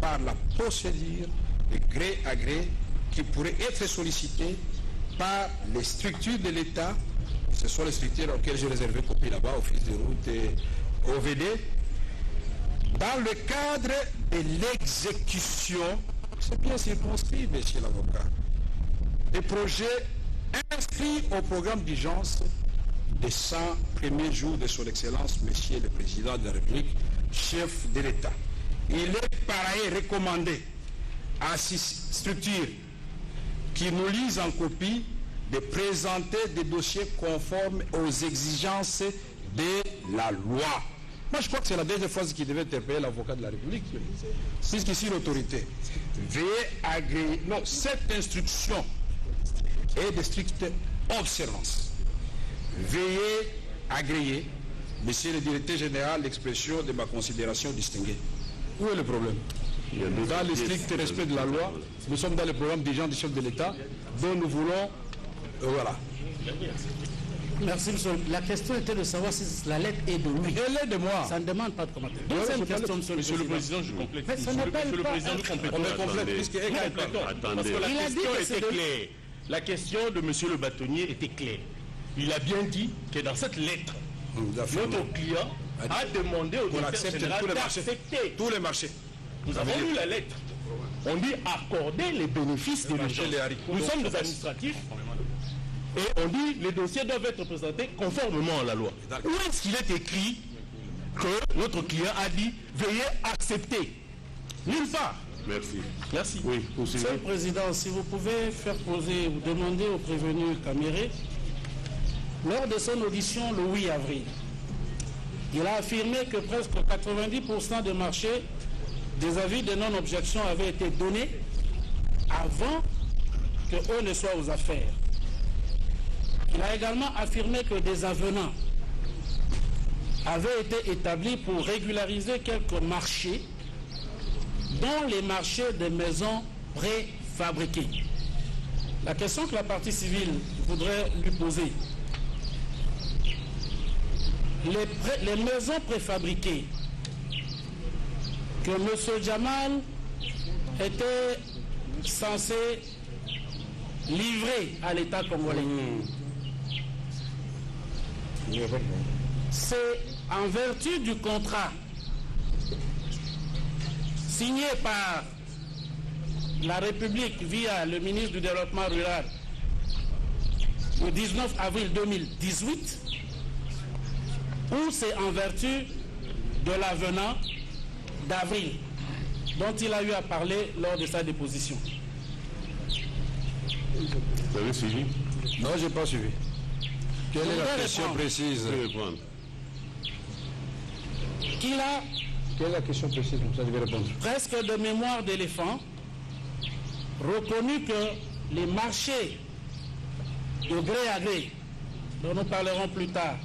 par la procédure de gré à gré qui pourrait être sollicitée par les structures de l'État. Ce sont les structures auxquelles j'ai réservé copie là-bas, Office de route et OVD, dans le cadre de l'exécution, c'est bien circonscrit, monsieur l'avocat, des projets inscrits au programme d'urgence des 100 premiers jours de son excellence, monsieur le président de la République, chef de l'État. Il est par ailleurs recommandé à ces structures qui nous lisent en copie de présenter des dossiers conformes aux exigences de la loi. Moi, je crois que c'est la deuxième fois qu'il devait interpeller l'avocat de la République, puisqu'ici l'autorité veille à agréer. Non, cette instruction est de stricte observance. Veuillez agréer, monsieur le directeur général, l'expression de ma considération distinguée. Où est le problème? Dans le strict respect de la loi, nous sommes dans le programme des gens du chef de l'État, dont nous voulons... voilà. Merci, monsieur. La question était de savoir si la lettre est de lui. Elle est de moi. Ça ne demande pas de commentaire. Deuxième question, monsieur le président, je complète. Mais ça n'appelle pas... On complète, puisqu'il Attendez. Parce que la question était claire. La question de monsieur le bâtonnier était claire. Il a bien dit que dans cette lettre, notre client a demandé au directeur général d'accepter tous les marchés. Nous avons lu la lettre. On dit accorder les bénéfices de l'urgence. Nous sommes des administratifs et on dit les dossiers doivent être présentés conformément à la loi. Où est-ce qu'il est écrit que notre client a dit veuillez accepter? Nulle part. Merci. Merci. Oui, Monsieur le Président, si vous pouvez faire poser ou demander au prévenu Caméré, lors de son audition le 8 avril, il a affirmé que presque 90% des marchés, des avis de non-objection avaient été donnés avant que eux ne soient aux affaires. Il a également affirmé que des avenants avaient été établis pour régulariser quelques marchés, dont les marchés des maisons préfabriquées. La question que la partie civile voudrait lui poser, les maisons préfabriquées que M. Jamal était censé livrer à l'État congolais, c'est en vertu du contrat signé par la République via le ministre du Développement rural le 19 avril 2018, ou c'est en vertu de l'avenant d'avril dont il a eu à parler lors de sa déposition. Vous avez suivi? Non, je n'ai pas suivi. Quelle est la question précise? Quelle est la question précise? Comme ça, je vais répondre. Presque de mémoire d'éléphant, reconnu que les marchés de gré à gré, dont nous parlerons plus tard,